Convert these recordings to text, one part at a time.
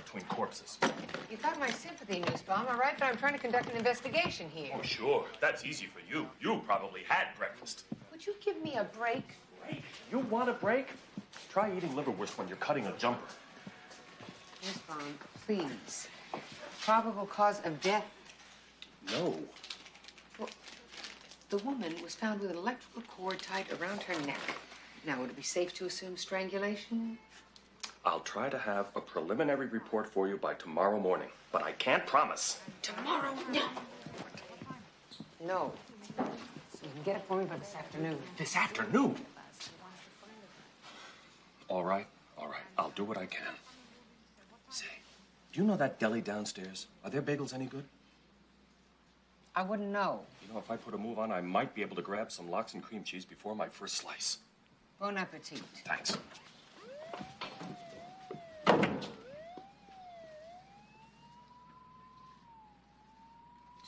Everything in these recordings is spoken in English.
between corpses. You got my sympathy, Nussbaum, all right? But I'm trying to conduct an investigation here. Oh, sure. That's easy for you. You probably had breakfast. Would you give me a break? Break? You want a break? Try eating liverwurst when you're cutting a jumper. Nussbaum, please. Probable cause of death? No. Well, the woman was found with an electrical cord tied around her neck. Now, would it be safe to assume strangulation? I'll try to have a preliminary report for you by tomorrow morning, but I can't promise. Tomorrow? No. No. So you can get it for me by this afternoon. This afternoon? All right. I'll do what I can. Say, do you know that deli downstairs? Are their bagels any good? I wouldn't know. You know, if I put a move on, I might be able to grab some lox and cream cheese before my first slice. Bon appetit. Thanks. Did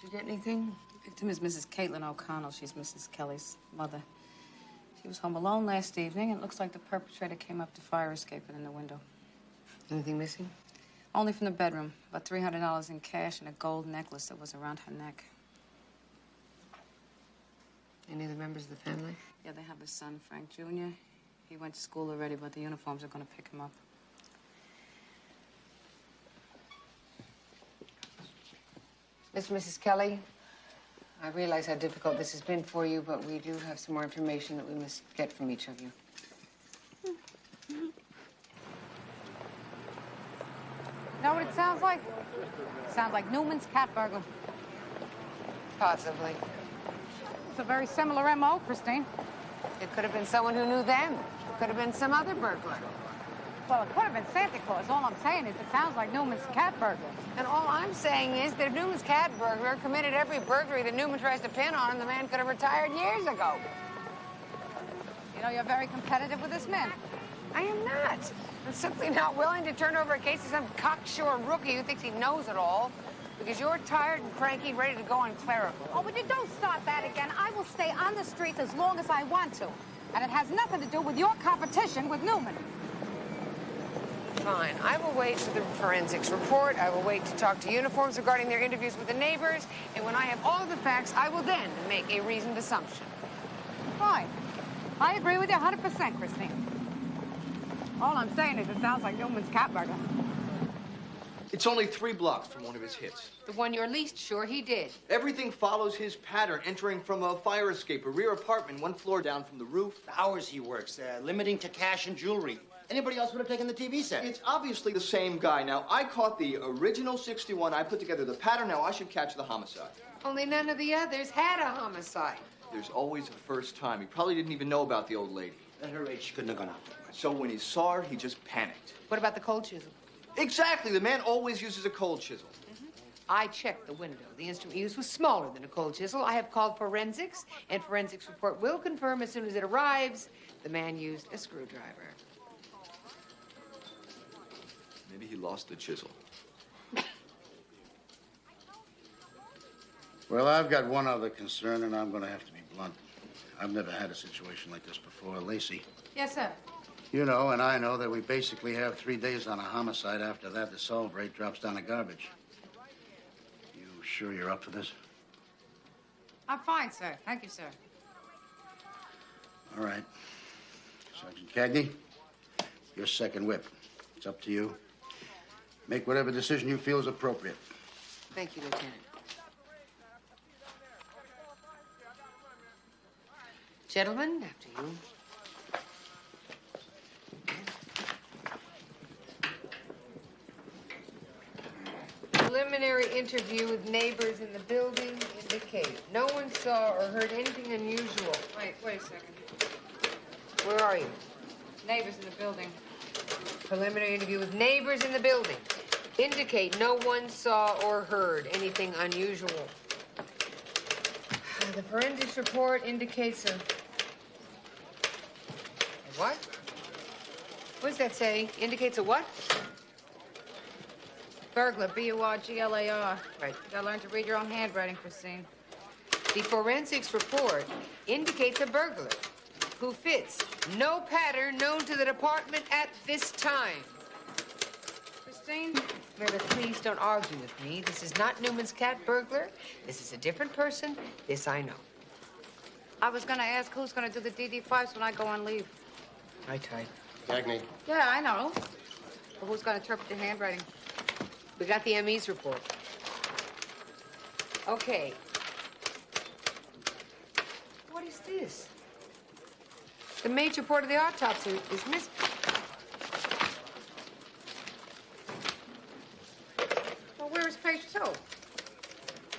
you get anything? The victim is Mrs. Caitlin O'Connell. She's Mrs. Kelly's mother. She was home alone last evening, and it looks like the perpetrator came up to fire escape it in the window. Anything missing? Only from the bedroom. About $300 in cash and a gold necklace that was around her neck. Any of the members of the family? Yeah, they have a son, Frank Jr. He went to school already, but the uniforms are going to pick him up. Mr. and Mrs. Kelly, I realize how difficult this has been for you, but we do have some more information that we must get from each of you. You know what it sounds like? It sounds like Newman's cat burglar. Possibly. It's a very similar M.O., Christine. It could have been someone who knew them. It could have been some other burglar. Well, it could have been Santa Claus. All I'm saying is it sounds like Newman's cat burglar. And all I'm saying is that if Newman's cat burglar committed every burglary that Newman tries to pin on him, the man could have retired years ago. You know, you're very competitive with this man. I am not. I'm simply not willing to turn over a case to some cocksure rookie who thinks he knows it all. Because you're tired and cranky, ready to go on clerical. Oh, but you don't start that again. I will stay on the streets as long as I want to. And it has nothing to do with your competition with Newman. Fine. I will wait for the forensics report. I will wait to talk to uniforms regarding their interviews with the neighbors. And when I have all of the facts, I will then make a reasoned assumption. Fine. I agree with you 100%, Christine. All I'm saying is it sounds like Newman's cat burglar. It's only 3 blocks from one of his hits. The one you're least sure he did. Everything follows his pattern, entering from a fire escape, a rear apartment, 1 floor down from the roof. The hours he works, limiting to cash and jewelry. Anybody else would have taken the TV set. It's obviously the same guy. Now, I caught the original 61. I put together the pattern. Now I should catch the homicide. Only none of the others had a homicide. There's always a first time. He probably didn't even know about the old lady. At her age, she couldn't have gone out. So when he saw her, he just panicked. What about the cold chisel? Exactly. The man always uses a cold chisel. I checked the window. The instrument used was smaller than a cold chisel. I have called forensics, and forensics report will confirm as soon as it arrives the man used a screwdriver. Maybe he lost the chisel. Well, I've got one other concern, and I'm going to have to be blunt. I've never had a situation like this before. Lacey. Yes, sir. You know, and I know that we basically have 3 days on a homicide. After that, the solve rate drops down to garbage. You sure you're up for this? I'm fine, sir. Thank you, sir. All right. Sergeant Cagney, you're second whip. It's up to you. Make whatever decision you feel is appropriate. Thank you, Lieutenant. Gentlemen, after you. Preliminary interview with neighbors in the building indicate no one saw or heard anything unusual. Wait a second. Where are you? Neighbors in the building. Preliminary interview with neighbors in the building indicate no one saw or heard anything unusual. The forensics report indicates a what? What does that say? Indicates a what? Burglar, B-U-R-G-L-A-R. Right. You gotta learn to read your own handwriting, Christine. The forensics report indicates a burglar who fits no pattern known to the department at this time. Christine, Meredith, please don't argue with me. This is not Newman's cat burglar. This is a different person. This I know. I was going to ask who's going to do the DD5s when I go on leave. Hi, Ty. Cagney. Yeah, I know. But who's going to interpret your handwriting? We got the ME's report. Okay. What is this? The major report of the autopsy is missing. Well, where's page 2? I'm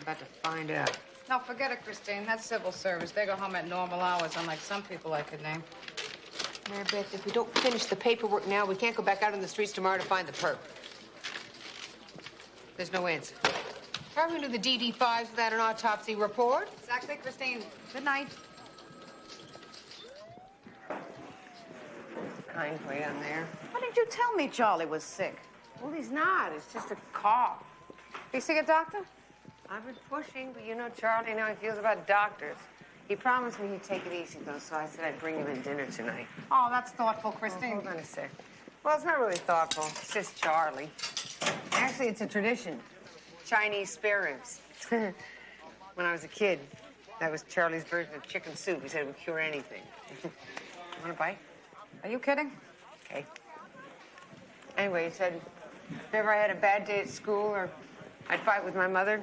about to find out. No, forget it, Christine. That's civil service. They go home at normal hours, unlike some people I could name. Mary Beth, if we don't finish the paperwork now, we can't go back out on the streets tomorrow to find the perp. There's no answer. How are we going to do the DD5s without an autopsy report? Exactly, Christine. Good night. Kind way on there. Why didn't you tell me Charlie was sick? Well, he's not. It's just a cough. You see a doctor? I've been pushing, but you know Charlie and how he feels about doctors. He promised me he'd take it easy, though, so I said I'd bring him in dinner tonight. Oh, that's thoughtful, Oh, Christine. hold on a sec. Well, it's not really thoughtful. It's just Charlie. Actually, it's a tradition. Chinese spare ribs. When I was a kid, that was Charlie's version of chicken soup. He said it would cure anything. Want a bite? Are you kidding? Okay. Anyway, he said if ever I had a bad day at school or I'd fight with my mother,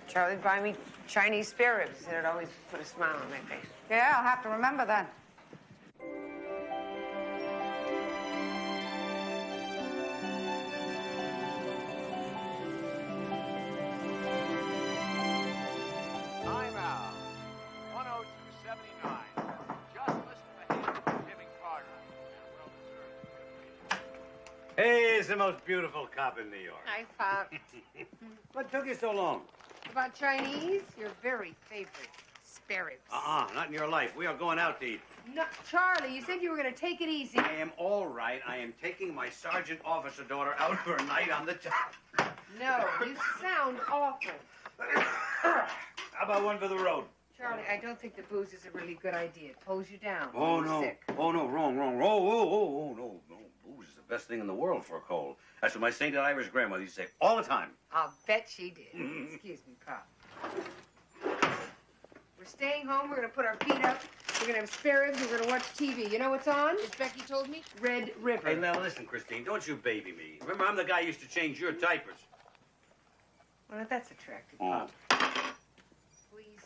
Charlie'd buy me Chinese spare ribs. He said it'd always put a smile on my face. Yeah, I'll have to remember that. Time out. 102.79. Just listen to him giving Carter. Hey, it's the most beautiful cop in New York. Hi, Pop. What took you so long? About Chinese, your very favorite spare ribs. Not in your life. We are going out to eat. No, Charlie, you said you were going to take it easy. I am all right. I am taking my sergeant officer daughter out for a night on the job. No, you sound awful. How about one for the road? Charlie, I don't think the booze is a really good idea. It pulls you down. Oh, You're no. sick. Oh, no, wrong. Oh, no. Booze is the best thing in the world for a cold. That's what my St. Irish grandmother used to say all the time. I'll bet she did. Excuse me, Pop. We're staying home. We're going to put our feet up. We're going to have spare ribs. We're going to watch TV. You know what's on? As Becky told me, Red River. Hey, now listen, Christine, don't you baby me. Remember, I'm the guy who used to change your diapers. Well, that's attractive, Oh. Pop. Please.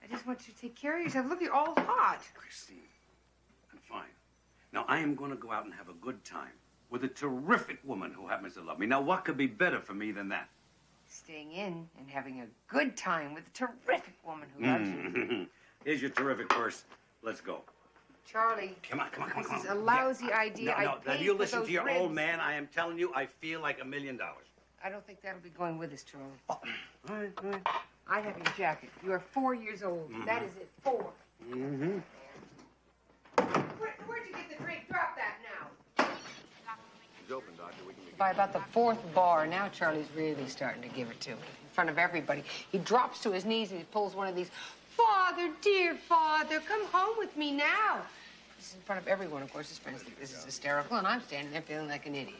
I just want you to take care of yourself. Look, you're all hot. Christine, I'm fine. Now, I am going to go out and have a good time with a terrific woman who happens to love me. Now, what could be better for me than that? Staying in and having a good time with a terrific woman who loves you. Here's your terrific purse. Let's go. Charlie. Come on. This is a lousy idea. No, I now paid you for listen those to your ribs. old man. I am telling you, I feel like $1 million. I don't think that'll be going with us, Charlie. All right. I have your jacket. You are 4 years old. That is it. 4. Mm-hmm. Where'd you get the drink? Drop that now. He's open, Doctor. We can begin. By about the 4th bar, now Charlie's really starting to give it to me in front of everybody. He drops to his knees and he pulls one of these, Father, dear Father, come home with me now. This is in front of everyone. Of course, his friends think this is hysterical, and I'm standing there feeling like an idiot.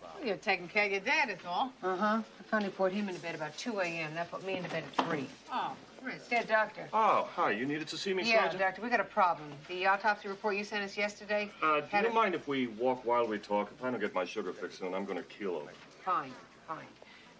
Well, you're taking care of your dad, is all. Uh-huh. I finally poured him into bed about 2 a.m. That put me into bed at 3. Oh, Chris, dead doctor. Oh, hi. You needed to see me, Yeah, Sergeant? doctor, we got a problem. The autopsy report you sent us yesterday. Do had you a- mind if we walk while we talk? If I don't get my sugar fix in, I'm going to keel over. Fine.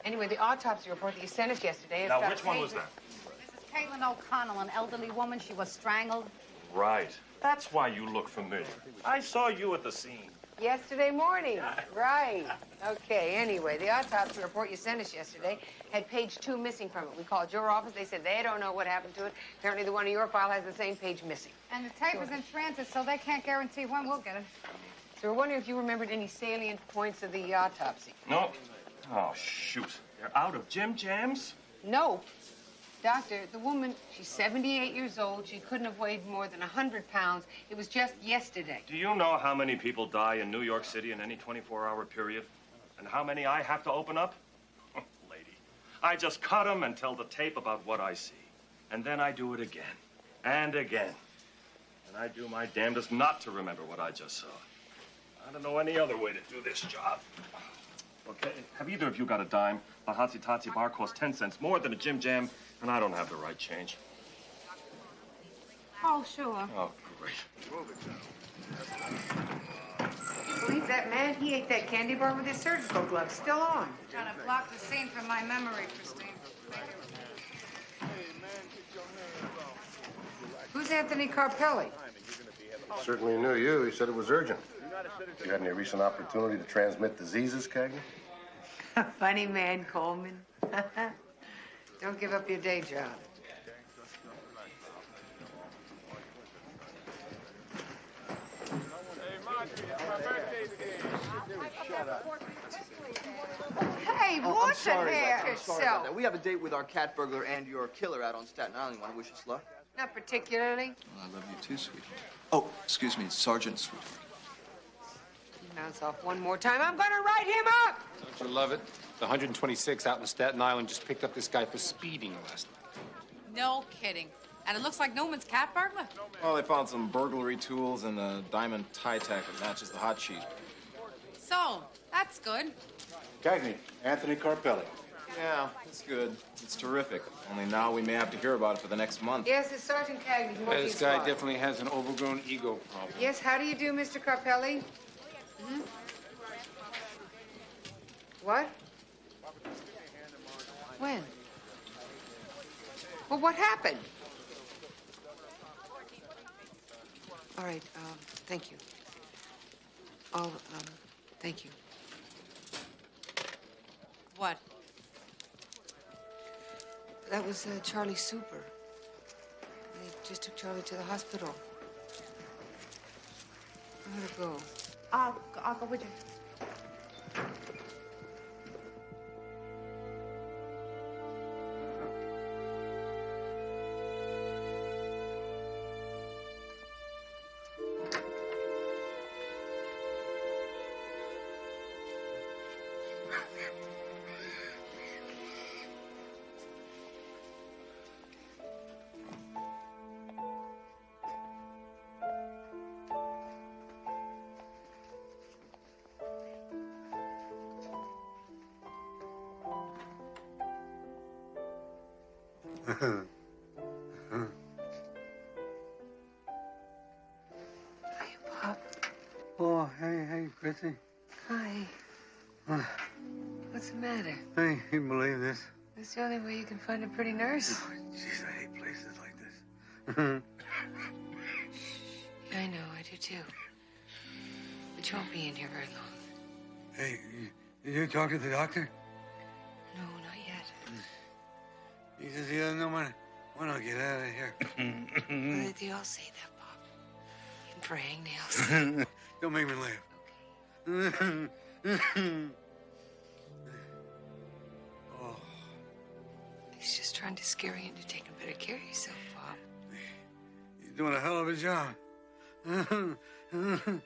Anyway, the autopsy report that you sent us yesterday. It's Now, got which one was pages- that? Mrs. Caitlin O'Connell, an elderly woman. She was strangled. Right. That's why you look familiar. I saw you at the scene. Yesterday morning. Right. Okay, anyway, the autopsy report you sent us yesterday had page 2 missing from it. We called your office. They said they don't know what happened to it. Apparently, the one in your file has the same page missing. And the tape is in transit, so they can't guarantee when we'll get it. So we're wondering if you remembered any salient points of the autopsy. No. Oh, shoot. They're out of Jim Jams? No. Doctor, the woman, she's 78 years old. She couldn't have weighed more than 100 pounds. It was just yesterday. Do you know how many people die in New York City in any 24-hour period? And how many I have to open up? Lady, I just cut them and tell the tape about what I see. And then I do it again and again. And I do my damnedest not to remember what I just saw. I don't know any other way to do this job. Okay, have either of you got a dime? The Hotsy Totsy bar costs 10 cents more than a Jim Jam, and I don't have the right change. Oh, sure. Oh, great. Believe that man? He ate that candy bar with his surgical gloves still on. Trying to block the scene from my memory, Christine. Thank you. Who's Anthony Carpelli? Certainly knew you. He said it was urgent. You had any recent opportunity to transmit diseases, Cagney? Funny man, Coleman. Don't give up your day job. Hey, Oh, what I'm sorry, the heck I'm sorry about that. We have a date with our cat burglar and your killer out on Staten Island. You want to wish us luck? Not particularly. Well, I love you too, sweetie. Oh, excuse me, Sergeant, sweetie. He mounts off one more time. I'm gonna write him up. Don't you love it? The 126 out in Staten Island just picked up this guy for speeding last night. No kidding. And it looks like Newman's cat burglar? Well, they found some burglary tools and a diamond tie tack that matches the hot sheet. So, that's good. Cagney, Anthony Carpelli. Yeah, it's good. It's terrific. Only now we may have to hear about it for the next month. Yes, it's Sergeant Cagney. Yeah, this guy definitely has an overgrown ego problem. Yes, how do you do, Mr. Carpelli? Hmm? What? When? Well, what happened? All right, thank you. Thank you. What? That was Charlie Super. They just took Charlie to the hospital. I'm gonna go. I'll go with you. Hi, Pop. Oh, hey, Chrissy. Hi. What's the matter? I can't believe this. That's the only way you can find a pretty nurse. Jeez, I hate places like this. I know, I do too. But you won't be in here very long. Hey, did you talk to the doctor? No, not yet. He says he doesn't know when I'll get out of here. Well, they all say that, Pop. Even for hangnails. Don't make me laugh. Oh. He's just trying to scare you into taking better care of yourself, Pop. He's doing a hell of a job. Come on,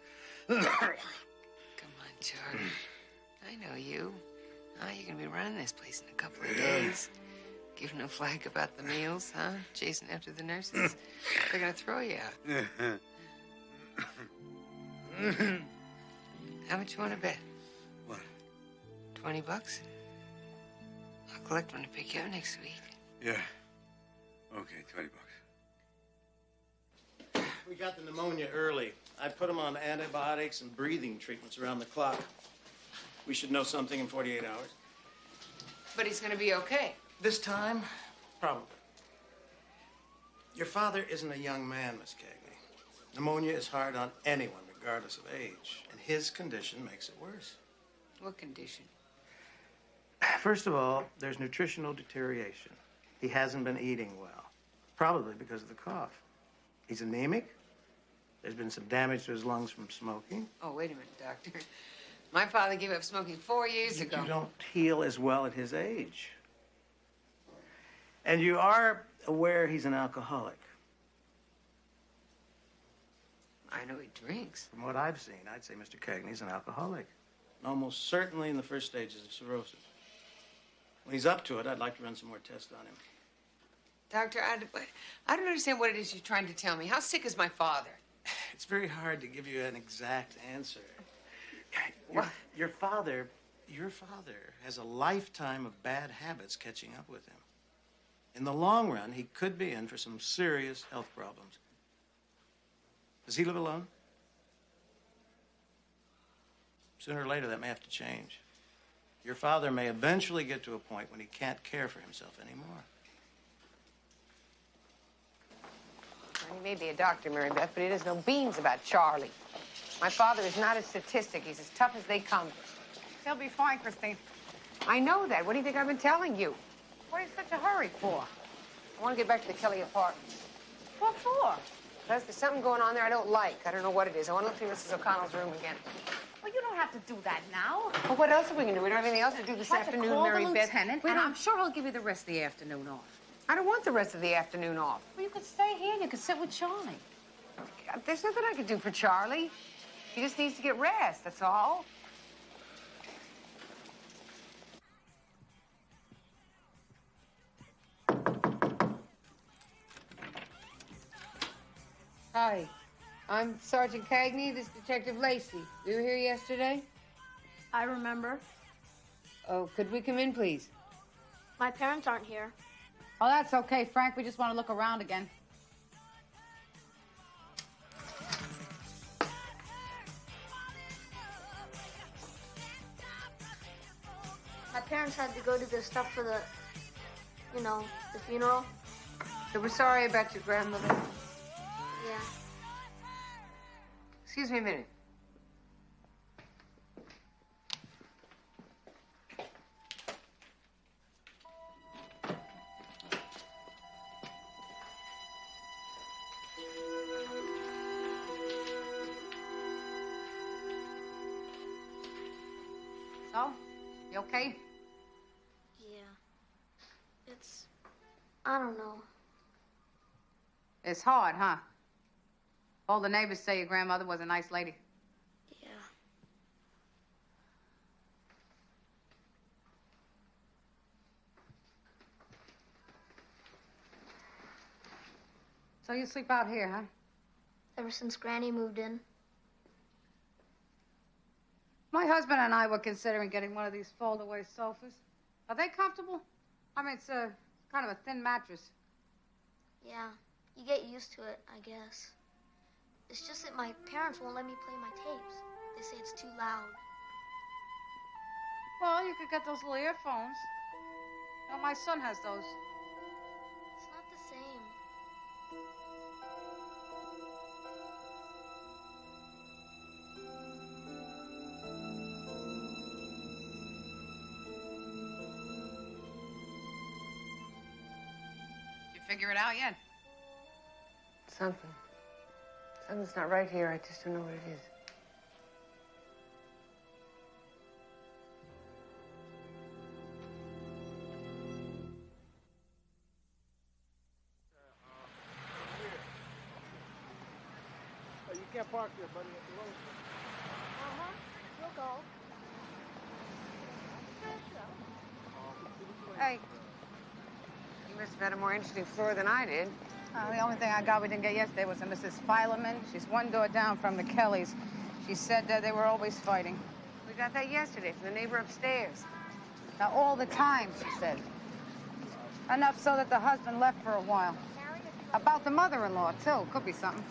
Charlie. I know you. You're gonna be running this place in a couple of days. Giving a flag about the meals, huh? Chasing after the nurses. They're gonna throw you out. How much you want to bet? What? $20? I'll collect one to pick you up next week. Yeah. Okay, $20. We got the pneumonia early. I put him on antibiotics and breathing treatments around the clock. We should know something in 48 hours. But he's gonna be okay. This time, probably. Your father isn't a young man, Miss Cagney. Pneumonia is hard on anyone, regardless of age. And his condition makes it worse. What condition? First of all, there's nutritional deterioration. He hasn't been eating well, probably because of the cough. He's anemic. There's been some damage to his lungs from smoking. Oh, wait a minute, Doctor. My father gave up smoking 4 years ago. You don't heal as well at his age. And you are aware he's an alcoholic. I know he drinks. From what I've seen, I'd say Mr. Cagney's an alcoholic. Almost certainly in the first stages of cirrhosis. When he's up to it, I'd like to run some more tests on him. Doctor, I don't understand what it is you're trying to tell me. How sick is my father? It's very hard to give you an exact answer. What? Your father your father has a lifetime of bad habits catching up with him. In the long run, he could be in for some serious health problems. Does he live alone? Sooner or later, that may have to change. Your father may eventually get to a point when he can't care for himself anymore. He may be a doctor, Mary Beth, but he does no beans about Charlie. My father is not a statistic. He's as tough as they come. He'll be fine, Christine. I know that. What do you think I've been telling you? What are you in such a hurry for? I want to get back to the Kelly apartment. What for? Because there's something going on there I don't like. I don't know what it is. I want to look through Mrs. O'Connell's room again. Well, you don't have to do that now. Well, what else are we going to do? We don't have anything else to do this afternoon, Mary Beth. Lieutenant, and I'm sure he'll give you the rest of the afternoon off. I don't want the rest of the afternoon off. Well, you could stay here and you could sit with Charlie. There's nothing I could do for Charlie. He just needs to get rest, that's all. Hi, I'm Sergeant Cagney. This is Detective Lacey. You were here yesterday? I remember. Oh, could we come in, please? My parents aren't here. Oh, that's okay, Frank. We just want to look around again. My parents had to go do this stuff for the, you know, the funeral. So we're sorry about your grandmother. Yeah. Excuse me a minute. So, you okay? Yeah. I don't know. It's hard, huh? All the neighbors say your grandmother was a nice lady. Yeah. So you sleep out here, huh? Ever since Granny moved in. My husband and I were considering getting one of these fold-away sofas. Are they comfortable? I mean, it's a kind of a thin mattress. Yeah. You get used to it, I guess. It's just that my parents won't let me play my tapes. They say it's too loud. Well, you could get those little earphones. Oh, my son has those. It's not the same. You figure it out yet? Something. Something's not right here. I just don't know what it is. You can't park there, buddy, at the road. We'll go. Hey. You must have had a more interesting floor than I did. The only thing I got we didn't get yesterday was a Mrs. Fileman. She's one door down from the Kellys. She said that they were always fighting. We got that yesterday from the neighbor upstairs. Now, all the time, she said. Enough so that the husband left for a while. About the mother-in-law, too. Could be something.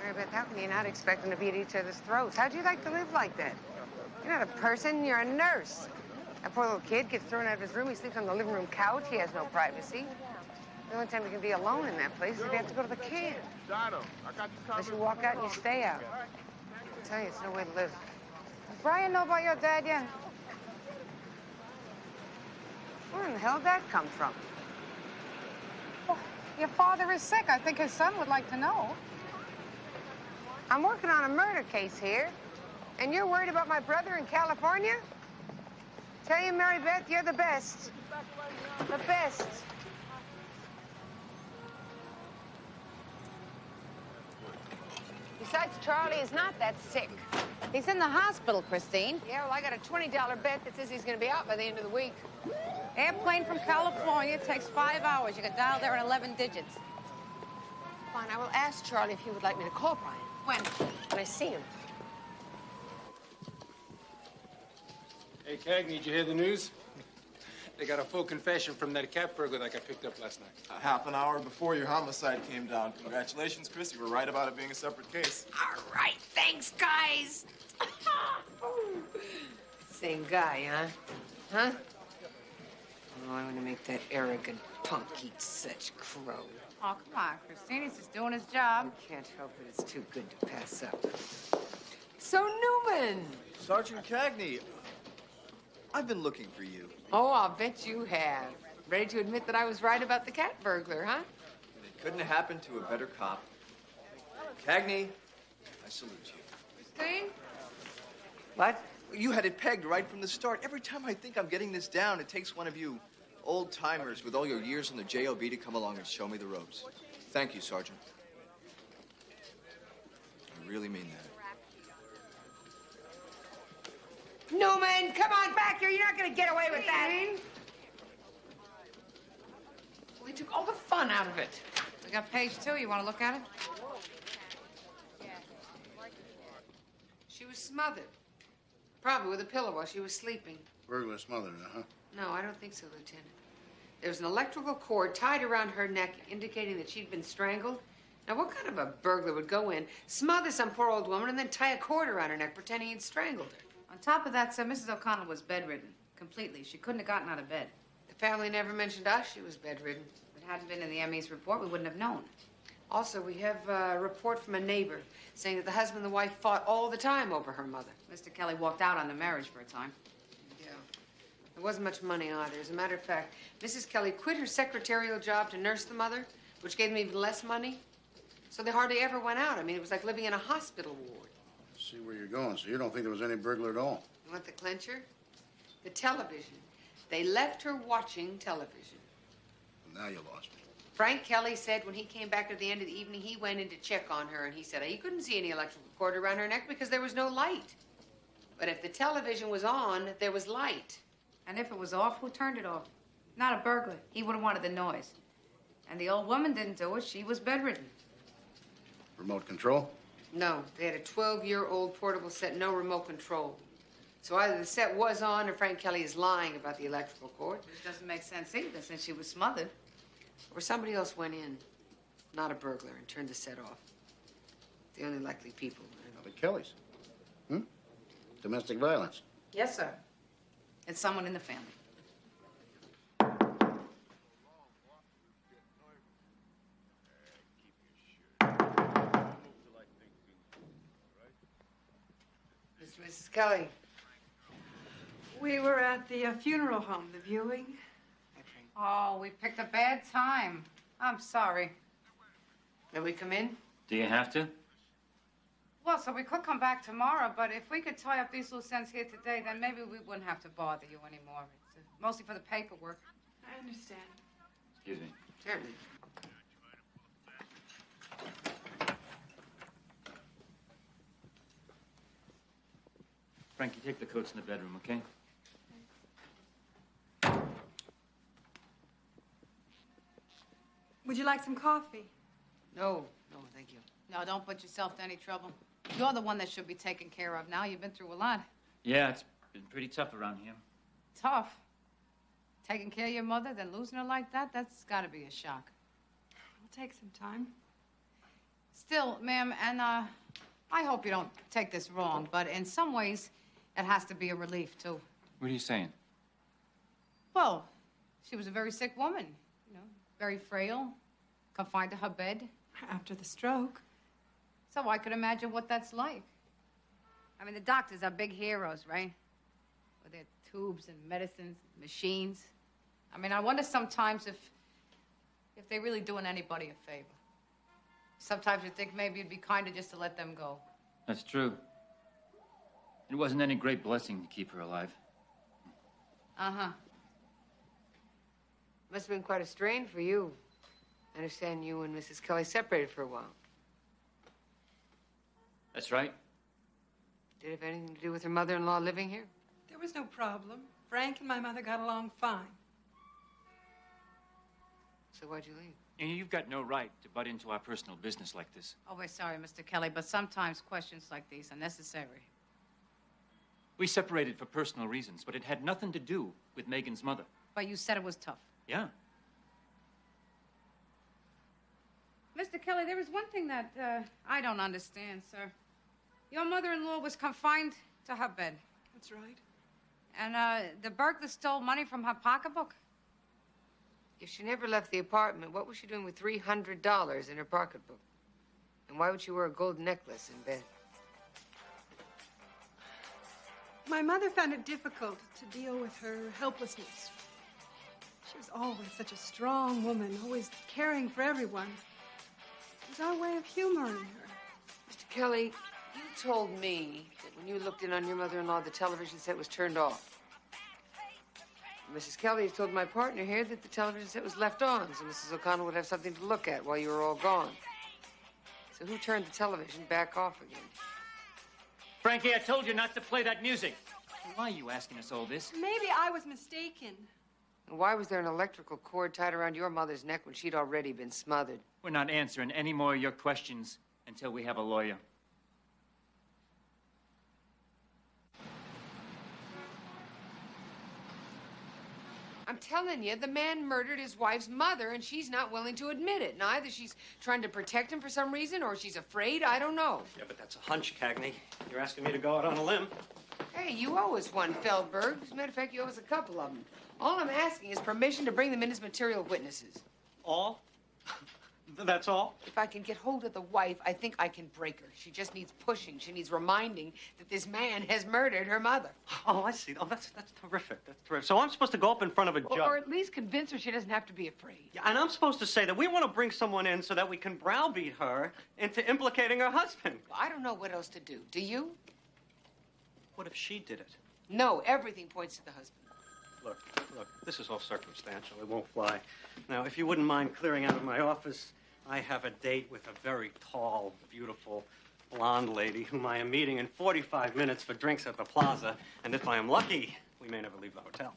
Mary Beth, how can you not expect them to be at each other's throats? How'd you like to live like that? You're not a person, you're a nurse. That poor little kid gets thrown out of his room. He sleeps on the living room couch. He has no privacy. The only time he can be alone in that place is if he has to go to the camp. Unless you walk out and you stay out. I tell you, it's no way to live. Does Brian know about your dad yet? Where in the hell did that come from? Well, your father is sick. I think his son would like to know. I'm working on a murder case here, and you're worried about my brother in California? Tell you, Mary Beth, you're the best. The best. Besides, Charlie is not that sick. He's in the hospital, Christine. Yeah, well, I got a $20 bet that says he's going to be out by the end of the week. Airplane from California takes 5 hours. You can dial there in 11 digits. Fine, I will ask Charlie if he would like me to call Brian. When? When I see him. Hey, Cagney, did you hear the news? They got a full confession from that cat burglar that got picked up last night. A half an hour before your homicide came down. Congratulations, Chris. You were right about it being a separate case. All right, thanks, guys. Same guy, huh? Huh? Oh, I want to make that arrogant punk eat such crow. Oh, come on, Christine. He's just doing his job. I can't help it. It's too good to pass up. So, Newman. Sergeant Cagney, I've been looking for you. Oh, I'll bet you have. Ready to admit that I was right about the cat burglar, huh? It couldn't have happened to a better cop. Cagney, I salute you. Christine? What? You had it pegged right from the start. Every time I think I'm getting this down, it takes one of you old-timers with all your years on the JOB to come along and show me the ropes. Thank you, Sergeant. I really mean that. Newman, come on back here. You're not going to get away with that. We took all the fun out of it. We got page 2. You want to look at it? She was smothered. Probably with a pillow while she was sleeping. Burglar smothered her, huh? No, I don't think so, Lieutenant. There was an electrical cord tied around her neck, indicating that she'd been strangled. Now, what kind of a burglar would go in, smother some poor old woman, and then tie a cord around her neck, pretending he'd strangled her? On top of that, sir, Mrs. O'Connell was bedridden. Completely. She couldn't have gotten out of bed. The family never mentioned us she was bedridden. If it hadn't been in the ME's report, we wouldn't have known. Also, we have a report from a neighbor saying that the husband and the wife fought all the time over her mother. Mr. Kelly walked out on the marriage for a time. Yeah. There wasn't much money either. As a matter of fact, Mrs. Kelly quit her secretarial job to nurse the mother, which gave them even less money. So they hardly ever went out. I mean, it was like living in a hospital ward. I see where you're going. So you don't think there was any burglar at all? You want the clincher? The television. They left her watching television. Well, now you lost me. Frank Kelly said when he came back at the end of the evening, he went in to check on her, and he said he couldn't see any electrical cord around her neck because there was no light. But if the television was on, there was light. And if it was off, who turned it off? Not a burglar. He would have wanted the noise. And the old woman didn't do it. She was bedridden. Remote control? No, they had a 12-year-old portable set, no remote control. So either the set was on or Frank Kelly is lying about the electrical cord. Which doesn't make sense either, since she was smothered. Or somebody else went in, not a burglar, and turned the set off. The only likely people. Now, the Kellys. Domestic violence. Yes, sir. It's someone in the family. Mrs. Kelly. We were at the funeral home, the viewing. Oh, we picked a bad time. I'm sorry. May we come in? Do you have to? Well, so we could come back tomorrow, but if we could tie up these loose ends here today, then maybe we wouldn't have to bother you anymore. It's mostly for the paperwork. I understand. Excuse me. Certainly. Frankie, take the coats in the bedroom, okay? Would you like some coffee? No, thank you. No, don't put yourself to any trouble. You're the one that should be taken care of now. You've been through a lot. Yeah, it's been pretty tough around here. Tough. Taking care of your mother, then losing her like that, that's got to be a shock. It'll take some time. Still, ma'am, and I hope you don't take this wrong, but in some ways, it has to be a relief, too. What are you saying? Well, she was a very sick woman, you know, very frail, confined to her bed. After the stroke. So I could imagine what that's like. I mean, the doctors are big heroes, right? With their tubes and medicines, machines. I mean, I wonder sometimes if they're really doing anybody a favor. Sometimes you think maybe it'd be kinder just to let them go. That's true. It wasn't any great blessing to keep her alive. Uh-huh. Must have been quite a strain for you. I understand you and Mrs. Kelly separated for a while. That's right. Did it have anything to do with her mother-in-law living here? There was no problem. Frank and my mother got along fine. So why'd you leave? And you've got no right to butt into our personal business like this. Oh, we're sorry, Mr. Kelly, but sometimes questions like these are necessary. We separated for personal reasons, but it had nothing to do with Megan's mother. But you said it was tough. Yeah. Mr. Kelly, there is one thing that I don't understand, sir. Your mother-in-law was confined to her bed. That's right. And the burglar stole money from her pocketbook. If she never left the apartment, what was she doing with $300 in her pocketbook? And why would she wear a gold necklace in bed? My mother found it difficult to deal with her helplessness. She was always such a strong woman, always caring for everyone. It was our way of humoring her. Mr. Kelly, you told me that when you looked in on your mother-in-law, the television set was turned off. Mrs. Kelly has told my partner here that the television set was left on, so Mrs. O'Connell would have something to look at while you were all gone. So who turned the television back off again? Frankie, I told you not to play that music. Why are you asking us all this? Maybe I was mistaken. And why was there an electrical cord tied around your mother's neck when she'd already been smothered? We're not answering any more of your questions until we have a lawyer. I'm telling you, the man murdered his wife's mother, and she's not willing to admit it. Now, either she's trying to protect him for some reason, or she's afraid. I don't know. Yeah, but that's a hunch, Cagney. You're asking me to go out on a limb. Hey, you owe us one, Feldberg. As a matter of fact, you owe us a couple of them. All I'm asking is permission to bring them in as material witnesses. All? That's all? If I can get hold of the wife, I think I can break her. She just needs pushing. She needs reminding that this man has murdered her mother. Oh, I see. Oh, that's terrific. That's terrific. So I'm supposed to go up in front of a judge. Or at least convince her she doesn't have to be afraid. Yeah, and I'm supposed to say that we want to bring someone in so that we can browbeat her into implicating her husband. Well, I don't know what else to do. Do you? What if she did it? No, everything points to the husband. Look, this is all circumstantial. It won't fly. Now, if you wouldn't mind clearing out of my office, I have a date with a very tall, beautiful, blonde lady whom I am meeting in 45 minutes for drinks at the plaza. And if I am lucky, we may never leave the hotel.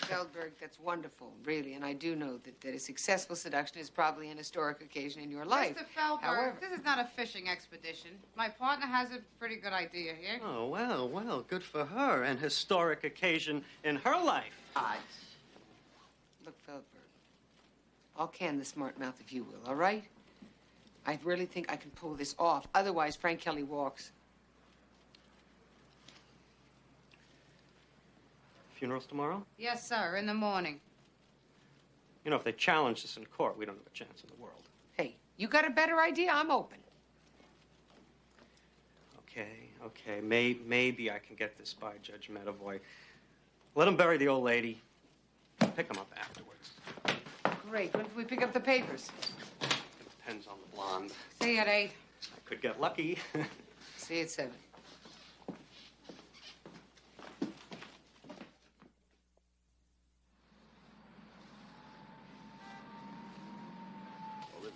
Feldberg, that's wonderful, really. And I do know that a successful seduction is probably an historic occasion in your life. Mr. Feldberg, However, this is not a fishing expedition. My partner has a pretty good idea here. Oh, well, good for her. An historic occasion in her life. Look, Feldberg, I'll can the smart mouth if you will, all right? I really think I can pull this off. Otherwise, Frank Kelly walks. Funeral's tomorrow? Yes, sir, in the morning. You know, if they challenge us in court, we don't have a chance in the world. Hey, you got a better idea? I'm open. Okay. Maybe I can get this by Judge Medavoy. Let him bury the old lady. Pick him up afterwards. Great. When can we pick up the papers? It depends on the blonde. See you at 8. I could get lucky. See you at 7.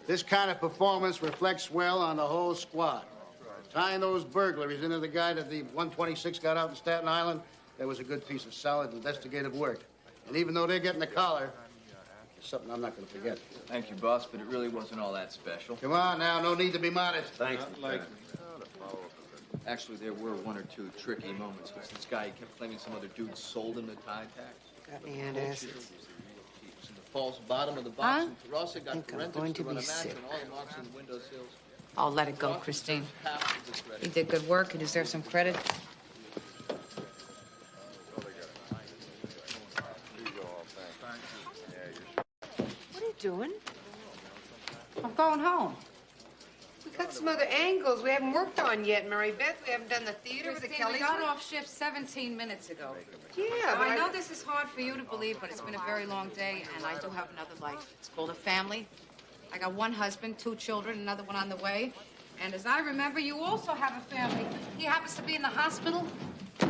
This kind of performance reflects well on the whole squad. Tying those burglaries into the guy that the 126 got out in Staten Island, that was a good piece of solid investigative work. And even though they're getting the collar, it's something I'm not going to forget. Thank you, boss, but it really wasn't all that special. Come on now, no need to be modest. Thanks, Lieutenant. Actually, there were one or two tricky moments, because this guy kept claiming some other dude sold him the tie tax. Got any antacids? In the false bottom of the box, and Teresa got I'm going to be sick. and all the marks in the windowsills. I'll let it go, Christine. He did good work. He deserves some credit. What are you doing? I'm going home. We got some other angles we haven't worked on yet, Mary Beth. We haven't done the theater with the Christine, we Kellys. got off shift 17 minutes ago. Yeah, Now, but I know this is hard for you to believe, but it's been a very long day, and I do have another life. It's called a family. I got one husband, 2 children, another one on the way. And as I remember, you also have a family. He happens to be in the hospital.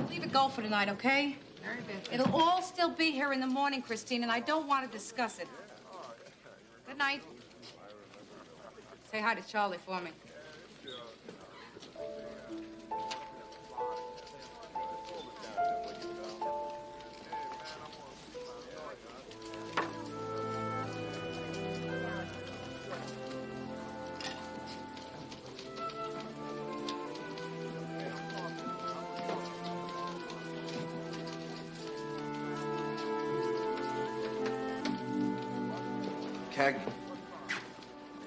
Leave it go for tonight, okay? Mary Beth. It'll all still be here in the morning, Christine, and I don't want to discuss it. Good night. Say hi to Charlie for me. Cagney,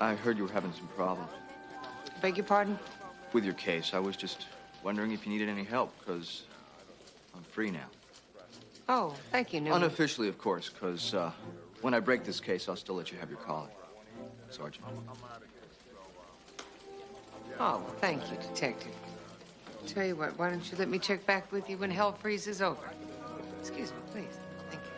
I heard you were having some problems. Beg your pardon? With your case, I was just wondering if you needed any help, because I'm free now. Oh, thank you, Newman. Unofficially, of course, because when I break this case, I'll still let you have your collar. Sergeant. Oh, thank you, Detective. Tell you what, why don't you let me check back with you when hell freezes over? Excuse me, please. Thank you.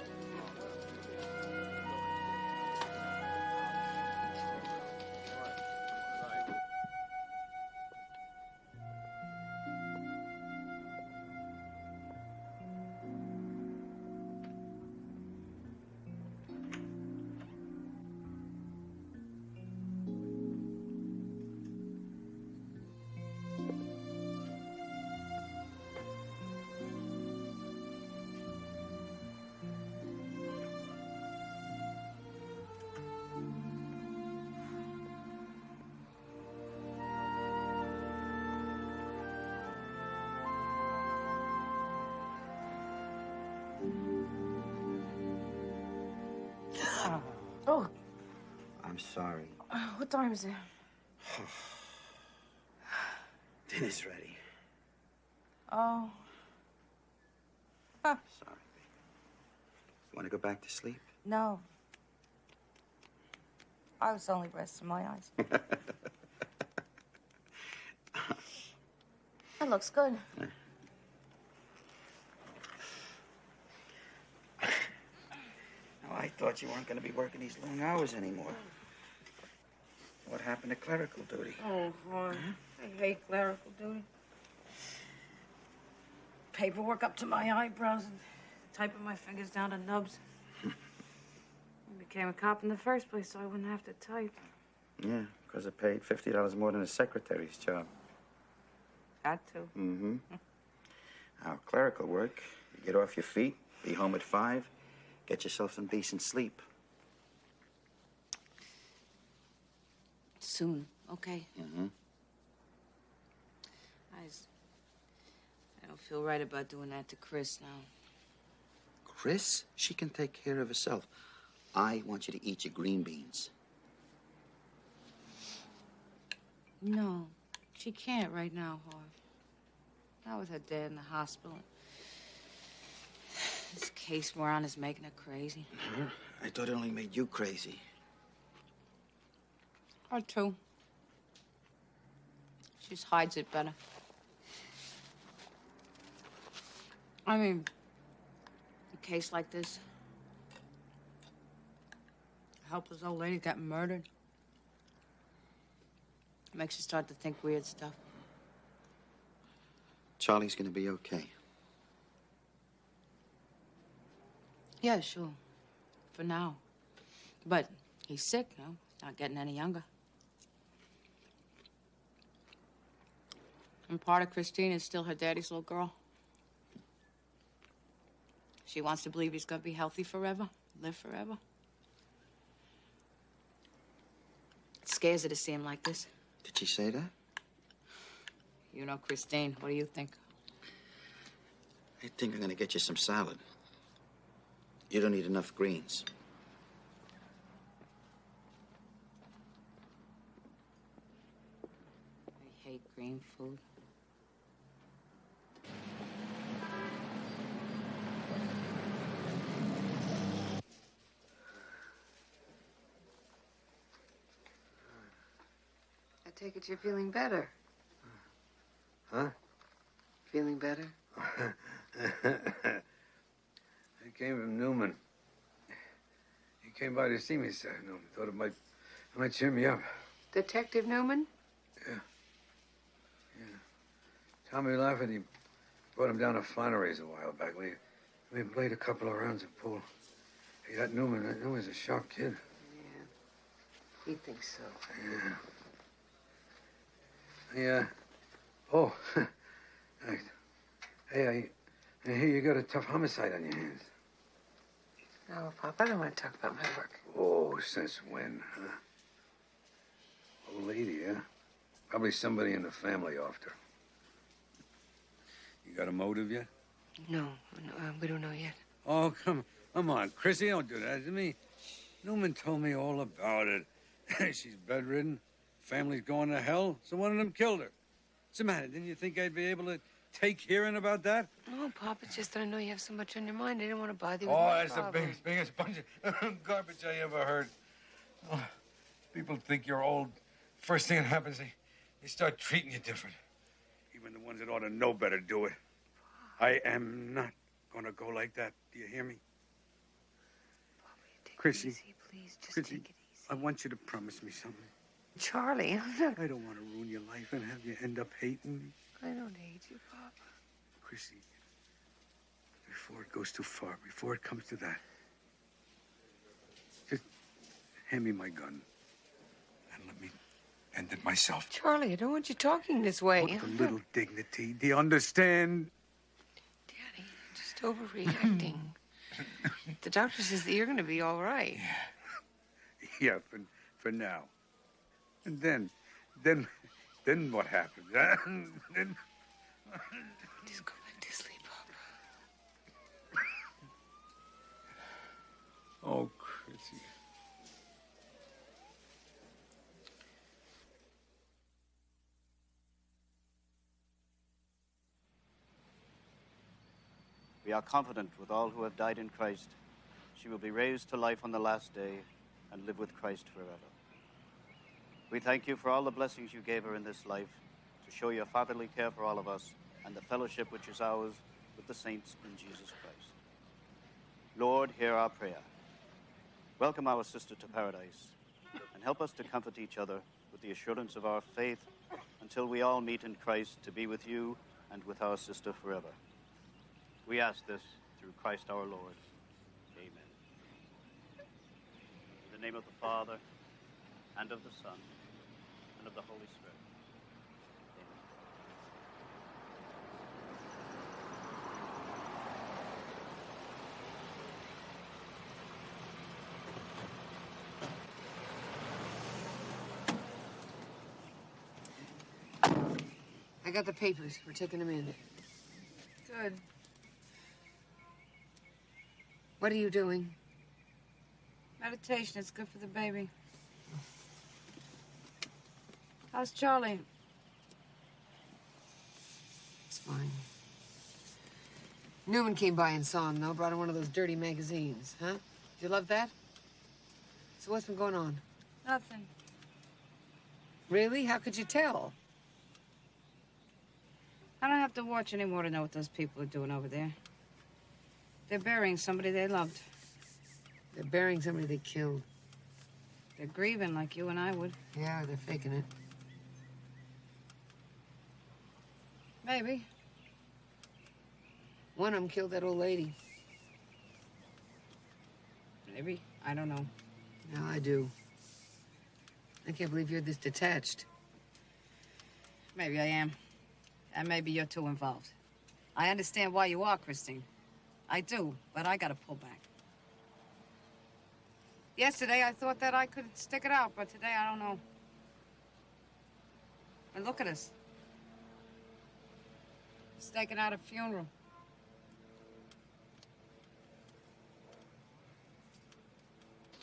Oh, I'm sorry. what time is it? Dinner's ready. Oh. Sorry, baby. You want to go back to sleep? No. I was only resting my eyes. That looks good. I thought you weren't going to be working these long hours anymore. What happened to clerical duty? Oh, boy. I hate clerical duty. Paperwork up to my eyebrows and typing my fingers down to nubs. I became a cop in the first place so I wouldn't have to type. Yeah, because it paid $50 more than a secretary's job. Had to. Mm-hmm. Now, clerical work, you get off your feet, be home at 5, get yourself some decent sleep. Soon, okay? Mm-hmm. I don't feel right about doing that to Chris now. Chris, she can take care of herself. I want you to eat your green beans. No, she can't right now, Harv. Not with her dad in the hospital. This case we're on is making her crazy. Her? I thought it only made you crazy. Her too. She just hides it better. I mean, a case like this. A helpless old lady got murdered. It makes you start to think weird stuff. Charlie's gonna be okay. Yeah, sure. For now. But he's sick, you know? He's not getting any younger. And part of Christine is still her daddy's little girl. She wants to believe he's gonna be healthy forever, live forever. It scares her to see him like this. Did she say that? You know Christine. What do you think? I think I'm gonna get you some salad. You don't need enough greens. I hate green food. I take it you're feeling better. Huh? Feeling better? I came from Newman. He came by to see me this afternoon. Thought it might cheer me up. Detective Newman? Yeah. Tommy Lafferty brought him down to Flannery's a while back. We played a couple of rounds of pool. Hey, that Newman's a sharp kid. He thinks so. Yeah. Oh. Hey, I hear you got a tough homicide on your hands. No, Pop, I don't want to talk about my work. Oh, since when, huh? Old lady, huh? Probably somebody in the family offed her. You got a motive yet? No, we don't know yet. Oh, come on, Chrissy, don't do that to me. Newman told me all about it. She's bedridden. Family's going to hell, so one of them killed her. What's the matter? Didn't you think I'd be able to take hearing about that? No, Pop, it's just that I know you have so much on your mind. I didn't want to bother you with Oh, my that's the problems. biggest bunch of garbage I ever heard. Oh, people think you're old. First thing that happens, they start treating you different. Even the ones that ought to know better do it. I am not gonna go like that. Do you hear me? Chrissy, easy, please. Just Chrissy, take it easy. I want you to promise me something. Charlie, I'm not... I don't want to ruin your life and have you end up hating me. I don't hate you, Pop. Chrissy, before it goes too far, before it comes to that, just hand me my gun and let me end it myself. Charlie, I don't want you talking this way. With a little dignity. Do you understand? Daddy, just overreacting. The doctor says that you're going to be all right. Yeah, for now. And then what happens? Then... Just go back to sleep, Papa. Oh, Chrissy. We are confident with all who have died in Christ, she will be raised to life on the last day and live with Christ forever. We thank you for all the blessings you gave her in this life, to show your fatherly care for all of us and the fellowship which is ours with the saints in Jesus Christ. Lord, hear our prayer. Welcome our sister to paradise and help us to comfort each other with the assurance of our faith until we all meet in Christ to be with you and with our sister forever. We ask this through Christ our Lord. Amen. In the name of the Father, and of the Son, and of the Holy Spirit. I got the papers. We're taking them in. Good. What are you doing? Meditation. It's good for the baby. How's Charlie? It's fine. Newman came by and saw him, though. Brought him one of those dirty magazines, huh? Did you love that? So what's been going on? Nothing. Really? How could you tell? I don't have to watch anymore to know what those people are doing over there. They're burying somebody they loved. They're burying somebody they killed. They're grieving like you and I would. Yeah, they're faking it. Maybe. One of them killed that old lady. Maybe. I don't know. No, I do. I can't believe you're this detached. Maybe I am. And maybe you're too involved. I understand why you are, Christine. I do, but I gotta pull back. Yesterday, I thought that I could stick it out, but today, I don't know. And look at us. Staking out a funeral.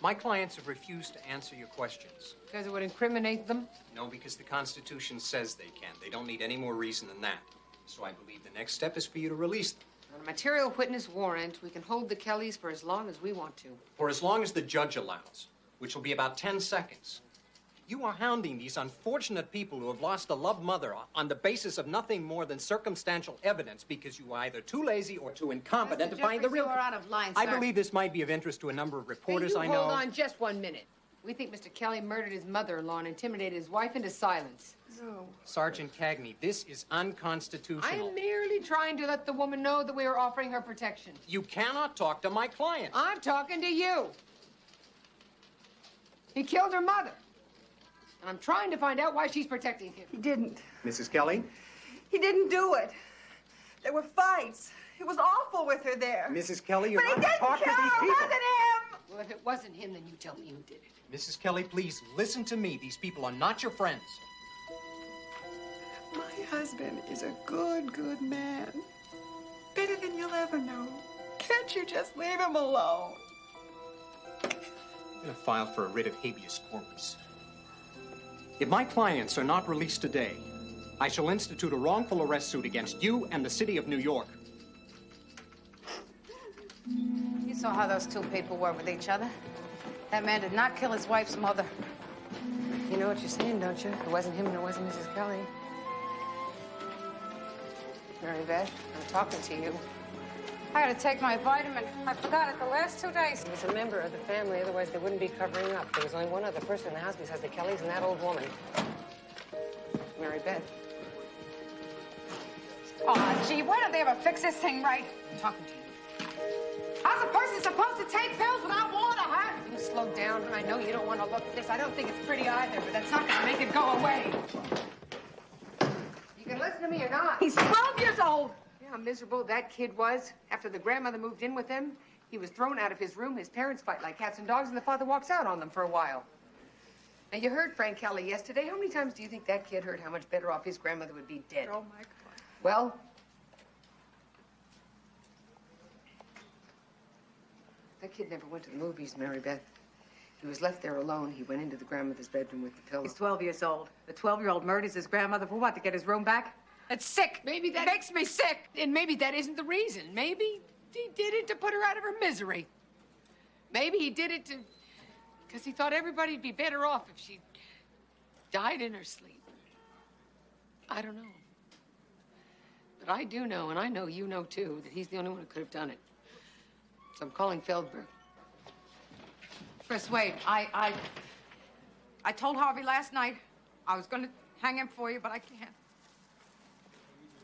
My clients have refused to answer your questions. Because it would incriminate them? No, because the Constitution says they can. They don't need any more reason than that. So I believe the next step is for you to release them. On a material witness warrant, we can hold the Kellys for as long as we want to. For as long as the judge allows, which will be about 10 seconds. You are hounding these unfortunate people who have lost a loved mother on the basis of nothing more than circumstantial evidence because you are either too lazy or too incompetent to find the real... You are out of line, I sir. believe this might be of interest to a number of reporters I know. Hold on just 1 minute. We think Mr. Kelly murdered his mother-in-law and intimidated his wife into silence. No. Sergeant Cagney, this is unconstitutional. I'm merely trying to let the woman know that we are offering her protection. You cannot talk to my client. I'm talking to you. He killed her mother. And I'm trying to find out why she's protecting him. He didn't. Mrs. Kelly? He didn't do it. There were fights. It was awful with her there. Mrs. Kelly, you're But he not to didn't talk to kill these her. people. Wasn't him. Well, if it wasn't him, then you tell me who did it. Mrs. Kelly, please listen to me. These people are not your friends. My husband is a good, good man. Better than you'll ever know. Can't you just leave him alone? I'm going to file for a writ of habeas corpus. If my clients are not released today, I shall institute a wrongful arrest suit against you and the city of New York. You saw how those two people were with each other. That man did not kill his wife's mother. You know what you're saying, don't you? It wasn't him and it wasn't Mrs. Kelly. Mary Beth, I'm talking to you. I had to take my vitamin. I forgot it the last 2 days. He was a member of the family, otherwise they wouldn't be covering up. There was only one other person in the house besides the Kellys and that old woman. Mary Beth. Oh, gee, why don't they ever fix this thing right? I'm talking to you. How's a person supposed to take pills without water, huh? You slow down. I know you don't want to look at this. I don't think it's pretty either, but that's not going to make it go away. You can listen to me or not. He's 12 years old. You know how miserable that kid was after the grandmother moved in with him? He was thrown out of his room. His parents fight like cats and dogs, and the father walks out on them for a while. Now, you heard Frank Kelly yesterday. How many times do you think that kid heard how much better off his grandmother would be dead? Oh, my God. Well, that kid never went to the movies, Mary Beth. He was left there alone. He went into the grandmother's bedroom with the pillow. He's 12 years old. The 12-year-old murders his grandmother for what? To get his room back? It's sick. Maybe that It makes me sick. And maybe that isn't the reason. Maybe he did it to put her out of her misery. Maybe he did it because he thought everybody'd be better off if she died in her sleep. I don't know. But I do know, and I know you know too, that he's the only one who could have done it. So I'm calling Feldberg. Chris, wait. I told Harvey last night I was going to hang him for you, but I can't.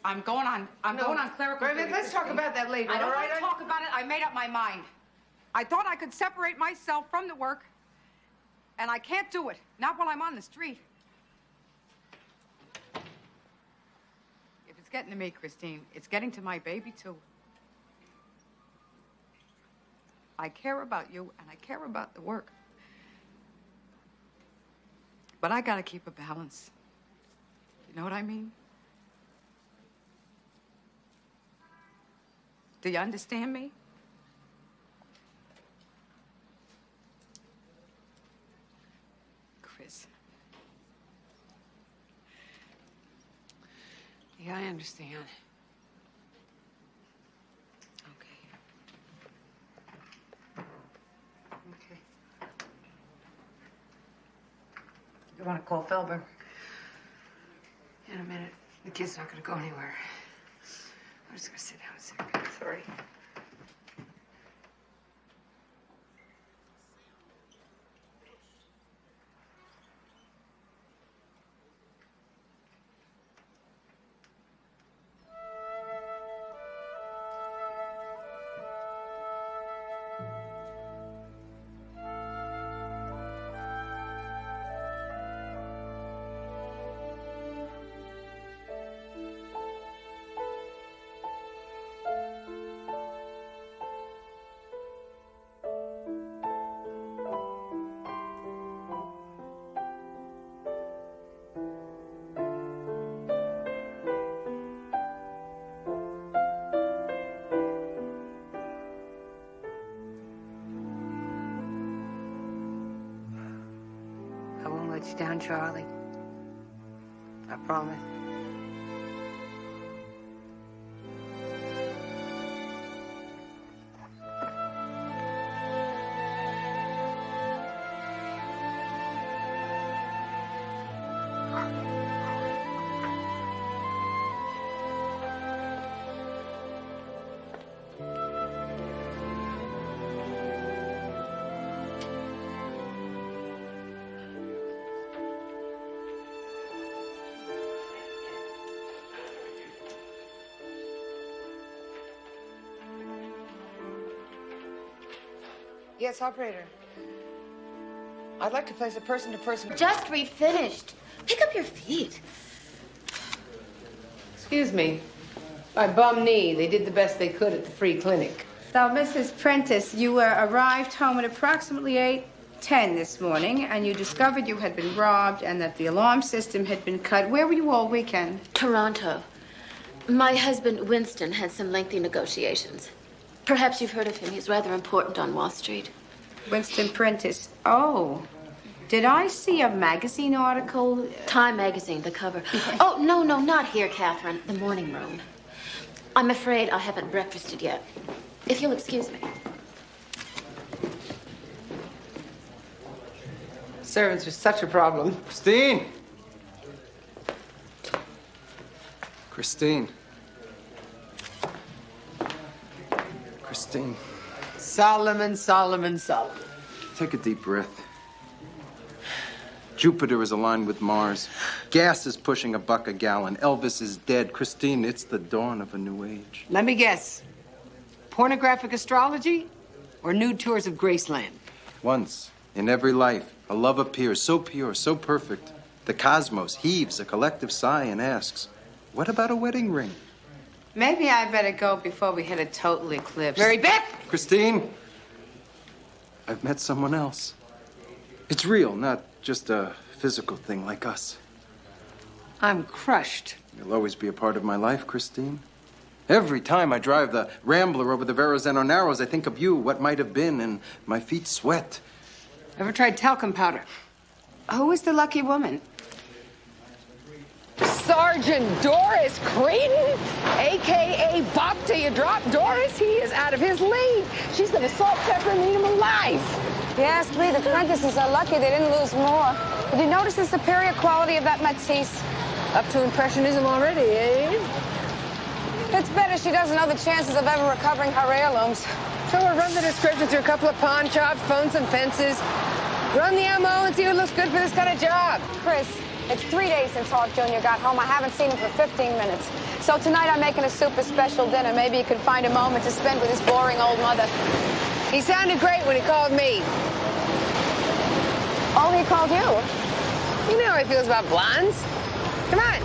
I'm going on clerical duty. Let's talk about that later. I don't all want right? to talk about it. I made up my mind. I thought I could separate myself from the work, and I can't do it. Not while I'm on the street. If it's getting to me, Christine, it's getting to my baby, too. I care about you, and I care about the work. But I gotta keep a balance. You know what I mean? Do you understand me? Chris. Yeah, I understand. You want to call Felber? In a minute. The kid's not going to go anywhere. I'm just going to sit down a second. Sorry. Let you down, Charlie. I promise. Yes, operator. I'd like to place a person-to-person... Just refinished. Pick up your feet. Excuse me. My bum knee. They did the best they could at the free clinic. So, Mrs. Prentice, you arrived home at approximately 8:10 this morning, and you discovered you had been robbed and that the alarm system had been cut. Where were you all weekend? Toronto. My husband, Winston, had some lengthy negotiations. Perhaps you've heard of him. He's rather important on Wall Street. Winston Prentice. Oh. Did I see a magazine article? Time magazine, the cover. Oh, no, not here, Catherine. The morning room. I'm afraid I haven't breakfasted yet. If you'll excuse me. Servants are such a problem. Christine! Christine. Christine. Solomon. Take a deep breath. Jupiter is aligned with Mars. Gas is pushing $1 a gallon. Elvis is dead. Christine, it's the dawn of a new age. Let me guess. Pornographic astrology or nude tours of Graceland? Once, in every life, a love appears so pure, so perfect. The cosmos heaves a collective sigh and asks, what about a wedding ring? Maybe I better go before we hit a total eclipse. Mary Beth! Christine, I've met someone else. It's real, not just a physical thing like us. I'm crushed. You'll always be a part of my life, Christine. Every time I drive the Rambler over the Verrazano Narrows, I think of you, what might have been, and my feet sweat. Ever tried talcum powder? Who is the lucky woman? Sergeant Doris Creighton, a.k.a. Bop Till You Drop Doris. He is out of his league. She's going to salt, pepper, and eat him alive. Yes, Lee, the Prentices are lucky they didn't lose more. Did you notice the superior quality of that Matisse? Up to impressionism already, eh? It's better she doesn't know the chances of ever recovering her heirlooms. So we'll run the description through a couple of pawn shops, phone some fences, run the MO and see what looks good for this kind of job. Chris, it's 3 days since Hawk Jr. got home. I haven't seen him for 15 minutes. So tonight I'm making a super special dinner. Maybe you could find a moment to spend with his boring old mother. He sounded great when he called me. Oh, he called you? You know how he feels about blondes. Come on.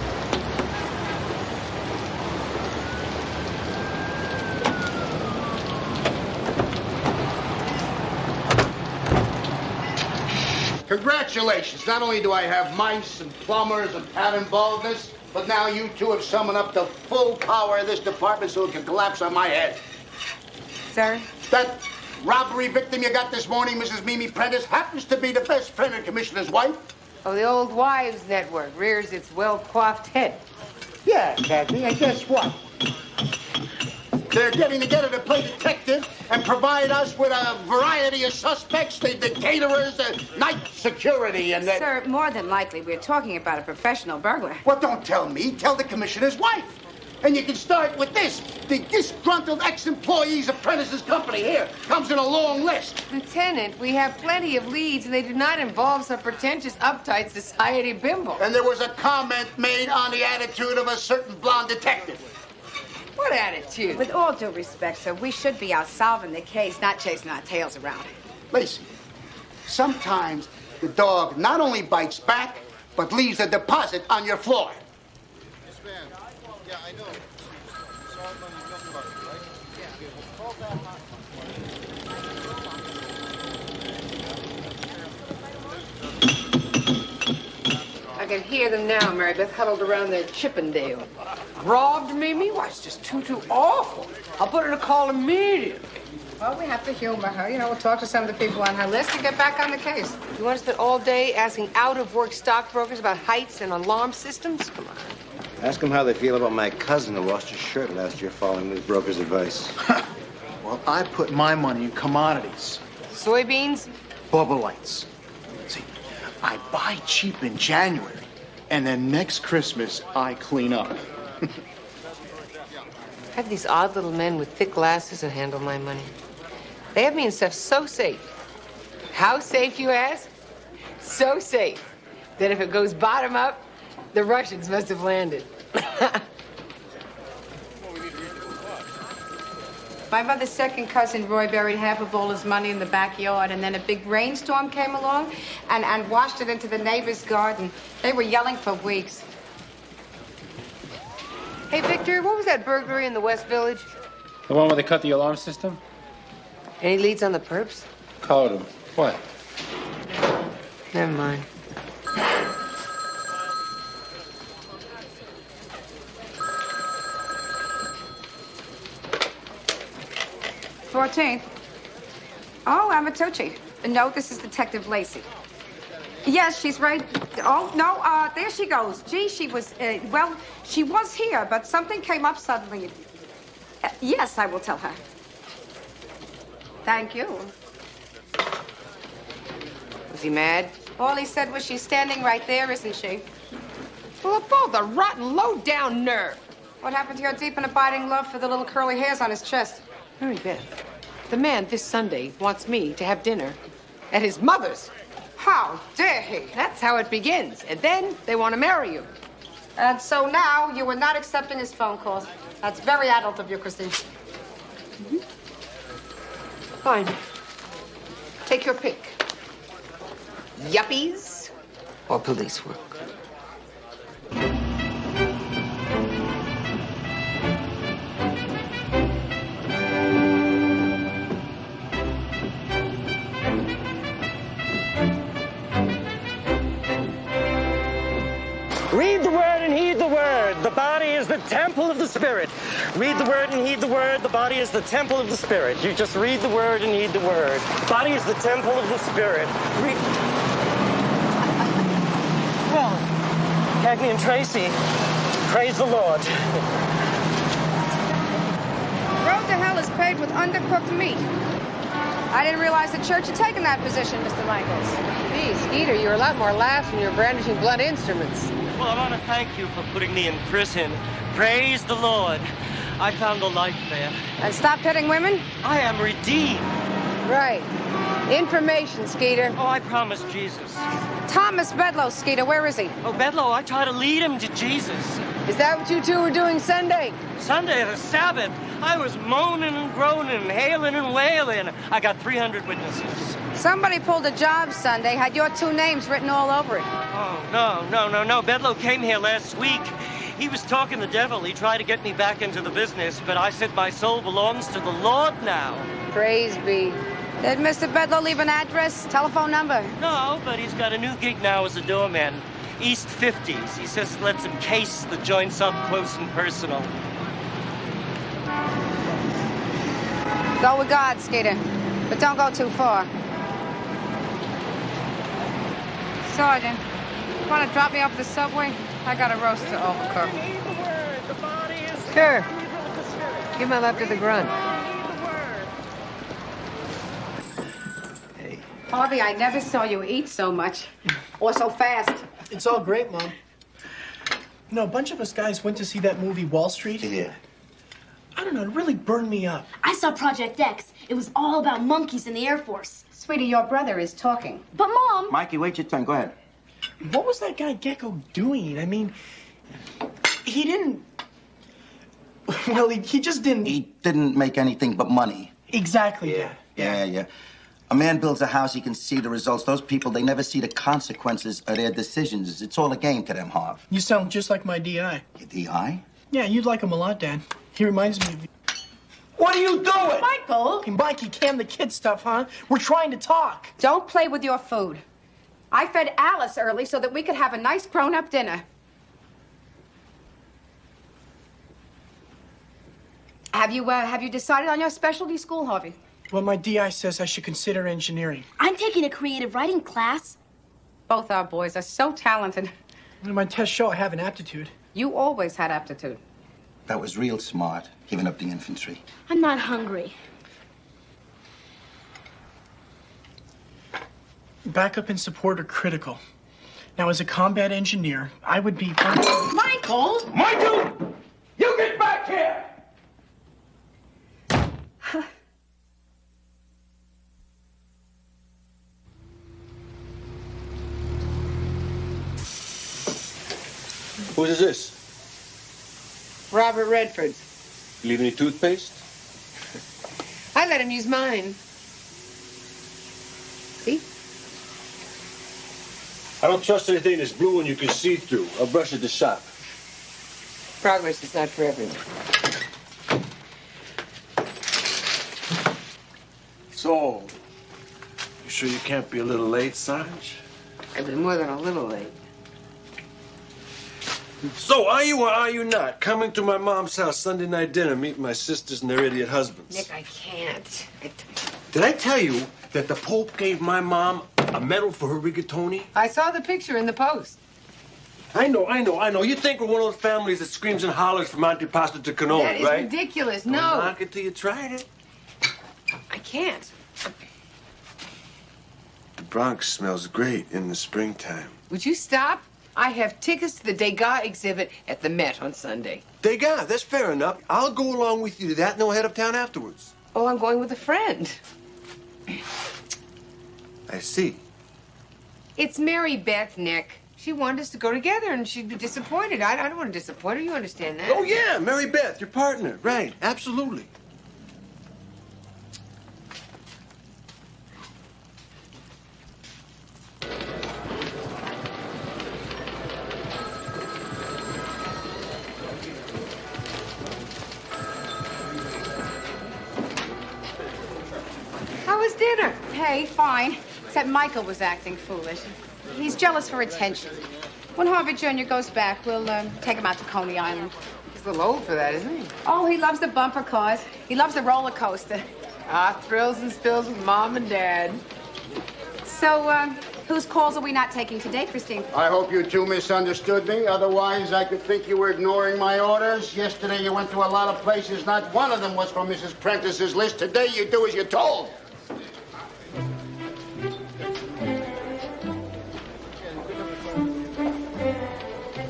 Congratulations. Not only do I have mice and plumbers and pattern baldness, but now you two have summoned up the full power of this department so it can collapse on my head. Sir? That robbery victim you got this morning, Mrs. Mimi Prentice, happens to be the best friend of Commissioner's wife. Oh, the Old Wives Network rears its well-coiffed head. Yeah, Cagney, and guess what? They're getting together to play detective and provide us with a variety of suspects, the caterers, the night security, and the... Sir, more than likely, we're talking about a professional burglar. Well, don't tell me. Tell the Commissioner's wife. And you can start with this. The disgruntled ex-employees of Prentice's company here comes in a long list. Lieutenant, we have plenty of leads, and they do not involve some pretentious, uptight society bimbo. And there was a comment made on the attitude of a certain blonde detective. What attitude? With all due respect, sir, we should be out solving the case, not chasing our tails around it. Lacey, sometimes the dog not only bites back, but leaves a deposit on your floor. Yes, ma'am. Yeah, I know. I can hear them now, Mary Beth, huddled around their Chippendale. Robbed Mimi? Why, it's just too awful. I'll put her to call immediately. Well, we have to humor her. You know, we'll talk to some of the people on her list and get back on the case. You want to spend all day asking out-of-work stockbrokers about heights and alarm systems? Come on. Ask them how they feel about my cousin who lost his shirt last year following this broker's advice. Well, I put my money in commodities. Soybeans? Bubble lights. See, I buy cheap in January, and then next Christmas, I clean up. I have these odd little men with thick glasses who handle my money. They have me in stuff so safe. How safe, you ask? So safe that if it goes bottom up, the Russians must have landed. My mother's second cousin, Roy, buried half of all his money in the backyard, and then a big rainstorm came along and washed it into the neighbor's garden. They were yelling for weeks. Hey, Victor, what was that burglary in the West Village? The one where they cut the alarm system? Any leads on the perps? Called him. What? Never mind. $14. Oh, Amatucci. No, this is Detective Lacey. Yes, she's right. Oh, no, there she goes. Gee, she was, well, she was here, but something came up suddenly. Yes, I will tell her. Thank you. Was he mad? All he said was she's standing right there, isn't she? Well, of all the rotten, low-down nerve. What happened to your deep and abiding love for the little curly hairs on his chest? Mary Beth, the man this Sunday wants me to have dinner at his mother's. How dare he? That's how it begins. And then they want to marry you. And so now you were not accepting his phone calls. That's very adult of you, Christine. Fine. Take your pick. Yuppies or police work? Read the word and heed the word. The body is the temple of the Spirit. Read the word and heed the word. The body is the temple of the Spirit. You just read the word and heed the word. The body is the temple of the Spirit. Read. Well, Cagney and Tracy, praise the Lord. Road to hell is paved with undercooked meat. I didn't realize the church had taken that position, Mr. Langles. Gee, Skeeter, you're a lot more lax when you're brandishing blunt instruments. Well, I want to thank you for putting me in prison. Praise the Lord. I found a life there. And stop hitting women? I am redeemed. Right. Information, Skeeter. Oh, I promise Jesus. Thomas Bedloe, Skeeter, where is he? Oh, Bedloe, I try to lead him to Jesus. Is that what you two were doing Sunday? Sunday, the Sabbath. I was moaning and groaning, hailing and wailing. I got 300 witnesses. Somebody pulled a job Sunday, had your two names written all over it. Oh, no. Bedloe came here last week. He was talking the devil. He tried to get me back into the business, but I said my soul belongs to the Lord now. Praise be. Did Mr. Bedloe leave an address, telephone number? No, but he's got a new gig now as a doorman. East 50s. He says it lets him case the joints up close and personal. Go with God, Skeeter, but don't go too far. Sergeant, want to drop me off at the subway? I got a roast to overcook. Sure. Give him up to the grunt. Harvey, I never saw you eat so much or so fast. It's all great, Mom. You know, a bunch of us guys went to see that movie, Wall Street. Yeah. I don't know, it really burned me up. I saw Project X. It was all about monkeys in the Air Force. Sweetie, your brother is talking. But, Mom... Mikey, wait your turn. Go ahead. What was that guy Gecko doing? I mean, he didn't... Well, he just didn't... He didn't make anything but money. Exactly, yeah. Yeah. A man builds a house, he can see the results. Those people, they never see the consequences of their decisions. It's all a game to them, Harv. You sound just like my DI. Your DI? Yeah, you'd like him a lot, Dad. He reminds me of you. What are you doing? Michael! Hey, Mikey, can the kid stuff, huh? We're trying to talk. Don't play with your food. I fed Alice early so that we could have a nice grown-up dinner. Have you decided on your specialty school, Harvey? Well, my DI says I should consider engineering. I'm taking a creative writing class. Both our boys are so talented. My tests show I have an aptitude. You always had aptitude. That was real smart, giving up the infantry. I'm not hungry. Backup and support are critical. Now, as a combat engineer, I would be... Michael! Michael! You get back here! Whose is this? Robert Redford's. You leave any toothpaste? I let him use mine. See? I don't trust anything that's blue and you can see through. I'll brush at the shop. Progress is not for everyone. So, you sure you can't be a little late, Sarge? I've been more than a little late. So, are you or are you not coming to my mom's house Sunday night dinner, meet my sisters and their idiot husbands? Nick, I can't. Did I tell you that the Pope gave my mom a medal for her rigatoni? I saw the picture in the Post. I know. You think we're one of those families that screams and hollers from antipasta to cannoli, That is right? ridiculous. Don't No. knock it till you tried it. I can't. The Bronx smells great in the springtime. Would you stop? I have tickets to the Degas exhibit at the Met on Sunday. Degas, that's fair enough. I'll go along with you to that and we'll head uptown afterwards. Oh, I'm going with a friend. I see. It's Mary Beth, Nick. She wanted us to go together, and she'd be disappointed. I don't want to disappoint her. You understand that? Oh, yeah, Mary Beth, your partner. Right, absolutely. How was dinner? Hey, fine. Except Michael was acting foolish. He's jealous for attention. When Harvey Jr. goes back, we'll take him out to Coney Island. He's a little old for that, isn't he? Oh, he loves the bumper cars. He loves the roller coaster. Ah, thrills and spills with Mom and Dad. So, whose calls are we not taking today, Christine? I hope you two misunderstood me. Otherwise, I could think you were ignoring my orders. Yesterday, you went to a lot of places. Not one of them was from Mrs. Prentice's list. Today, you do as you're told.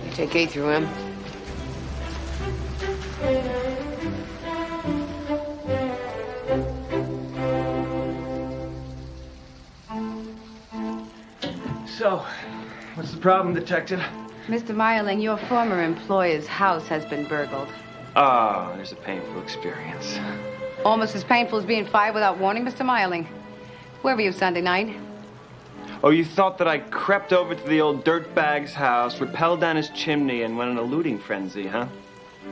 You take A through M. So, what's the problem, Detective? Mr. Meyerling, your former employer's house has been burgled. Ah, there's a painful experience. Almost as painful as being fired without warning, Mr. Meyerling. Where were you Sunday night? Oh, you thought that I crept over to the old dirtbag's house, rappelled down his chimney, and went in a looting frenzy, huh?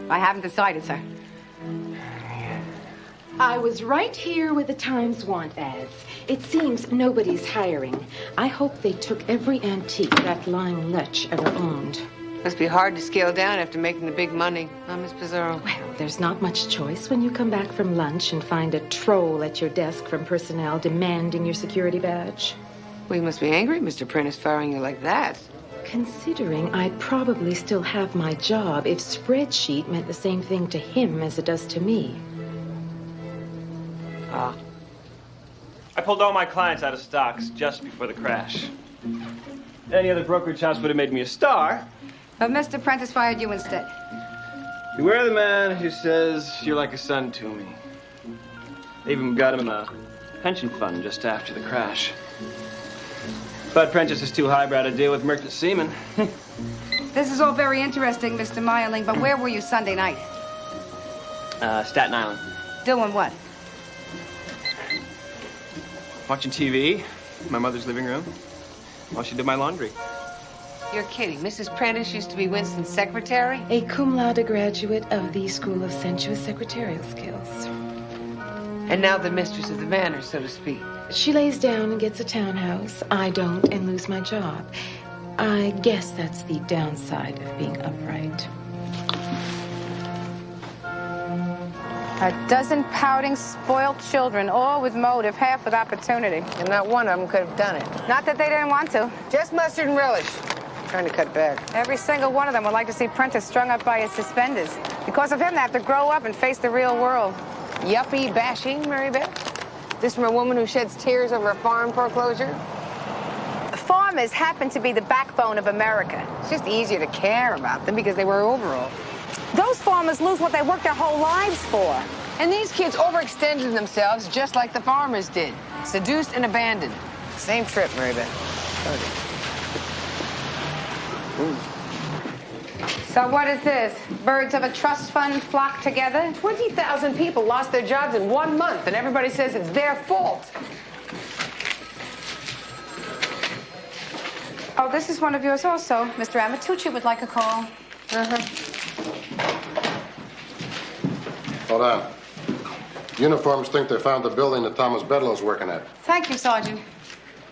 I haven't decided, sir. I was right here where the Times want ads. It seems nobody's hiring. I hope they took every antique that lying lech ever owned. Must be hard to scale down after making the big money, huh, Miss Pizarro? Well, there's not much choice when you come back from lunch and find a troll at your desk from personnel demanding your security badge. Well, you must be angry, Mr. Prentice, firing you like that. Considering I'd probably still have my job if spreadsheet meant the same thing to him as it does to me. Ah. I pulled all my clients out of stocks just before the crash. Any other brokerage house would have made me a star. But Mr. Prentice fired you instead. Beware the man who says you're like a son to me. They even got him a pension fund just after the crash. But Prentice is too highbrow to deal with merchant seamen. This is all very interesting, Mr. Meyerling, but where were you Sunday night? Staten Island. Doing what? Watching TV in my mother's living room while she did my laundry. You're kidding. Mrs. Prentice used to be Winston's secretary? A cum laude graduate of the School of Sensuous Secretarial Skills. And now the mistress of the manor, so to speak. She lays down and gets a townhouse. I don't and lose my job. I guess that's the downside of being upright. A dozen pouting, spoiled children, all with motive, half with opportunity. And not one of them could have done it. Not that they didn't want to. Just mustard and relish. Trying to cut back. Every single one of them would like to see Prentice strung up by his suspenders. Because of him, they have to grow up and face the real world. Yuppie bashing, Mary Beth? This from a woman who sheds tears over a farm foreclosure? Farmers happen to be the backbone of America. It's just easier to care about them because they wear overalls. Those farmers lose what they worked their whole lives for. And these kids overextended themselves just like the farmers did. Seduced and abandoned. Same trip, Mary Beth. So what is this? Birds of a trust fund flock together? 20,000 people lost their jobs in 1 month, and everybody says it's their fault. Oh, this is one of yours also. Mr. Amatucci would like a call. Hold on. Uniforms think they found the building that Thomas Bedlow's working at. Thank you, Sergeant.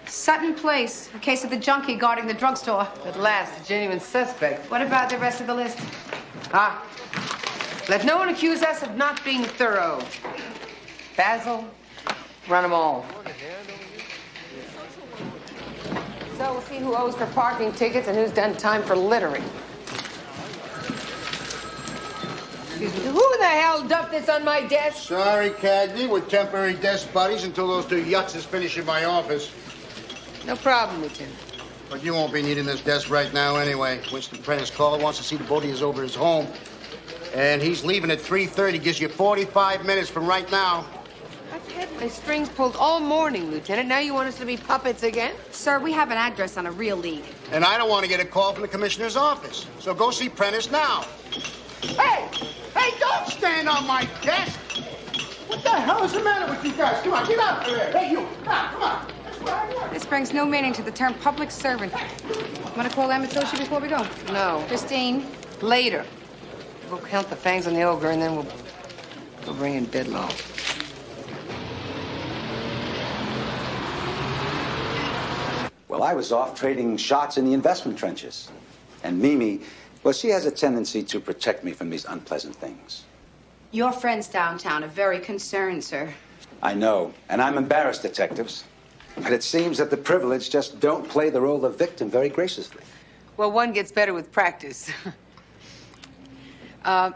Sutton Place, a case of the junkie guarding the drugstore. At last, a genuine suspect. What about the rest of the list? Ah. Let no one accuse us of not being thorough. Basil, Run them all. So we'll see who owes for parking tickets and who's done time for littering. Excuse me. Who the hell dumped this on my desk? Sorry, Cagney. We're temporary desk buddies until those two yutzes finish in my office. No problem, Lieutenant. But you won't be needing this desk right now anyway. Winston Prentice caller wants to see the both of you over his home. And he's leaving at 3:30. Gives you 45 minutes from right now. I've had my strings pulled all morning, Lieutenant. Now you want us to be puppets again? Sir, we have an address on a real lead. And I don't want to get a call from the commissioner's office. So go see Prentice now. Hey! Hey, don't stand on my desk! What the hell is the matter with you guys? Come on, get out of there. Hey, you. Come on. This brings no meaning to the term public servant. Want to call Amatoshi before we go? No. Christine? Later. We'll count the fangs on the ogre, and then we'll bring in Bidlow. Well, I was off trading shots in the investment trenches. And Mimi, well, she has a tendency to protect me from these unpleasant things. Your friends downtown are very concerned, sir. I know, and I'm embarrassed, detectives. But it seems that the privileged just don't play the role of victim very graciously. Well, one gets better with practice. At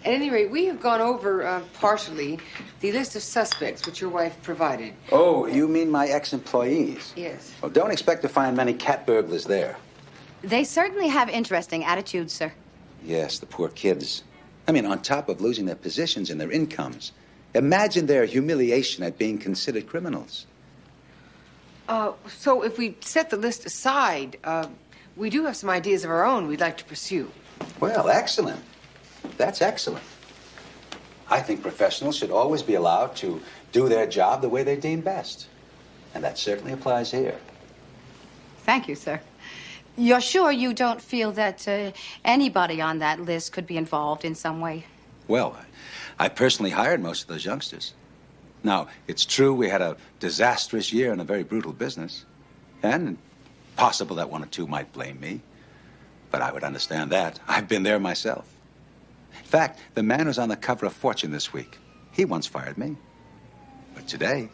any rate, we have gone over, partially, the list of suspects which your wife provided. Oh, you mean my ex-employees? Yes. Well, don't expect to find many cat burglars there. They certainly have interesting attitudes, sir. Yes, the poor kids. I mean, on top of losing their positions and their incomes, imagine their humiliation at being considered criminals. So if we set the list aside, we do have some ideas of our own we'd like to pursue. Well, excellent. That's excellent. I think professionals should always be allowed to do their job the way they deem best. And that certainly applies here. Thank you, sir. You're sure you don't feel that anybody on that list could be involved in some way? Well, I personally hired most of those youngsters. Now, it's true we had a disastrous year in a very brutal business. And possible that one or two might blame me. But I would understand that. I've been there myself. In fact, the man who's on the cover of Fortune this week, he once fired me. But today,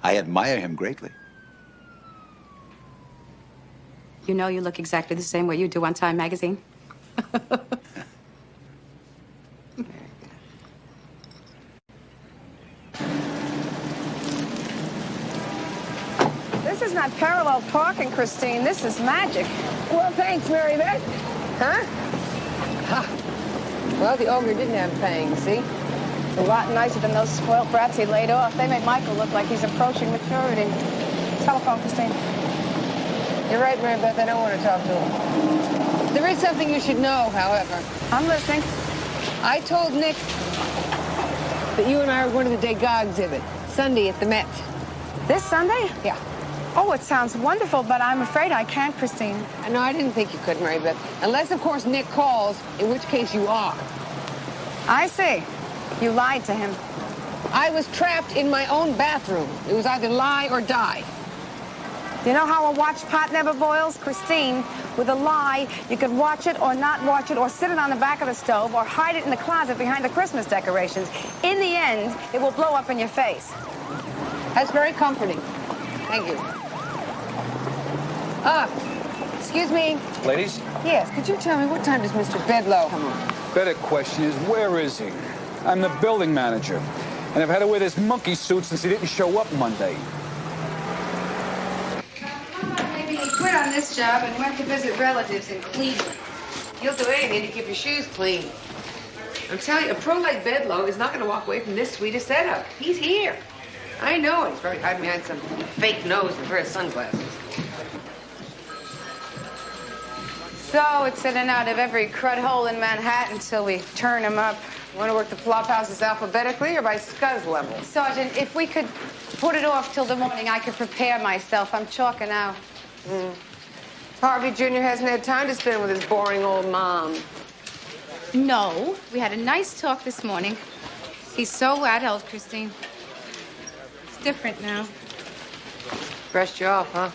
I admire him greatly. You know you look exactly the same way you do on Time magazine. This is not parallel parking, Christine. This is magic. Well, thanks, Mary Beth. Huh? Ha. Well, the ogre didn't have fangs, see? A lot nicer than those spoiled brats he laid off. They make Michael look like he's approaching maturity. Telephone, Christine. You're right, Mary Beth. I don't want to talk to him. There is something you should know, however. I'm listening. I told Nick that you and I are going to the Degas exhibit Sunday at the Met. This Sunday? Yeah. Oh, it sounds wonderful, but I'm afraid I can't, Christine. No, I didn't think you could, Mary Beth. Unless, of course, Nick calls, in which case you are. I see. You lied to him. I was trapped in my own bathroom. It was either lie or die. You know how a watch pot never boils? Christine, with a lie, you could watch it or not watch it or sit it on the back of the stove or hide it in the closet behind the Christmas decorations. In the end, it will blow up in your face. That's very comforting. Thank you. Excuse me. Ladies? Yes, could you tell me what time does Mr. Bedlow come on? Better question is, where is he? I'm the building manager, and I've had to wear this monkey suit since he didn't show up Monday. Maybe he quit on this job and went to visit relatives in Cleveland. He'll do anything to keep your shoes clean. I'm telling you, a pro like Bedlow is not going to walk away from this sweet a setup. He's here. I know it. He's probably hiding behind some fake nose and a pair of sunglasses. So it's in and out of every crud hole in Manhattan till we turn him up. Want to work the flop houses alphabetically or by scuzz level? Sergeant, if we could put it off till the morning, I could prepare myself. I'm chalking out. Harvey Jr. hasn't had time to spend with his boring old mom. No, we had a nice talk this morning. He's so adult, Christine. It's different now. Brushed you off, huh?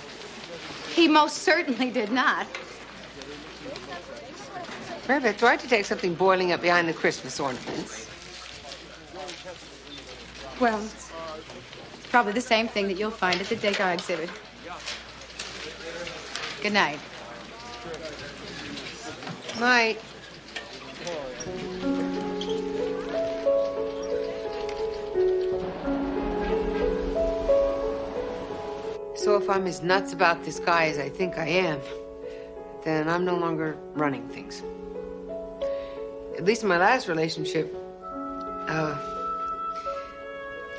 He most certainly did not. Mary Beth, tried to take something boiling up behind the Christmas ornaments. Well, Probably the same thing that you'll find at the Degas exhibit. Good night. Night. So if I'm as nuts about this guy as I think I am, then I'm no longer running things. At least in my last relationship,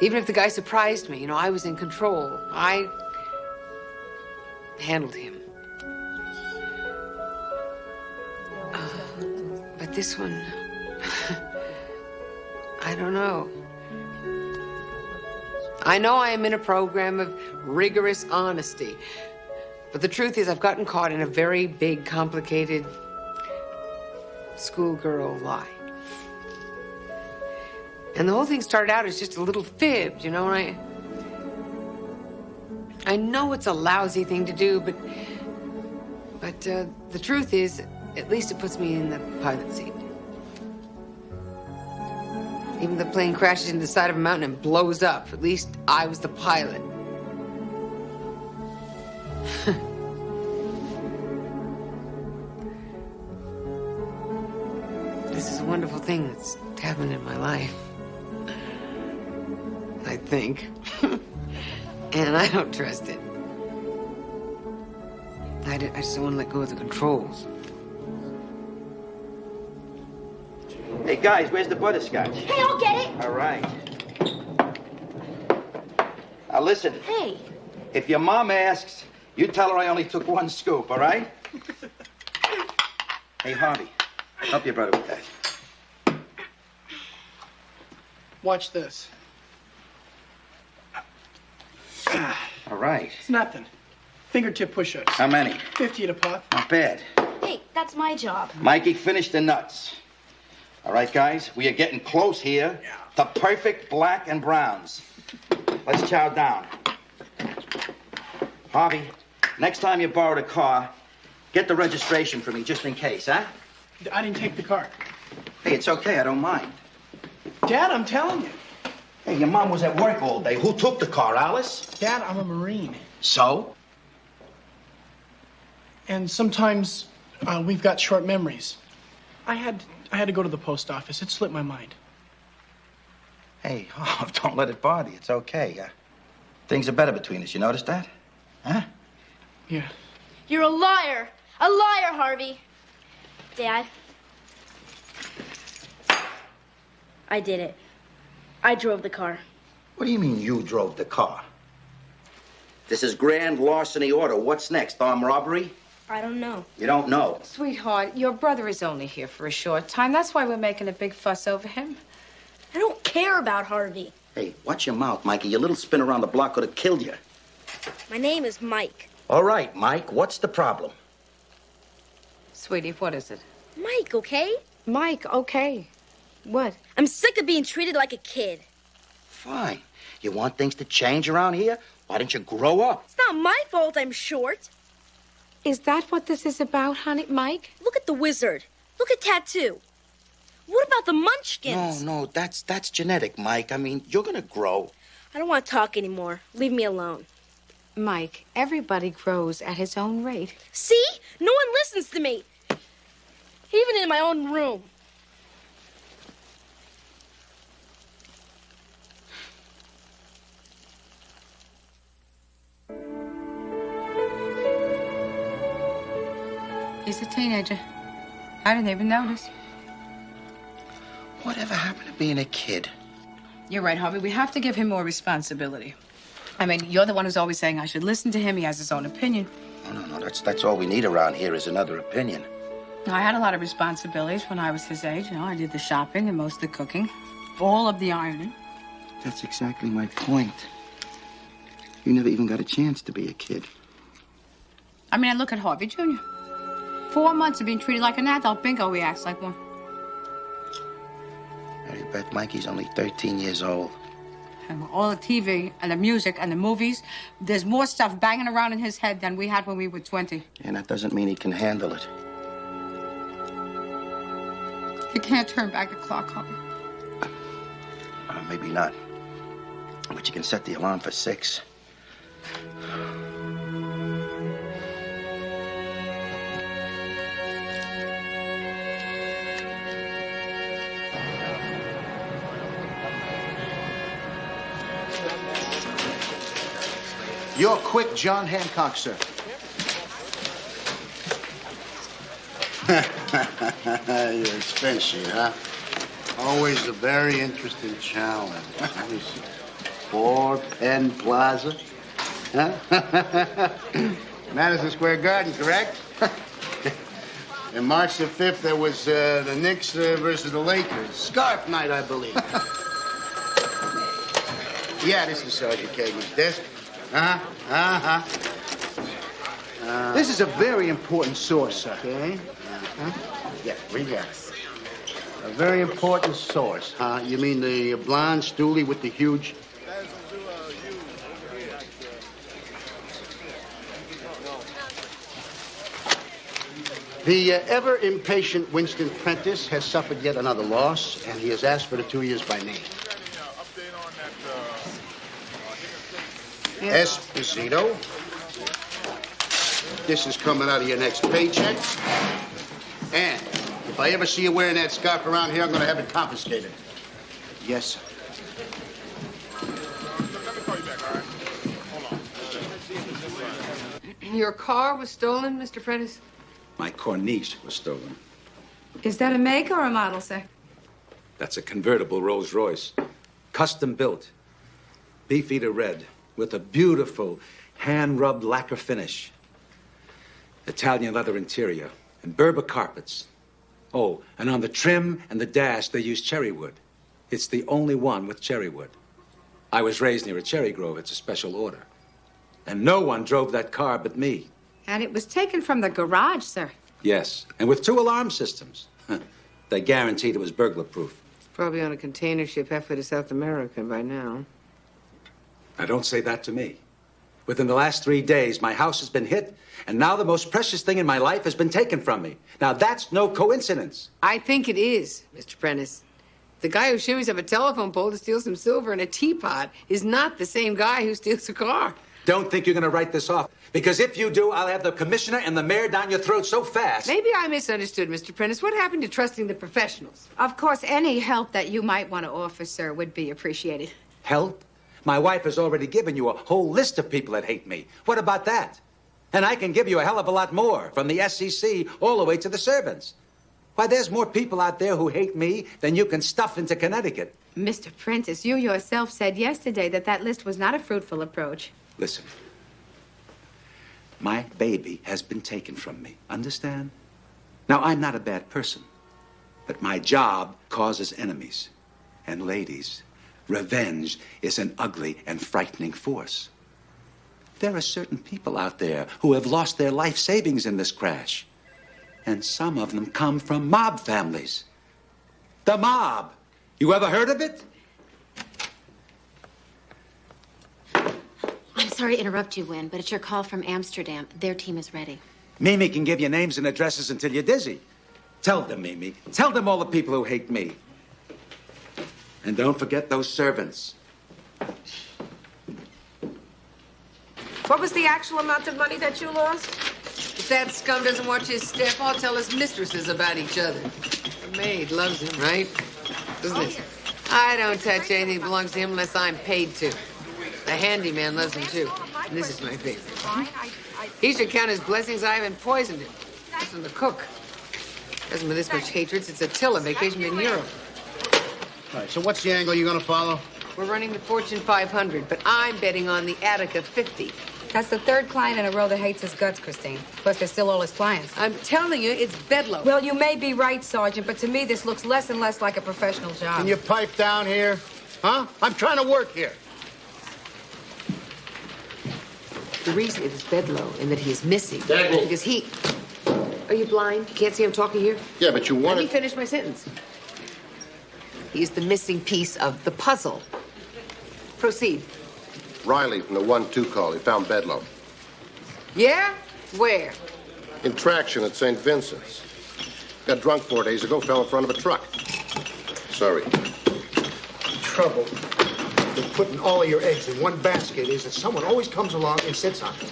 even if the guy surprised me, you know, I was in control. I handled him. But this one, I don't know. I know I am in a program of rigorous honesty, but the truth is I've gotten caught in a very big, complicated schoolgirl lie. And the whole thing started out as just a little fib, you know, and I know it's a lousy thing to do, but the truth is, at least it puts me in the pilot seat. Even if the plane crashes into the side of a mountain and blows up, at least I was the pilot. This is a wonderful thing that's happened in my life. I think. And I don't trust it. I just don't want to let go of the controls. Hey, guys, where's the butterscotch? Hey, I'll get it. All right. Now, listen. Hey. If your mom asks, you tell her I only took one scoop, all right? Hey, Harvey, help your brother with that. Watch this. All right. It's nothing. Fingertip push-ups. How many? 50 at a pop. Not bad. Hey, that's my job. Mikey, finish the nuts. All right, guys, we are getting close here to perfect black and browns. Let's chow down. Harvey, next time you borrow a car, get the registration for me just in case, huh? I didn't take the car. Hey, it's okay, I don't mind. Dad, I'm telling you. Hey, your mom was at work all day. Who took the car, Alice? Dad, I'm a Marine. So? And sometimes we've got short memories. I had to go to the post office. It slipped my mind. Hey, oh, don't let it bother you. It's okay. Things are better between us. You noticed that? Huh? Yeah. You're a liar. A liar, Harvey. Dad. I did it. I drove the car. What do you mean you drove the car? This is grand larceny order. What's next? Armed robbery? I don't know. You don't know. Sweetheart, your brother is only here for a short time. That's why we're making a big fuss over him. I don't care about Harvey. Hey, watch your mouth, Mikey. Your little spin around the block could have killed you. My name is Mike. All right, Mike. What's the problem? Sweetie, what is it? Mike, okay? Mike, okay. What? I'm sick of being treated like a kid. Fine. You want things to change around here? Why don't you grow up? It's not my fault I'm short. Is that what this is about, honey, Mike? Look at the wizard. Look at Tattoo. What about the munchkins? No, that's genetic, Mike. I mean, you're gonna grow. I don't want to talk anymore. Leave me alone. Mike, everybody grows at his own rate. See? No one listens to me. Even in my own room. He's a teenager. I didn't even notice. Whatever happened to being a kid? You're right, Harvey. We have to give him more responsibility. I mean, you're the one who's always saying I should listen to him. He has his own opinion. No. That's all we need around here is another opinion. I had a lot of responsibilities when I was his age. You know, I did the shopping and most of the cooking, all of the ironing. That's exactly my point. You never even got a chance to be a kid. I mean, I look at Harvey Jr. 4 months of being treated like an adult. Bingo, he acts like one. I bet Mikey's only 13 years old. And all the TV and the music and the movies, there's more stuff banging around in his head than we had when we were 20. And that doesn't mean he can handle it. You can't turn back the clock, Harvey. Maybe not. But you can set the alarm for 6. You're quick, John Hancock, sir. You're a Spence sheet, huh? Always a very interesting challenge. Let me see. 4 Penn Plaza. Huh? Madison Square Garden, correct? And March the 5th, there was the Knicks versus the Lakers. Scarf night, I believe. Yeah, this is Sergeant Cagney's desk. This is a very important source, sir. Okay. Yeah, read that. A very important source, huh? You mean the blonde stoolie with the huge... The ever-impatient Winston Prentice has suffered yet another loss, and he has asked for the 2 years by name. Esposito. This is coming out of your next paycheck. And if I ever see you wearing that scarf around here, I'm going to have it confiscated. Yes, sir. Your car was stolen, Mr. Prentice? My corniche was stolen. Is that a make or a model, sir? That's a convertible Rolls Royce. Custom built. Beefeater red with a beautiful hand-rubbed lacquer finish. Italian leather interior and Berber carpets. Oh, and on the trim and the dash, they use cherry wood. It's the only one with cherry wood. I was raised near a cherry grove. It's a special order. And no one drove that car but me. And it was taken from the garage, sir. Yes, and with 2 alarm systems. They guaranteed it was burglar-proof. Probably on a container ship halfway to South America by now. Now, don't say that to me. Within the last 3 days, my house has been hit, and now the most precious thing in my life has been taken from me. Now, that's no coincidence. I think it is, Mr. Prentice. The guy who shimmies up a telephone pole to steal some silver in a teapot is not the same guy who steals a car. Don't think you're going to write this off, because if you do, I'll have the commissioner and the mayor down your throat so fast. Maybe I misunderstood, Mr. Prentice. What happened to trusting the professionals? Of course, any help that you might want to offer, sir, would be appreciated. Help? My wife has already given you a whole list of people that hate me. What about that? And I can give you a hell of a lot more, from the SEC all the way to the servants. Why, there's more people out there who hate me than you can stuff into Connecticut. Mr. Prentice, you yourself said yesterday that that list was not a fruitful approach. Listen, my baby has been taken from me, understand? Now, I'm not a bad person, but my job causes enemies. And ladies, revenge is an ugly and frightening force. There are certain people out there who have lost their life savings in this crash. And some of them come from mob families. The mob. You ever heard of it? I'm sorry to interrupt you, Wynn, but it's your call from Amsterdam. Their team is ready. Mimi can give you names and addresses until you're dizzy. Tell them, Mimi. Tell them all the people who hate me. And don't forget those servants. What was the actual amount of money that you lost? If that scum doesn't watch his step, I'll tell his mistresses about each other. The maid loves him, right? Doesn't it? I don't touch anything that belongs to him unless I'm paid to. The handyman loves him, too. And this is my favorite. He should count his blessings I haven't poisoned him. Listen, the cook. Doesn't with this much hatred since Attila vacationed in Europe. All right, so what's the angle you're going to follow? We're running the Fortune 500, but I'm betting on the Attica 50. That's the third client in a row that hates his guts, Christine. Plus, they're still all his clients. I'm telling you, it's bedlam. Well, you may be right, Sergeant, but to me, this looks less and less like a professional job. Can you pipe down here? Huh? I'm trying to work here. The reason it is bedlow and that he is missing is because he... Are you blind? You can't see I'm talking here? Yeah, but you want Let me finish my sentence. He is the missing piece of the puzzle. Proceed. Riley from the 1-2 call. He found Bedlow. Yeah? Where? In traction at St. Vincent's. Got drunk 4 days ago, fell in front of a truck. Sorry. Trouble. with putting all of your eggs in one basket is that someone always comes along and sits on it.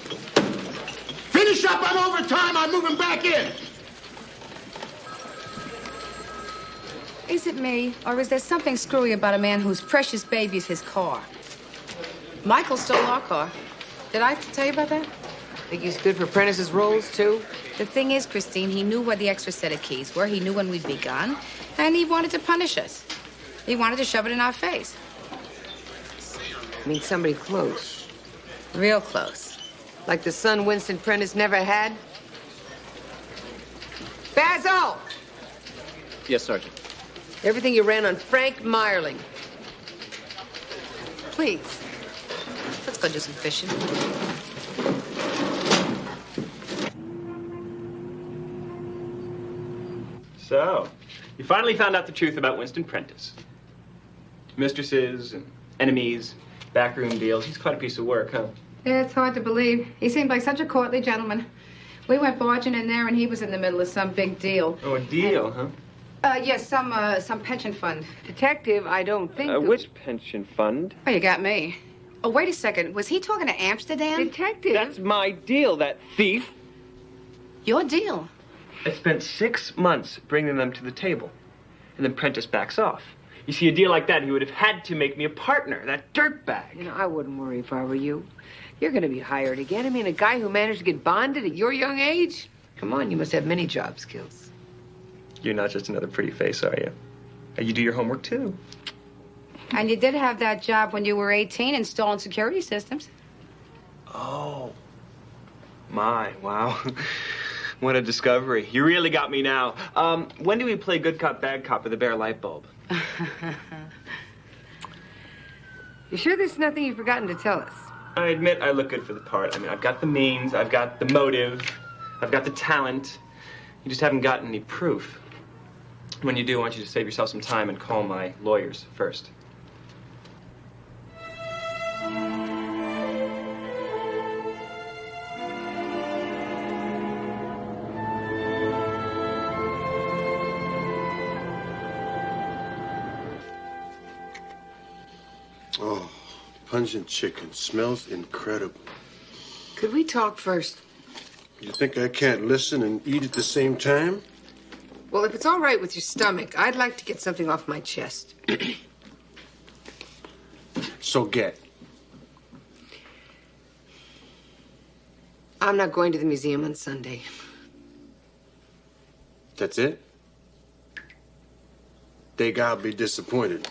Finish up on overtime, I'm moving back in. Is it me, or is there something screwy about a man whose precious baby is his car? Michael stole our car. Did I tell you about that? Think he's good for Prentice's roles, too? The thing is, Christine, he knew where the extra set of keys were. He knew when we'd be gone, and he wanted to punish us. He wanted to shove it in our face. I mean, somebody close. Real close. Like the son Winston Prentice never had? Basil! Yes, Sergeant. Everything you ran on Frank Meyerling. Please. Let's go do some fishing. So, you finally found out the truth about Winston Prentice. Mistresses, and enemies, backroom deals. He's quite a piece of work, huh? Yeah, it's hard to believe. He seemed like such a courtly gentleman. We went barging in there, and he was in the middle of some big deal. Oh, a deal, huh? Yes, some pension fund. Detective, I don't think... Which pension fund? Oh, you got me. Oh, wait a second. Was he talking to Amsterdam? Detective! That's my deal, that thief. Your deal? I spent 6 months bringing them to the table, and then Prentice backs off. You see, a deal like that, he would have had to make me a partner, that dirtbag. You know, I wouldn't worry if I were you. You're going to be hired again. I mean, a guy who managed to get bonded at your young age? Come on, you must have many job skills. You're not just another pretty face, are you? You do your homework, too. And you did have that job when you were 18, installing security systems. Oh. My, wow. What a discovery. You really got me now. When do we play good cop, bad cop with a bare light bulb? You sure there's nothing you've forgotten to tell us? I admit I look good for the part. I mean, I've got the means, I've got the motive, I've got the talent. You just haven't gotten any proof. When you do, I want you to save yourself some time and call my lawyers first. Oh, pungent chicken. Smells incredible. Could we talk first? You think I can't listen and eat at the same time? Well, if it's all right with your stomach, I'd like to get something off my chest. So get. I'm not going to the museum on Sunday. That's it? Think I'll be disappointed.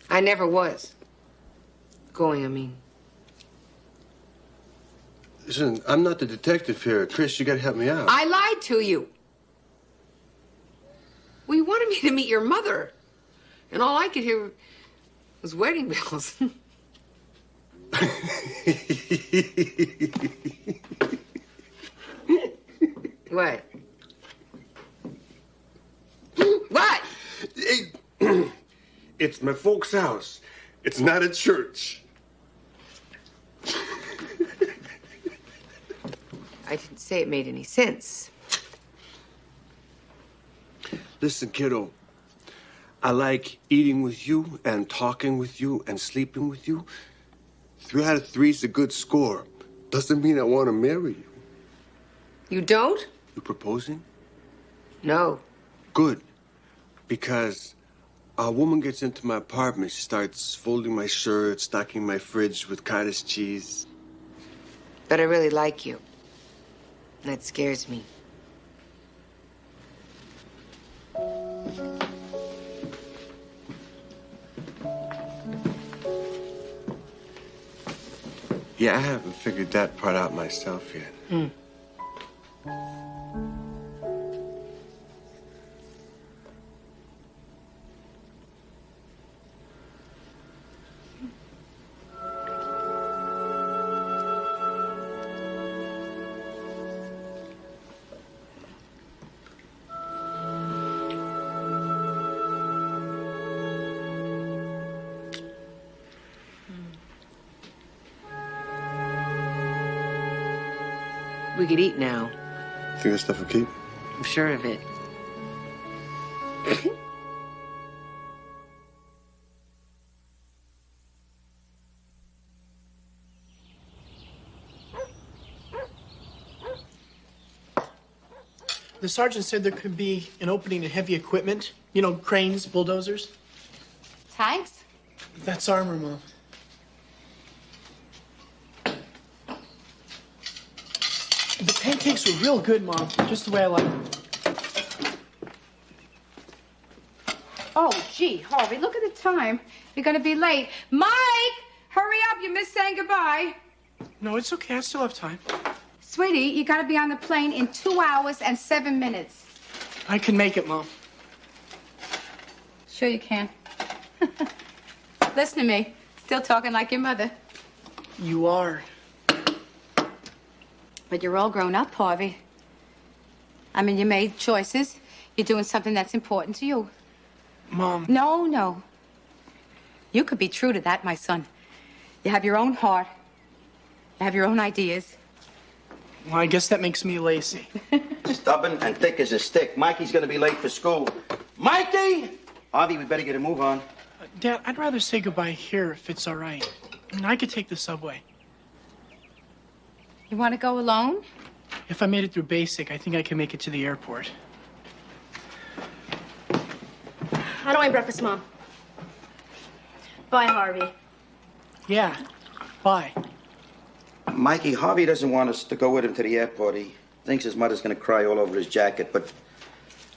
I never was. Going, I mean. Listen, I'm not the detective here. Chris, you gotta help me out. I lied to you. Well, you wanted me to meet your mother. And all I could hear was wedding bells. What? What? It's my folks' house. It's not a church. I didn't say it made any sense. Listen, kiddo. I like eating with you and talking with you and sleeping with you. 3 out of 3 is a good score. Doesn't mean I want to marry you. You don't? You proposing? No. Good. Because a woman gets into my apartment, she starts folding my shirt, stocking my fridge with cottage cheese. But I really like you. And that scares me. Yeah, I haven't figured that part out myself yet. We could eat now. Think that stuff will keep? I'm sure of it. The sergeant said there could be an opening in heavy equipment. You know, cranes, bulldozers. Tanks? That's armor, Mom. The pancakes were real good, Mom. Just the way I like them. Oh, gee, Harvey, look at the time. You're going to be late. Mike! Hurry up, you missed saying goodbye. No, it's okay. I still have time. Sweetie, you got to be on the plane in 2 hours and 7 minutes. I can make it, Mom. Sure you can. Listen to me. Still talking like your mother. You are. But you're all grown up, Harvey. I mean, you made choices. You're doing something that's important to you. Mom. No. You could be true to that, my son. You have your own heart. You have your own ideas. Well, I guess that makes me Lacey. Stubborn and thick as a stick. Mikey's gonna be late for school. Mikey! Harvey, we better get a move on. Dad, I'd rather say goodbye here if it's all right. I mean, I could take the subway. You want to go alone? If I made it through basic, I think I can make it to the airport. I don't want breakfast, Mom. Bye, Harvey. Yeah, bye. Mikey, Harvey doesn't want us to go with him to the airport. He thinks his mother's gonna cry all over his jacket, but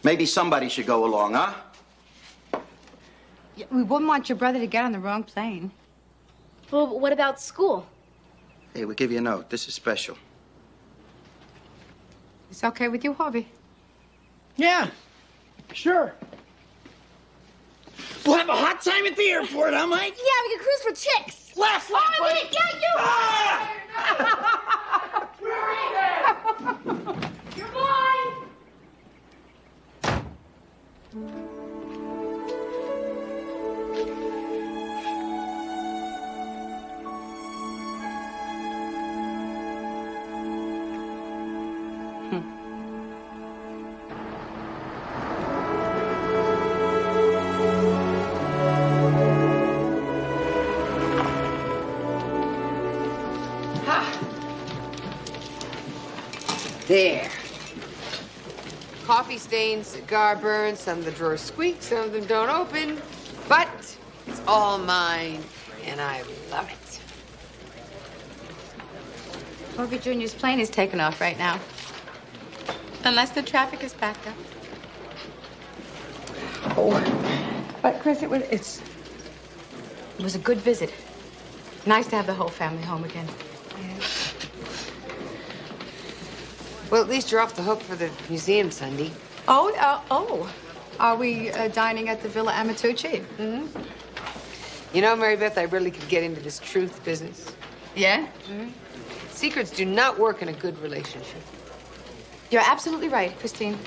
maybe somebody should go along, huh? Yeah, we wouldn't want your brother to get on the wrong plane. Well, what about school? Hey, we'll give you a note. This is special. It's okay with you, Harvey? Yeah, sure. We'll have a hot time at the airport, huh, Mike? Yeah, we can cruise for chicks. Laugh, Oh, I'm gonna get you! You're mine! There. Coffee stains, cigar burns, some of the drawers squeak, some of them don't open. But it's all mine, and I love it. Harvey Jr.'s plane is taking off right now. Unless the traffic is backed up. Oh, but Chris, it was a good visit. Nice to have the whole family home again. Well, at least you're off the hook for the museum Sunday. Oh. Are we dining at the Villa Amatucci? Mm-hmm. You know, Mary Beth, I really could get into this truth business. Yeah? Mm-hmm. Secrets do not work in a good relationship. You're absolutely right, Christine.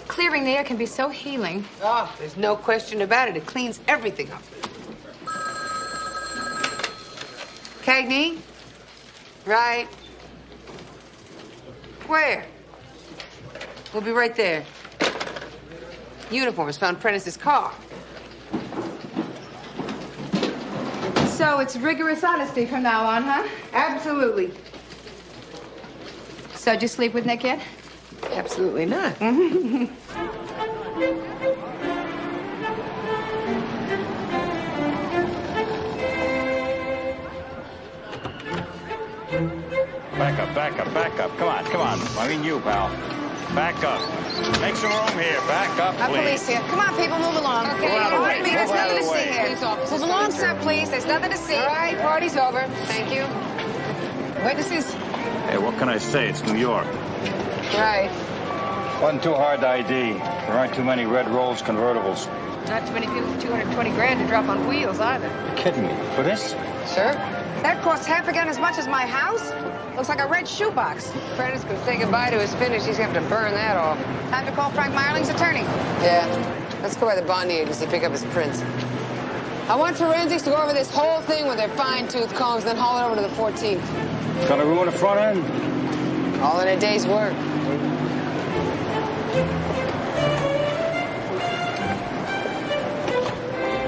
Clearing the air can be so healing. Oh, there's no question about it. It cleans everything up. Cagney? Right. Where? We'll be right there. Uniforms found Prentice's car. So it's rigorous honesty from now on, huh? Absolutely. So did you sleep with Nick yet? Absolutely not. Back up. Come on. I mean you, pal. Back up. Make some room here. Back up, please. Police here. Come on, people, move along. Okay, there's nothing to see here. Move along, sir, please. There's nothing to see. All right, party's over. Thank you. Witnesses? Hey, what can I say? It's New York. Right. Wasn't too hard to ID. There aren't too many red Rolls convertibles. Not too many people for 220 grand to drop on wheels either. You kidding me? For this? Sir? That costs half again as much as my house? Looks like a red shoebox. Prentice could say goodbye to his finish. He's going to have to burn that off. Time to call Frank Meyerling's attorney. Yeah. Let's go by the bonding agency, pick up his prints. I want forensics to go over this whole thing with their fine-tooth combs, then haul it over to the 14th. Gonna ruin the front end? All in a day's work.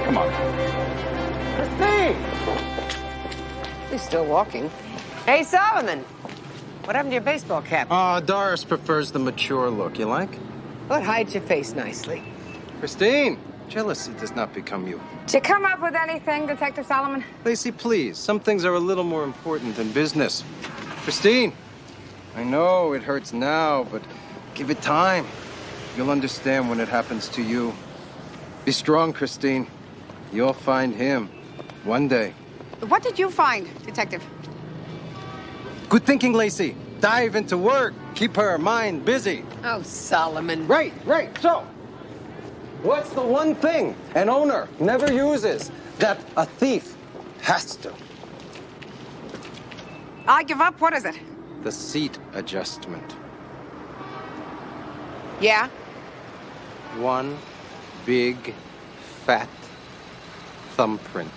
Come on. Christine! He's still walking. Hey, Solomon. What happened to your baseball cap? Oh, Doris prefers the mature look. You like? Well, it hides your face nicely. Christine, jealousy does not become you. Did you come up with anything, Detective Solomon? Lacey, please. Some things are a little more important than business. Christine, I know it hurts now, but give it time. You'll understand when it happens to you. Be strong, Christine. You'll find him one day. What did you find, Detective? Good thinking, Lacey. Dive into work. Keep her mind busy. Oh, Solomon. Right. So, what's the one thing an owner never uses that a thief has to? I give up. What is it? The seat adjustment. Yeah? One big, fat thumbprint.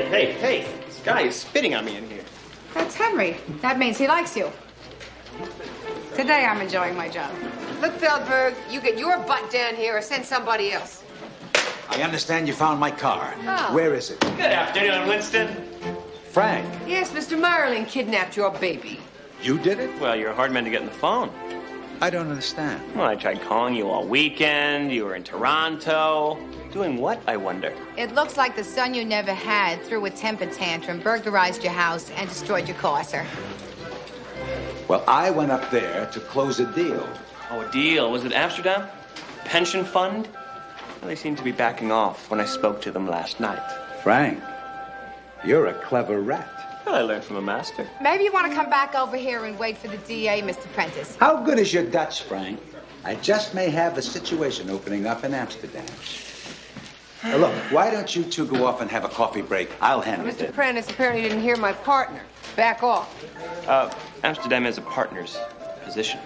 Hey, this guy is spitting on me in here. That's Henry. That means he likes you. Today I'm enjoying my job. Look, Feldberg, you get your butt down here or send somebody else. I understand you found my car. Oh. Where is it? Good afternoon, Winston. Frank, Yes, Mr. Meyerling kidnapped your baby. you did it? Well, you're a hard man to get on the phone. I don't understand. Well, I tried calling you all weekend. You were in Toronto. Doing what, I wonder? It looks like the son you never had threw a temper tantrum, burglarized your house, and destroyed your car, sir. Well, I went up there to close a deal. Oh, a deal. Was it Amsterdam? Pension fund? Well, they seem to be backing off when I spoke to them last night. Frank, you're a clever rat. Well, I learned from a master. Maybe you want to come back over here and wait for the DA, Mr. Prentice. How good is your Dutch, Frank? I just may have a situation opening up in Amsterdam. Look, why don't you two go off and have a coffee break? I'll handle Mr. it. Prentice apparently didn't hear my partner. Back off. Amsterdam is a partner's position.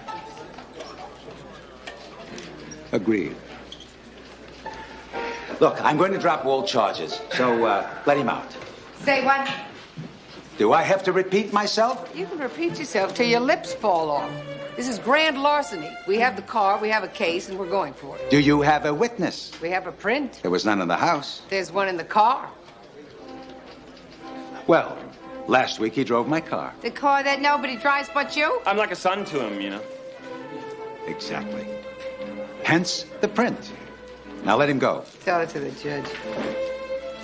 Agreed. Look, I'm going to drop all charges, so let him out. Say what? Do I have to repeat myself? You can repeat yourself till your lips fall off. This is grand larceny. We have the car, we have a case, and we're going for it. Do you have a witness? We have a print. There was none in the house. There's one in the car. Well, last week he drove my car. The car that nobody drives but you? I'm like a son to him, you know. Exactly. Hence the print. Now let him go. Tell it to the judge.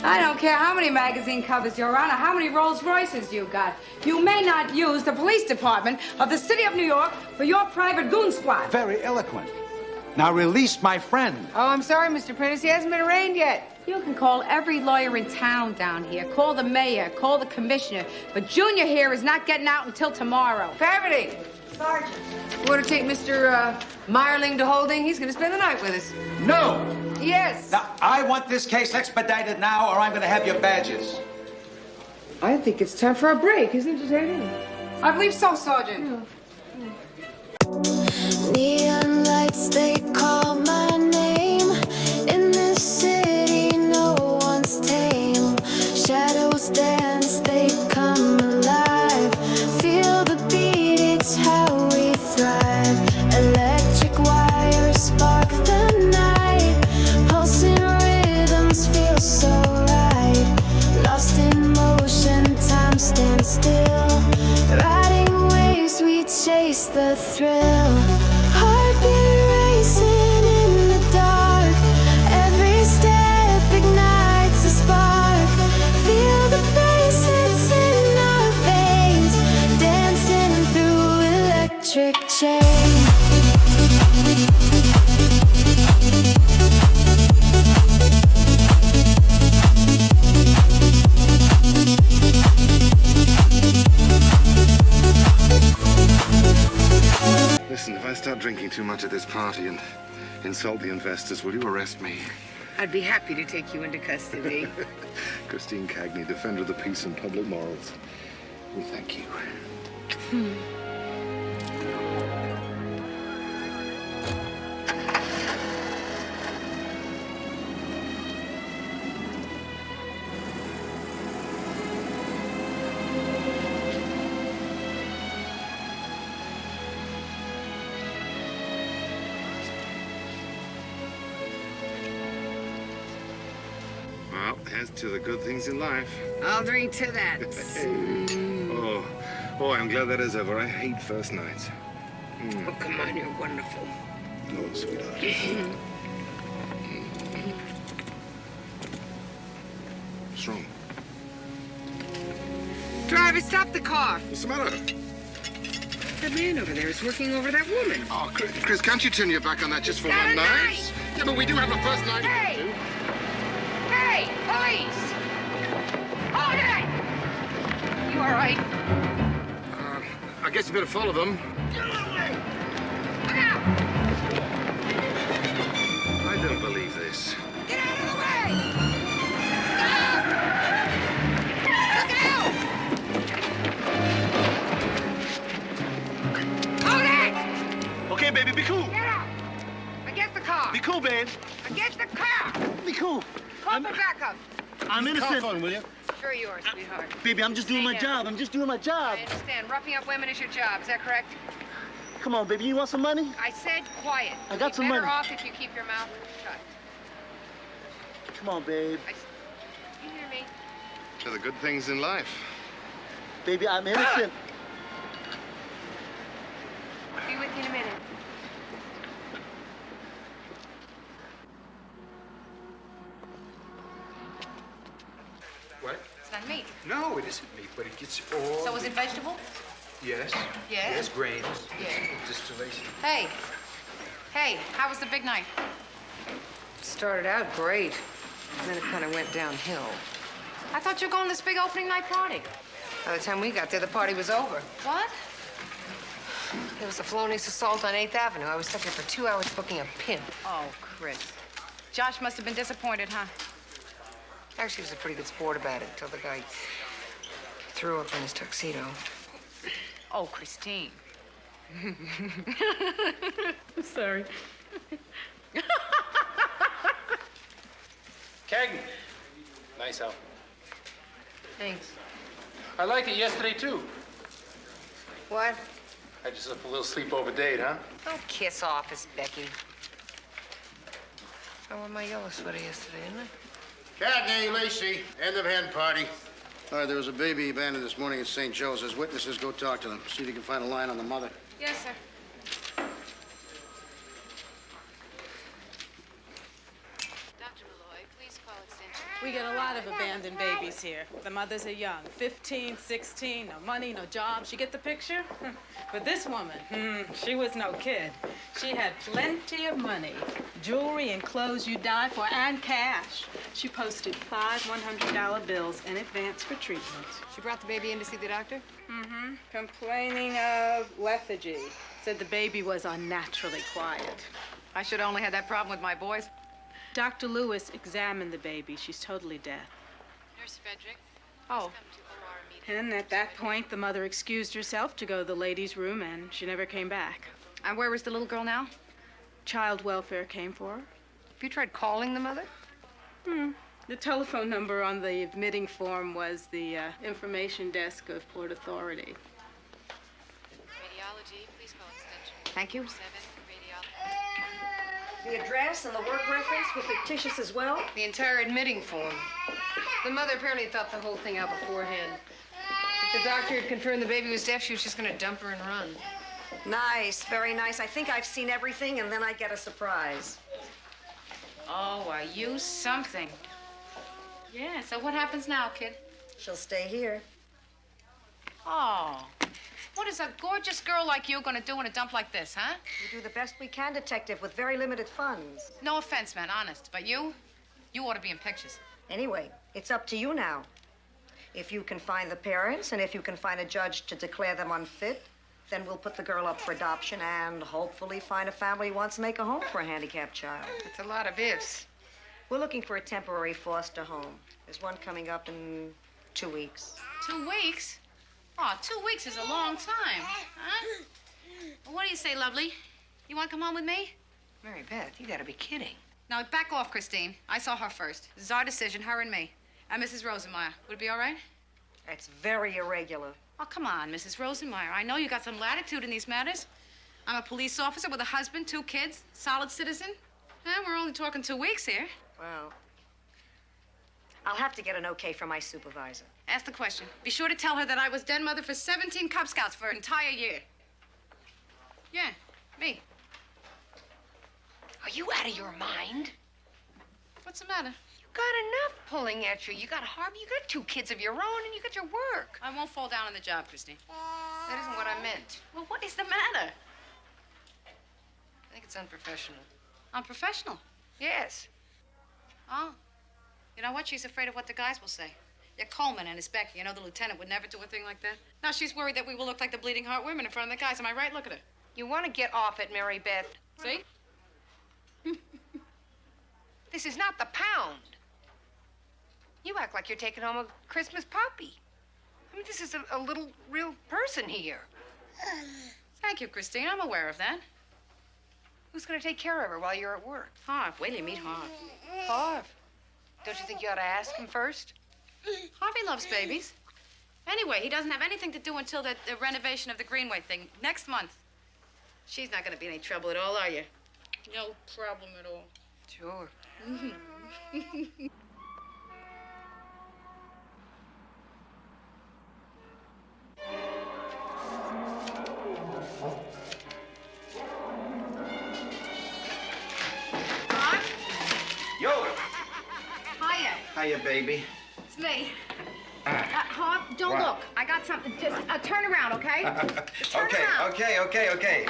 I don't care how many magazine covers you're on or how many Rolls Royces you got. You may not use the police department of the city of New York for your private goon squad. Very eloquent. Now release my friend. Oh, I'm sorry, Mr. Prentice. He hasn't been arraigned yet. You can call every lawyer in town down here. Call the mayor, call the commissioner. But Junior here is not getting out until tomorrow. Parody! Sergeant. You want to take Mr. Meyerling to holding? He's going to spend the night with us. No! Yes. Now, I want this case expedited now, or I'm going to have your badges. I think it's time for a break, isn't it, Detective? I believe so, Sergeant. Neon lights, they call my name. In this city, no one's tame. Shadows dance, they come alive. Feel the beat, it's how we thrive. Electric wires spark the night. Pulsing rhythms feel so right. Lost in motion, time stands still. Riding waves, we chase the thrill. Heartbeat racing in the dark. Every step ignites a spark. Feel the bass, it's in our veins. Dancing through electric chains. Listen, if I start drinking too much at this party and insult the investors, will you arrest me? I'd be happy to take you into custody. Christine Cagney, defender of the peace and public morals. We thank you. As to the good things in life. I'll drink to that. Oh, I'm glad that is over. I hate first nights. Oh, come on, you're wonderful. Oh, sweetheart. What's wrong? Driver, stop the car. What's the matter? That man over there is working over that woman. Oh, Chris, can't you turn your back on that just for one night? Yeah, but we do have a first night. Hey! Hey, police! Hold it! You all right? I guess you better follow them. Get out of the way! Look out! I don't believe this. Get out of the way! Stop! Look out! Hold it! Okay, baby, be cool. Get out! Against the car. Be cool, babe. Against the car. Be cool. Call for backup. I'm innocent. Call phone, will you? Sure you are, sweetheart. Baby, I'm just doing my job. I'm just doing my job. I understand. Roughing up women is your job. Is that correct? Come on, baby. You want some money? I said quiet. I got some better money. off if you keep your mouth shut. Come on, babe. You hear me? To the good things in life. Baby, I'm innocent. I'll be with you in a minute. What? It's not meat. No, it isn't meat, but it gets all... So is it vegetable? Yes. Yeah? Yes, grains. Yeah. Distillation. Hey. Hey, how was the big night? Started out great, and then it kind of went downhill. I thought you were going to this big opening night party. By the time we got there, the party was over. What? It was a felonious assault on 8th Avenue. I was stuck here for 2 hours booking a pimp. Oh, Chris. Josh must have been disappointed, huh? Actually, he was a pretty good sport about it until the guy threw up in his tuxedo. Oh, Christine. Sorry. Cagney. Nice outfit. Thanks. I liked it yesterday, too. What? I just left a little sleepover date, huh? Don't kiss Office Becky. I wore my yellow sweater yesterday, didn't I? Cagney Lacey, end of hen party. All right, there was a baby abandoned this morning in St. Joe's. As witnesses, go talk to them. See if you can find a line on the mother. Yes, sir. We get a lot of abandoned babies here. The mothers are young, 15, 16, no money, no jobs. You get the picture? But this woman, she was no kid. She had plenty of money, jewelry and clothes you'd die for, and cash. She posted 5 $100 bills in advance for treatment. She brought the baby in to see the doctor? Mm-hmm. Complaining of lethargy. Said the baby was unnaturally quiet. I should only had that problem with my boys. Dr. Lewis examined the baby. She's totally deaf. Nurse Frederick. Oh. And at that point, the mother excused herself to go to the ladies' room, and she never came back. And where is the little girl now? Child welfare came for her. Have you tried calling the mother? The telephone number on the admitting form was the information desk of Port Authority. Radiology, please call extension. Thank you. 7, radiology. The address and the work reference were fictitious as well? The entire admitting form. The mother apparently thought the whole thing out beforehand. If the doctor had confirmed the baby was deaf, she was just going to dump her and run. Nice, very nice. I think I've seen everything, and then I get a surprise. Oh, are you something? Yeah, so what happens now, kid? She'll stay here. Oh, what is a gorgeous girl like you gonna do in a dump like this, huh? We do the best we can, Detective, with very limited funds. No offense, man, honest, but you ought to be in pictures. Anyway, it's up to you now. If you can find the parents, and if you can find a judge to declare them unfit, then we'll put the girl up for adoption and hopefully find a family who wants to make a home for a handicapped child. It's a lot of ifs. We're looking for a temporary foster home. There's one coming up in 2 weeks. 2 weeks? Oh, 2 weeks is a long time, huh? Well, what do you say, lovely? You want to come home with me? Mary Beth, you gotta be kidding. Now, back off, Christine. I saw her first. This is our decision, her and me. And Mrs. Rosenmeyer. Would it be all right? That's very irregular. Oh, come on, Mrs. Rosenmeyer. I know you got some latitude in these matters. I'm a police officer with a husband, 2 kids, solid citizen. We're only talking 2 weeks here. Well, I'll have to get an okay from my supervisor. Ask the question. Be sure to tell her that I was den mother for 17 Cub Scouts for an entire year. Yeah, me. Are you out of your mind? What's the matter? You got enough pulling at you. You got Harvey, you got 2 kids of your own, and you got your work. I won't fall down on the job, Christine. That isn't what I meant. Well, what is the matter? I think it's unprofessional. Unprofessional? Yes. Oh. You know what? She's afraid of what the guys will say. Yeah, Coleman and his Becky. You know, the lieutenant would never do a thing like that. Now she's worried that we will look like the bleeding heart women in front of the guys. Am I right? Look at her. You want to get off it, Mary Beth. See? This is not the pound. You act like you're taking home a Christmas puppy. I mean, this is a little real person here. Thank you, Christine. I'm aware of that. Who's going to take care of her while you're at work? Harv. Wait till you meet Harv. Harv? Don't you think you ought to ask him first? Harvey loves babies. Anyway, he doesn't have anything to do until the renovation of the Greenway thing next month. She's not going to be any trouble at all, are you? No problem at all. Sure. Yo! Hiya. Hiya, baby. It's me. Harv, don't What? look. I got something. Just turn around, okay? Just turn around. Okay. Okay.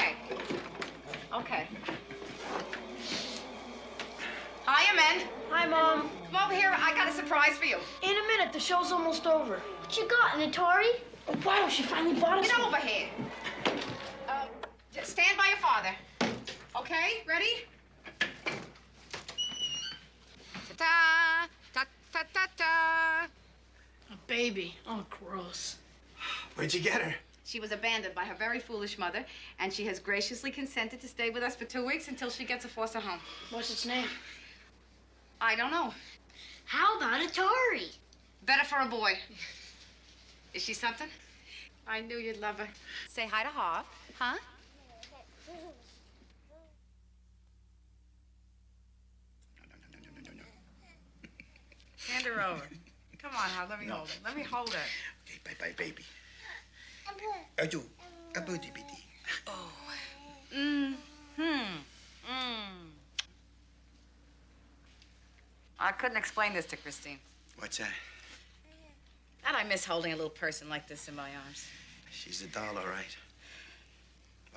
Hiya, men. Hi, Mom. Come over here. I got a surprise for you. In a minute, the show's almost over. What you got, an Atari? Oh, wow, she finally bought us Get one. over here. Just stand by your father. Okay? Ready? Ta-ta, ta-ta-ta-ta. A baby. Oh, gross. Where'd you get her? She was abandoned by her very foolish mother, and she has graciously consented to stay with us for 2 weeks until she gets a foster home. What's its name? I don't know. How about Atari? Better for a boy. Is she something? I knew you'd love her. Say hi to Harv, huh? Hand her over. Come on, Harv, let me hold her. Let me hold her. Okay, bye-bye, baby. Oh. I couldn't explain this to Christine. What's that? And I miss holding a little person like this in my arms. She's a doll, all right.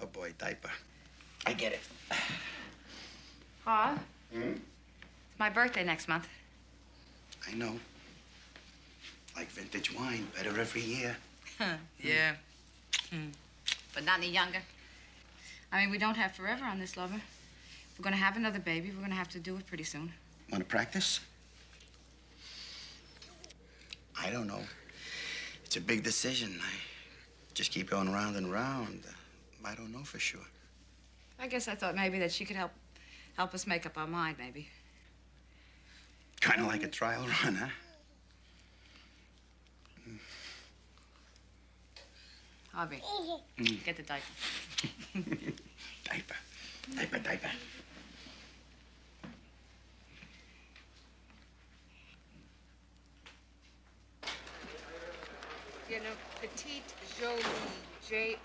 Oh, boy, diaper. I get it. Harv? It's my birthday next month. I know. Like vintage wine, better every year. Yeah. But not any younger. I mean, we don't have forever on this lover. If we're going to have another baby, we're going to have to do it pretty soon. Want to practice? I don't know. It's a big decision. I just keep going round and round. I don't know for sure. I guess I thought maybe that she could help us make up our mind, maybe. Kind of like a trial run, huh? Harvey, get the diaper. Diaper. You know, Petite Jolie, Jolie.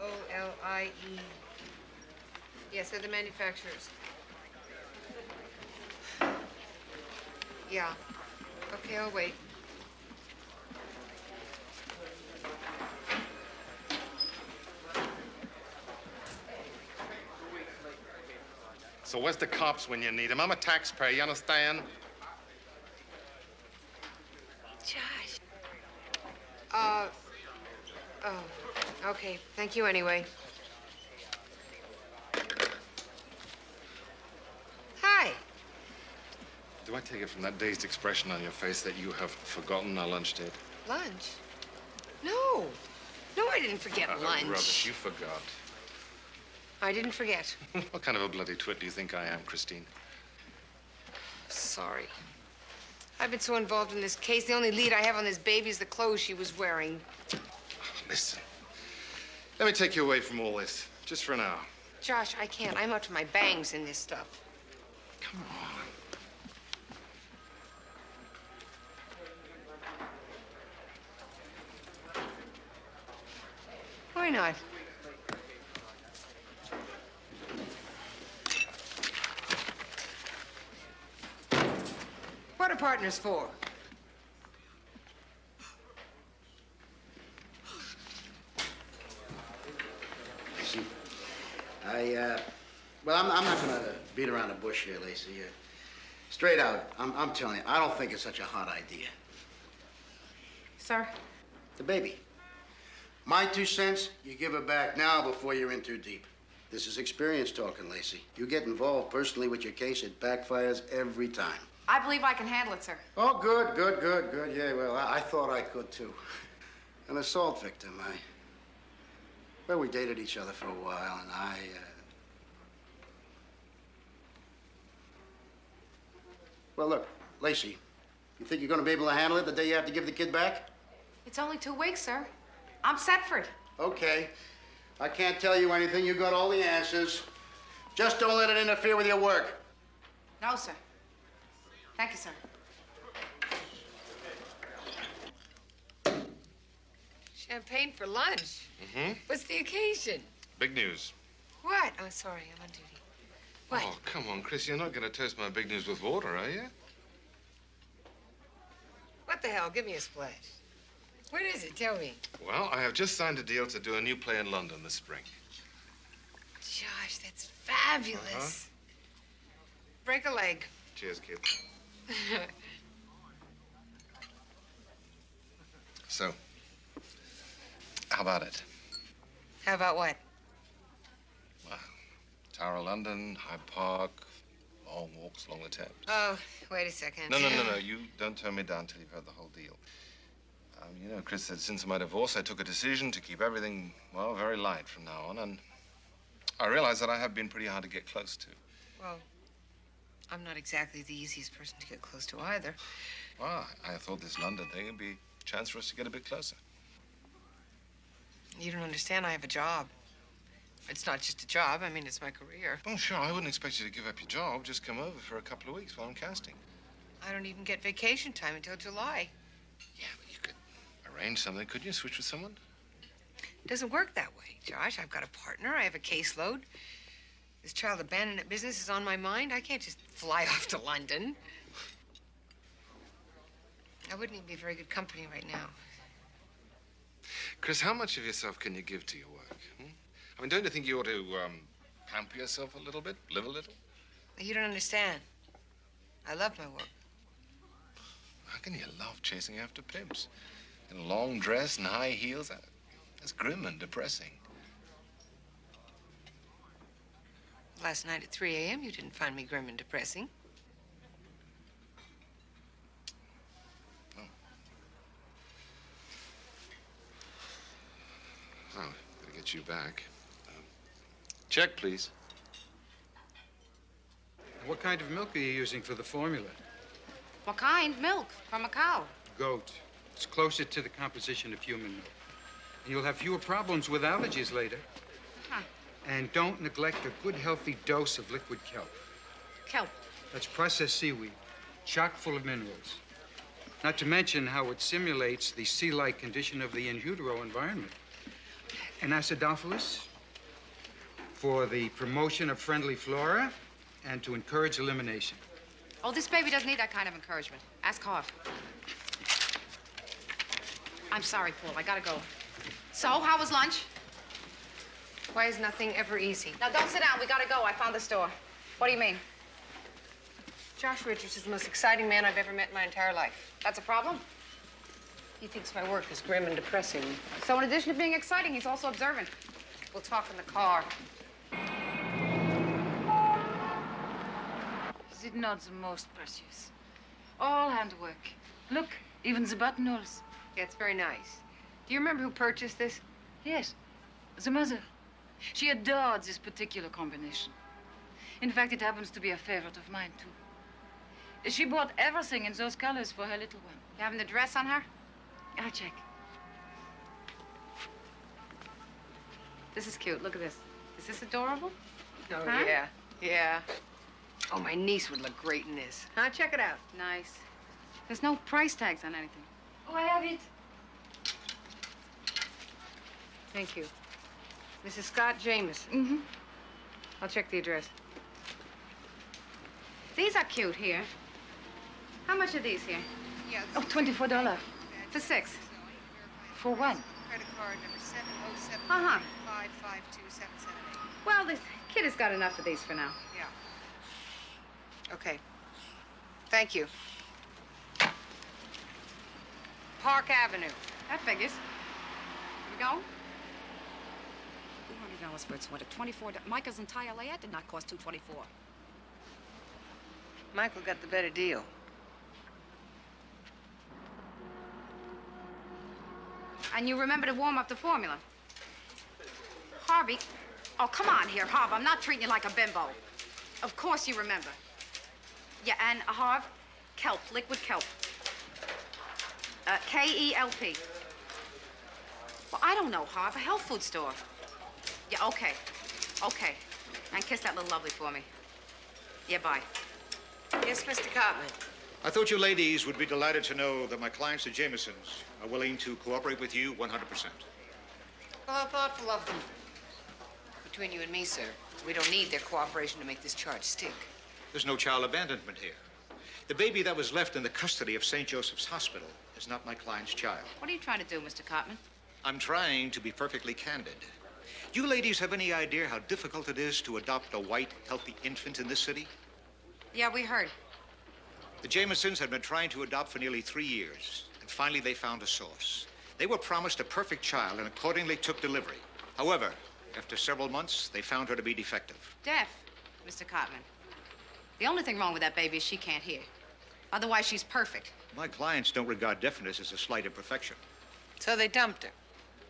Yes, they're the manufacturers. Yeah. Okay, I'll wait. So where's the cops when you need them? I'm a taxpayer, you understand? Josh. Oh, okay. Thank you anyway. Hi. Do I take it from that dazed expression on your face that you have forgotten our lunch date? Lunch? No. No, I didn't forget lunch. Rubbish, you forgot. I didn't forget. What kind of a bloody twit do you think I am, Christine? Sorry. I've been so involved in this case. The only lead I have on this baby is the clothes she was wearing. Listen, let me take you away from all this, just for an hour. Josh, I can't. I'm up to my bangs in this stuff. Come on. Why not? What are partners for? See, well, I'm not gonna beat around the bush here, Lacey. Straight out, I'm telling you, I don't think it's such a hot idea. Sir? The baby. My 2 cents, you give her back now before you're in too deep. This is experience talking, Lacey. You get involved personally with your case, it backfires every time. I believe I can handle it, sir. Oh, good. Yeah, well, I thought I could, too. An assault victim, well, we dated each other for a while, and Well, look, Lacey, you think you're gonna be able to handle it the day you have to give the kid back? It's only 2 weeks, sir. I'm set for it. Okay. I can't tell you anything. You got all the answers. Just don't let it interfere with your work. No, sir. Thank you, sir. Champagne for lunch? Mm-hmm. What's the occasion? Big news. What? Oh, sorry, I'm on duty. What? Oh, come on, Chris. You're not going to toast my big news with water, are you? What the hell? Give me a splash. What is it? Tell me. Well, I have just signed a deal to do a new play in London this spring. Josh, that's fabulous. Break a leg. Cheers, kid. So, how about it? How about what? Well, Tower of London, Hyde Park, long walks along the Thames. Oh, wait a second. No. You don't turn me down till you've heard the whole deal. You know, Chris said since my divorce, I took a decision to keep everything, well, very light from now on, and I realized that I have been pretty hard to get close to. Well, I'm not exactly the easiest person to get close to either. Well, I thought this London thing would be a chance for us to get a bit closer. You don't understand. I have a job. It's not just a job. I mean, it's my career. Oh, sure. I wouldn't expect you to give up your job. Just come over for a couple of weeks while I'm casting. I don't even get vacation time until July. Yeah, but you could arrange something. Couldn't you switch with someone? It doesn't work that way, Josh. I've got a partner. I have a caseload. This child abandonment business is on my mind. I can't just fly off to London. I wouldn't even be very good company right now. Chris, how much of yourself can you give to your work? I mean, don't you think you ought to pamper yourself a little bit, live a little? You don't understand. I love my work. How can you love chasing after pimps? In a long dress and high heels? That's grim and depressing. Last night at 3 a.m., you didn't find me grim and depressing. Oh, gotta get you back. Check, please. What kind of milk are you using for the formula? What kind? Milk from a cow. Goat. It's closer to the composition of human milk. And you'll have fewer problems with allergies later. Huh. And don't neglect a good, healthy dose of liquid kelp. Kelp. That's processed seaweed, chock full of minerals. Not to mention how it simulates the sea-like condition of the in utero environment. And acidophilus for the promotion of friendly flora and to encourage elimination. Oh, this baby doesn't need that kind of encouragement. Ask Hart. I'm sorry, Paul. I gotta go. So, how was lunch? Why is nothing ever easy? Now, don't sit down. We gotta go. I found the store. What do you mean? Josh Richards is the most exciting man I've ever met in my entire life. That's a problem? He thinks my work is grim and depressing. So in addition to being exciting, he's also observant. We'll talk in the car. Is it not the most precious? All handwork. Look, even the buttonholes. Yeah, it's very nice. Do you remember who purchased this? Yes, the mother. She adored this particular combination. In fact, it happens to be a favorite of mine, too. She bought everything in those colors for her little one. You having the dress on her? I'll check. This is cute. Look at this. Is this adorable? Oh, Huh? yeah. Oh, my niece would look great in this. Huh? Check it out. Nice. There's no price tags on anything. Oh, I have it. Thank you. Mrs. Scott Jameson. Mm-hmm. I'll check the address. These are cute here. How much are these here? Yeah. Oh, $24. For 6. For one. Credit card number 707 Uh-huh. 552 Well, this kid has got enough of these for now. Yeah. Okay. Thank you. Park Avenue. That figures. We go? $200 for its what? $24. Michael's entire layout did not cost $224. Michael got the better deal. And you remember to warm up the formula. Harvey. Oh, come on here, Harv. I'm not treating you like a bimbo. Of course you remember. Yeah, and Harv, kelp, liquid kelp. K-E-L-P. Well, I don't know, Harv, a health food store. Yeah, okay. Okay. And kiss that little lovely for me. Yeah, bye. Yes, Mr. Cartman. I thought you ladies would be delighted to know that my clients, the Jamesons, are willing to cooperate with you 100%. Well, how thoughtful of them. Between you and me, sir, we don't need their cooperation to make this charge stick. There's no child abandonment here. The baby that was left in the custody of St. Joseph's Hospital is not my client's child. What are you trying to do, Mr. Cartman? I'm trying to be perfectly candid. You ladies have any idea how difficult it is to adopt a white, healthy infant in this city? Yeah, we heard. The Jamesons had been trying to adopt for nearly 3 years, and finally they found a source. They were promised a perfect child and accordingly took delivery. However, after several months, they found her to be defective. Deaf, Mr. Cartman. The only thing wrong with that baby is she can't hear. Otherwise, she's perfect. My clients don't regard deafness as a slight imperfection. So they dumped her.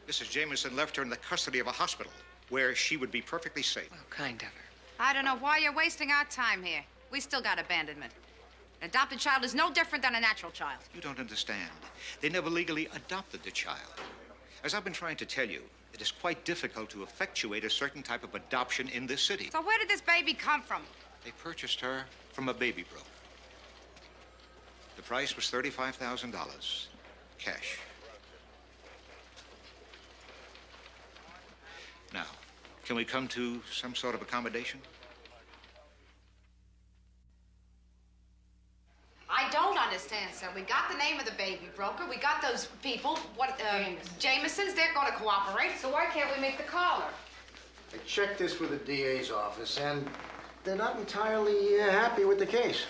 Mrs. Jameson left her in the custody of a hospital where she would be perfectly safe. Well, kind of her. I don't know why you're wasting our time here. We still got abandonment. An adopted child is no different than a natural child. You don't understand. They never legally adopted the child. As I've been trying to tell you, it is quite difficult to effectuate a certain type of adoption in this city. So where did this baby come from? They purchased her from a baby broker. The price was $35,000, cash. Now, can we come to some sort of accommodation? I don't understand, sir. We got the name of the baby broker. We got those people, Jamesons. They're going to cooperate. So why can't we make the caller? I checked this with the DA's office, and they're not entirely happy with the case.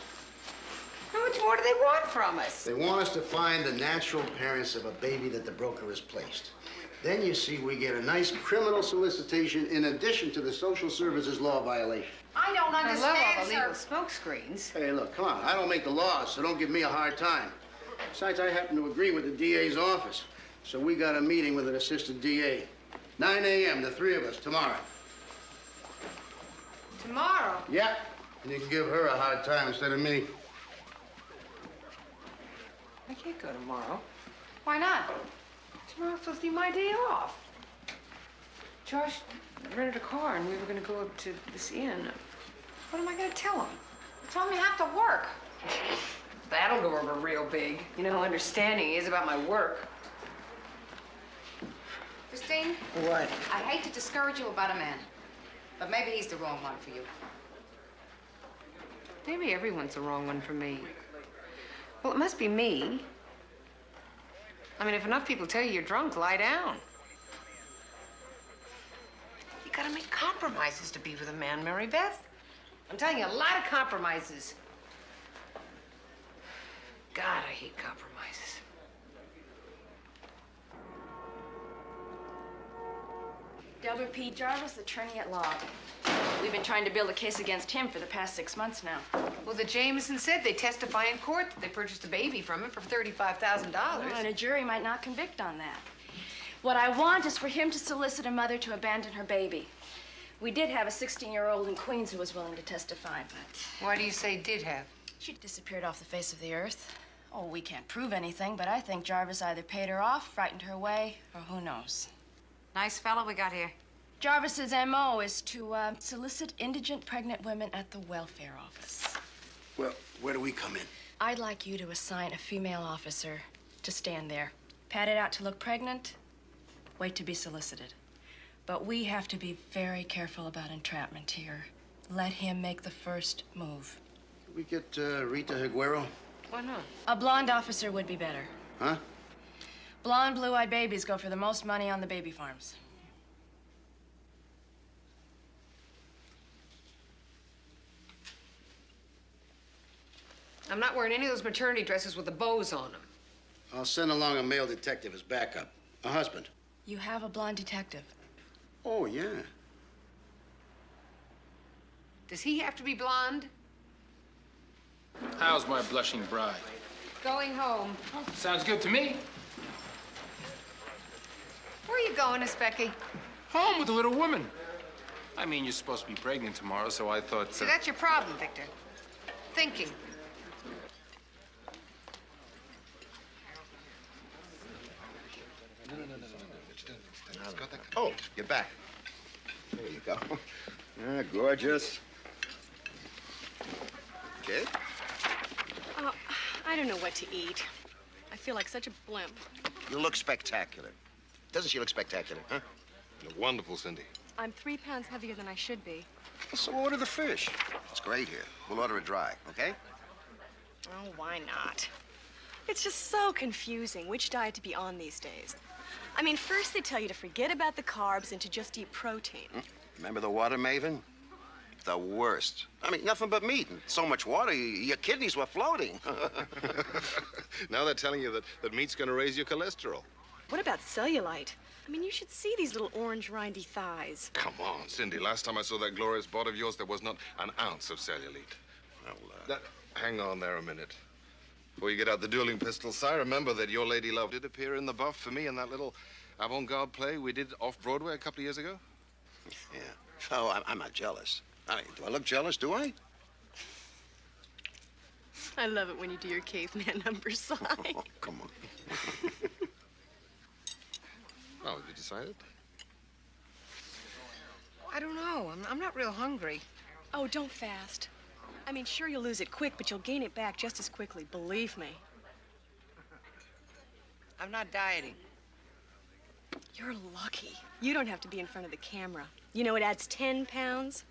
How much more do they want from us? They want us to find the natural parents of a baby that the broker has placed. Then, you see, we get a nice criminal solicitation in addition to the social services law violation. I don't understand, I love all the sir. legal smoke screens. Hey, look, come on. I don't make the laws, so don't give me a hard time. Besides, I happen to agree with the DA's office. So we got a meeting with an assistant DA. 9 a.m., the three of us, tomorrow. Tomorrow? Yeah. And you can give her a hard time instead of me. I can't go tomorrow. Why not? Tomorrow's supposed to be my day off. Josh rented a car and we were going to go up to this inn. What am I going to tell him? Tell him you have to work. That'll go over real big. You know how understanding he is about my work. Christine? What? I hate to discourage you about a man, but maybe he's the wrong one for you. Maybe everyone's the wrong one for me. Well, it must be me. I mean, if enough people tell you you're drunk, lie down. You gotta make compromises to be with a man, Mary Beth. I'm telling you, a lot of compromises. God, I hate compromises. Delbert P. Jarvis, attorney at law. We've been trying to build a case against him for the past 6 months now. Well, the Jamesons said they testify in court that they purchased a baby from him for $35,000. Well, and a jury might not convict on that. What I want is for him to solicit a mother to abandon her baby. We did have a 16-year-old in Queens who was willing to testify, but... Why do you say did have? She disappeared off the face of the earth. Oh, we can't prove anything, but I think Jarvis either paid her off, frightened her away, or who knows. Nice fella we got here. Jarvis's M.O. is to solicit indigent pregnant women at the welfare office. Well, where do we come in? I'd like you to assign a female officer to stand there. Pat it out to look pregnant, wait to be solicited. But we have to be very careful about entrapment here. Let him make the first move. Can we get Rita Higuero? Why not? A blonde officer would be better. Huh? Blonde, blue-eyed babies go for the most money on the baby farms. I'm not wearing any of those maternity dresses with the bows on them. I'll send along a male detective as backup. A husband. You have a blonde detective. Oh, yeah. Does he have to be blonde? How's my blushing bride? Going home. Sounds good to me. Where are you going, Specky? Home with the little woman. I mean, you're supposed to be pregnant tomorrow, so I thought... See, that's your problem, Victor. Thinking. Oh, you're back. There you go. Ah, gorgeous. Okay. Oh, I don't know what to eat. I feel like such a blimp. You look spectacular. Doesn't she look spectacular, huh? You're wonderful, Cindy. I'm 3 pounds heavier than I should be. So order the fish. It's great here. We'll order it dry, okay? Oh, why not? It's just so confusing which diet to be on these days. I mean, first they tell you to forget about the carbs and to just eat protein. Remember the water maven? The worst. I mean, nothing but meat and so much water, your kidneys were floating. Now they're telling you that meat's going to raise your cholesterol. What about cellulite? I mean, you should see these little orange rindy thighs. Come on, Cindy. Last time I saw that glorious bod of yours, there was not an ounce of cellulite. Well, hang on there a minute. Before you get out the dueling pistols, Si, remember that your lady love did appear in the buff for me in that little avant-garde play we did off-Broadway a couple of years ago? Yeah. Oh, I'm not jealous. I mean, do I look jealous, do I? I love it when you do your caveman numbers, Si. Oh, come on. Oh, have you decided? I don't know. I'm not real hungry. Oh, don't fast. I mean, sure, you'll lose it quick, but you'll gain it back just as quickly, believe me. I'm not dieting. You're lucky. You don't have to be in front of the camera. You know, it adds 10 pounds.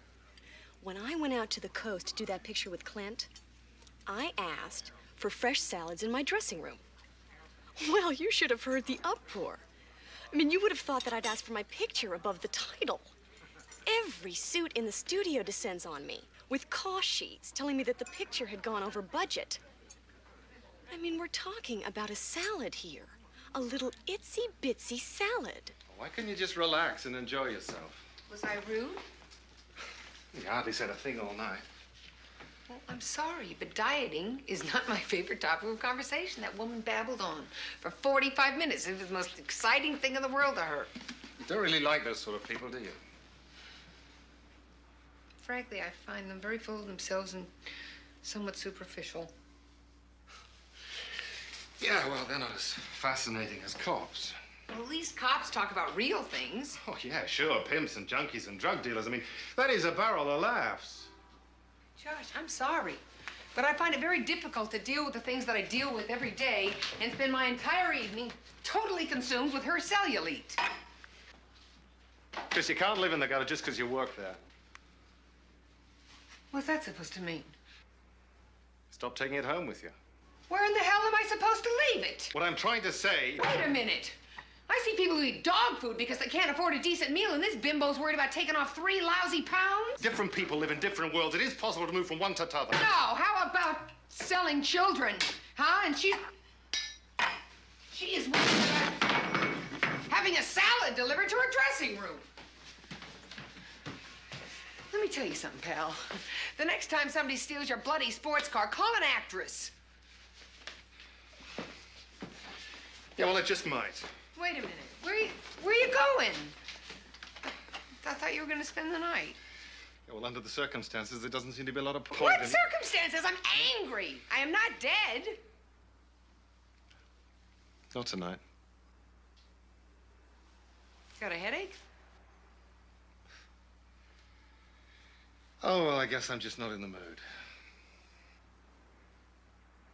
When I went out to the coast to do that picture with Clint, I asked for fresh salads in my dressing room. Well, you should have heard the uproar. I mean, you would have thought that I'd asked for my picture above the title. Every suit in the studio descends on me with cost sheets telling me that the picture had gone over budget. I mean, we're talking about a salad here. A little itsy-bitsy salad. Why can't you just relax and enjoy yourself? Was I rude? You hardly said a thing all night. Well, I'm sorry, but dieting is not my favorite topic of conversation. That woman babbled on for 45 minutes. It was the most exciting thing in the world to her. You don't really like those sort of people, do you? Frankly, I find them very full of themselves and somewhat superficial. Yeah, well, they're not as fascinating as cops. Well, at least cops talk about real things. Oh, yeah, sure. Pimps and junkies and drug dealers. I mean, that is a barrel of laughs. Josh, I'm sorry, but I find it very difficult to deal with the things that I deal with every day and spend my entire evening totally consumed with her cellulite. Chris, you can't live in the gutter just because you work there. What's that supposed to mean? Stop taking it home with you. Where in the hell am I supposed to leave it? What I'm trying to say... Wait a minute. I see people who eat dog food because they can't afford a decent meal, and this bimbo's worried about taking off 3 lousy pounds? Different people live in different worlds. It is possible to move from one to the other. No, how about selling children? Huh? And she is worried about having a salad delivered to her dressing room. Let me tell you something, pal. The next time somebody steals your bloody sports car, call an actress. Yeah, well, it just might. Wait a minute. Where are you going? I thought you were going to spend the night. Yeah, well, under the circumstances, there doesn't seem to be a lot of point What in... circumstances? I'm angry. I am not dead. Not tonight. Got a headache? Oh, well, I guess I'm just not in the mood.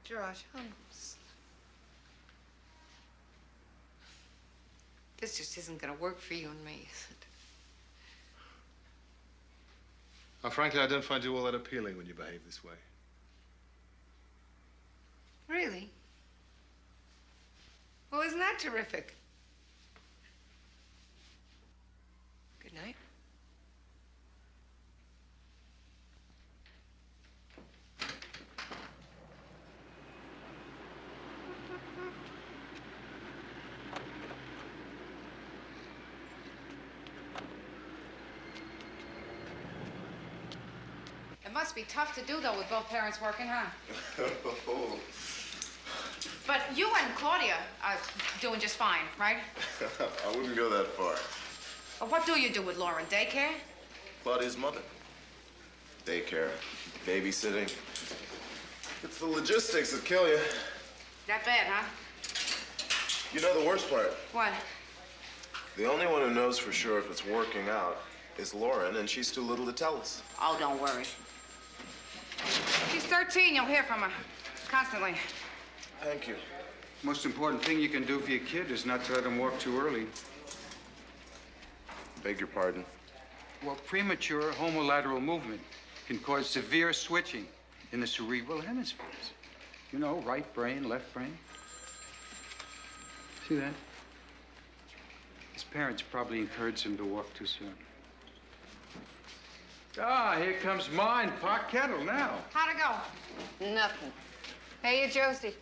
Josh, this just isn't going to work for you and me, is it? Frankly, I don't find you all that appealing when you behave this way. Really? Well, isn't that terrific? Good night. It must be tough to do, though, with both parents working, huh? But you and Claudia are doing just fine, right? I wouldn't go that far. Well, what do you do with Lauren? Daycare? Claudia's mother. Daycare, babysitting. It's the logistics that kill you. That bad, huh? You know the worst part? What? The only one who knows for sure if it's working out is Lauren, and she's too little to tell us. Oh, don't worry. She's 13. You'll hear from her constantly. Thank you. Most important thing you can do for your kid is not to let him walk too early. Beg your pardon? Well, premature homolateral movement can cause severe switching in the cerebral hemispheres. You know, right brain, left brain. See that? His parents probably encouraged him to walk too soon. Ah, here comes mine, pot kettle now. How'd it go? Nothing. Hey, you, Josie.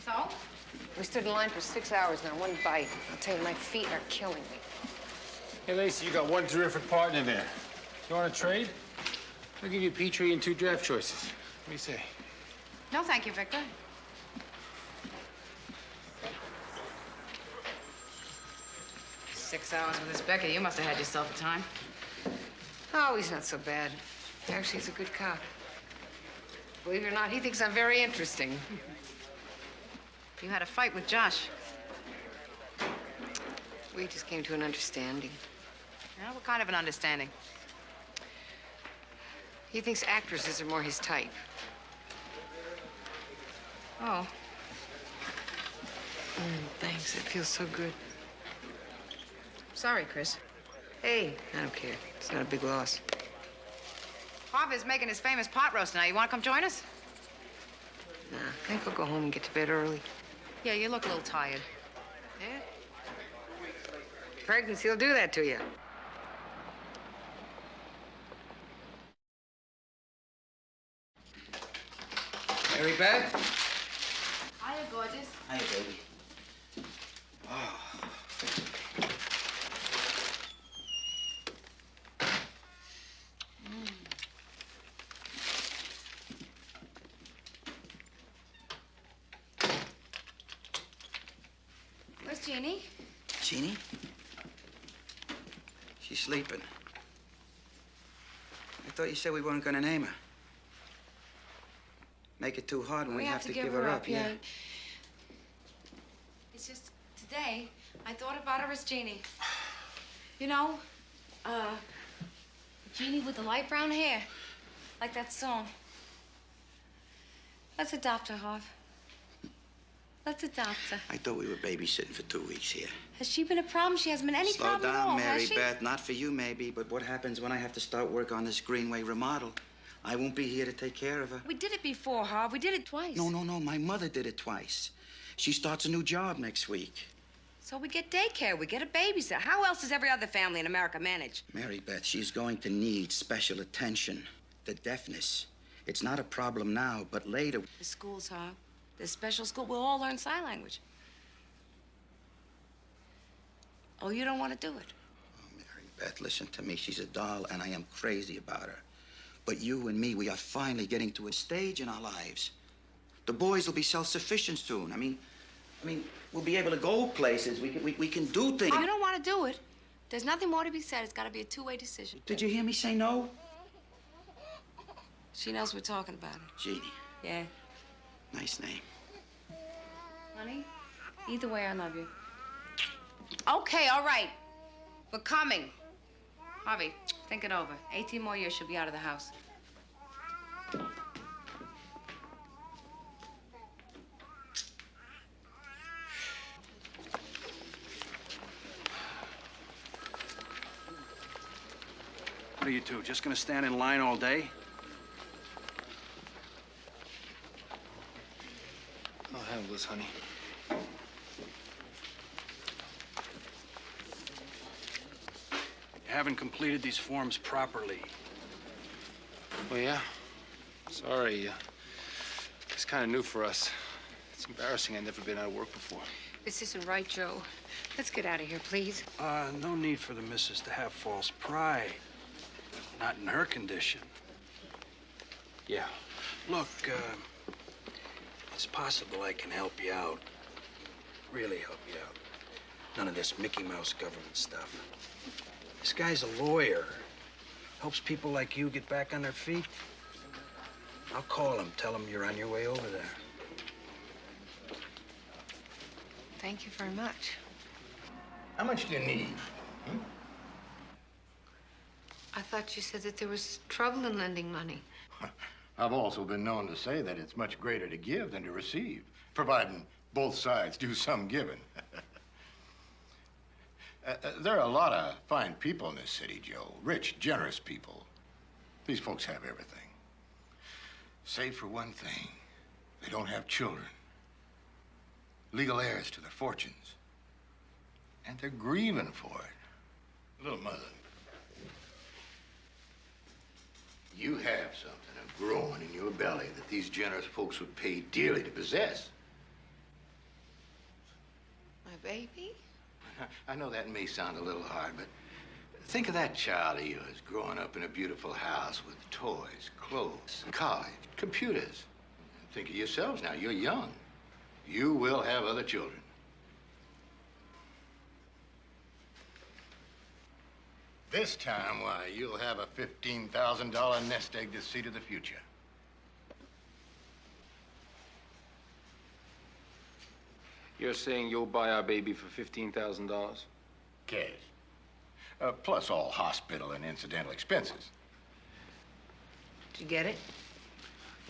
So? We stood in line for 6 hours now, one bite. I'll tell you, my feet are killing me. Hey, Lacey, you got one terrific partner there. You want to trade? I'll give you Petrie and 2 draft choices. What do you say? No, thank you, Victor. Six hours with this Becky. You must have had yourself a time. Oh, he's not so bad. Actually, he's a good cop. Believe it or not, he thinks I'm very interesting. You had a fight with Josh. We just came to an understanding. Yeah, what kind of an understanding? He thinks actresses are more his type. Oh. Thanks. It feels so good. Sorry, Chris. Hey, I don't care. It's not a big loss. Harvey's making his famous pot roast now. You want to come join us? Nah, I think I'll go home and get to bed early. Yeah, you look a little tired. Yeah? Pregnancy will do that to you. Mary Beth? Hiya, gorgeous. Hiya, baby. Oh. Where's Jeannie? Jeannie? She's sleeping. I thought you said we weren't gonna name her. Make it too hard when we have to give her up, yeah. It's just today, I thought about her as Jeannie. You know, Jeannie with the light brown hair, like that song. Let's adopt her, Harv. Let's adopt her. I thought we were babysitting for 2 weeks here. Has she been a problem? She hasn't been any Slow problem at all, down, Mary has she? Beth. Not for you, maybe, but what happens when I have to start work on this Greenway remodel? I won't be here to take care of her. We did it before, Harv. We did it twice. No. My mother did it twice. She starts a new job next week. So we get daycare. We get a babysitter. How else does every other family in America manage? Mary Beth, she's going to need special attention. The deafness. It's not a problem now, but later. The schools, Harv. The special school. We'll all learn sign language. Oh, you don't want to do it? Oh, Mary Beth, listen to me. She's a doll, and I am crazy about her. But you and me, we are finally getting to a stage in our lives. The boys will be self-sufficient soon. I mean, we'll be able to go places. We can do things. If you don't want to do it, there's nothing more to be said. It's got to be a two-way decision. Did you hear me say no? She knows we're talking about her. Jeannie. Yeah. Nice name. Honey, either way, I love you. Okay, all right. We're coming. Harvey, think it over. 18 more years, she'll be out of the house. What are you two, just gonna stand in line all day? I'll handle this, honey. You haven't completed these forms properly. Oh, yeah? Sorry. It's kind of new for us. It's embarrassing. I've never been out of work before. This isn't right, Joe. Let's get out of here, please. No need for the missus to have false pride. Not in her condition. Yeah. Look, it's possible I can help you out. Really help you out. None of this Mickey Mouse government stuff. This guy's a lawyer. Helps people like you get back on their feet. I'll call him, tell him you're on your way over there. Thank you very much. How much do you need? I thought you said that there was trouble in lending money. I've also been known to say that it's much greater to give than to receive, providing both sides do some giving. There are a lot of fine people in this city, Joe. Rich, generous people. These folks have everything. Save for one thing. They don't have children. Legal heirs to their fortunes. And they're grieving for it. Little mother, you have something growing in your belly that these generous folks would pay dearly to possess. My baby? I know that may sound a little hard, but think of that child of yours growing up in a beautiful house with toys, clothes, college, computers. Think of yourselves now. You're young. You will have other children. This time, why, you'll have a $15,000 nest egg to see to the future. You're saying you'll buy our baby for $15,000? Cash. Plus all hospital and incidental expenses. Did you get it?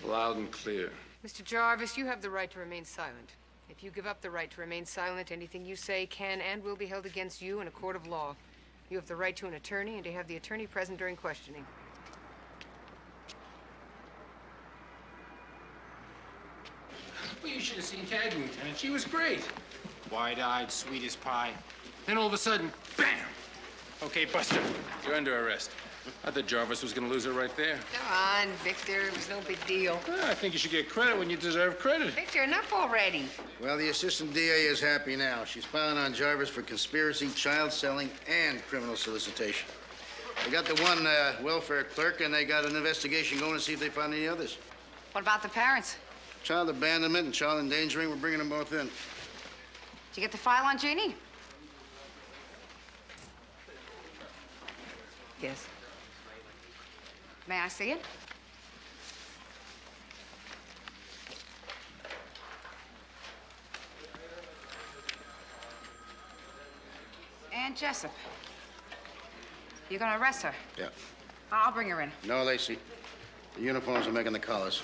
Loud and clear. Mr. Jarvis, you have the right to remain silent. If you give up the right to remain silent, anything you say can and will be held against you in a court of law. You have the right to an attorney and to have the attorney present during questioning. Well, you should have seen Cagney, Lieutenant. She was great. Wide-eyed, sweet as pie. Then all of a sudden, bam! Okay, Buster, you're under arrest. I thought Jarvis was going to lose it right there. Come on, Victor. It was no big deal. I think you should get credit when you deserve credit. Victor, enough already. Well, the assistant DA is happy now. She's filing on Jarvis for conspiracy, child selling, and criminal solicitation. They got the one welfare clerk, and they got an investigation going to see if they find any others. What about the parents? Child abandonment and child endangering, we're bringing them both in. Did you get the file on Jeannie? Yes. May I see it? Aunt Jessup. You're gonna arrest her? Yeah. I'll bring her in. No, Lacey. The uniforms are making the collars.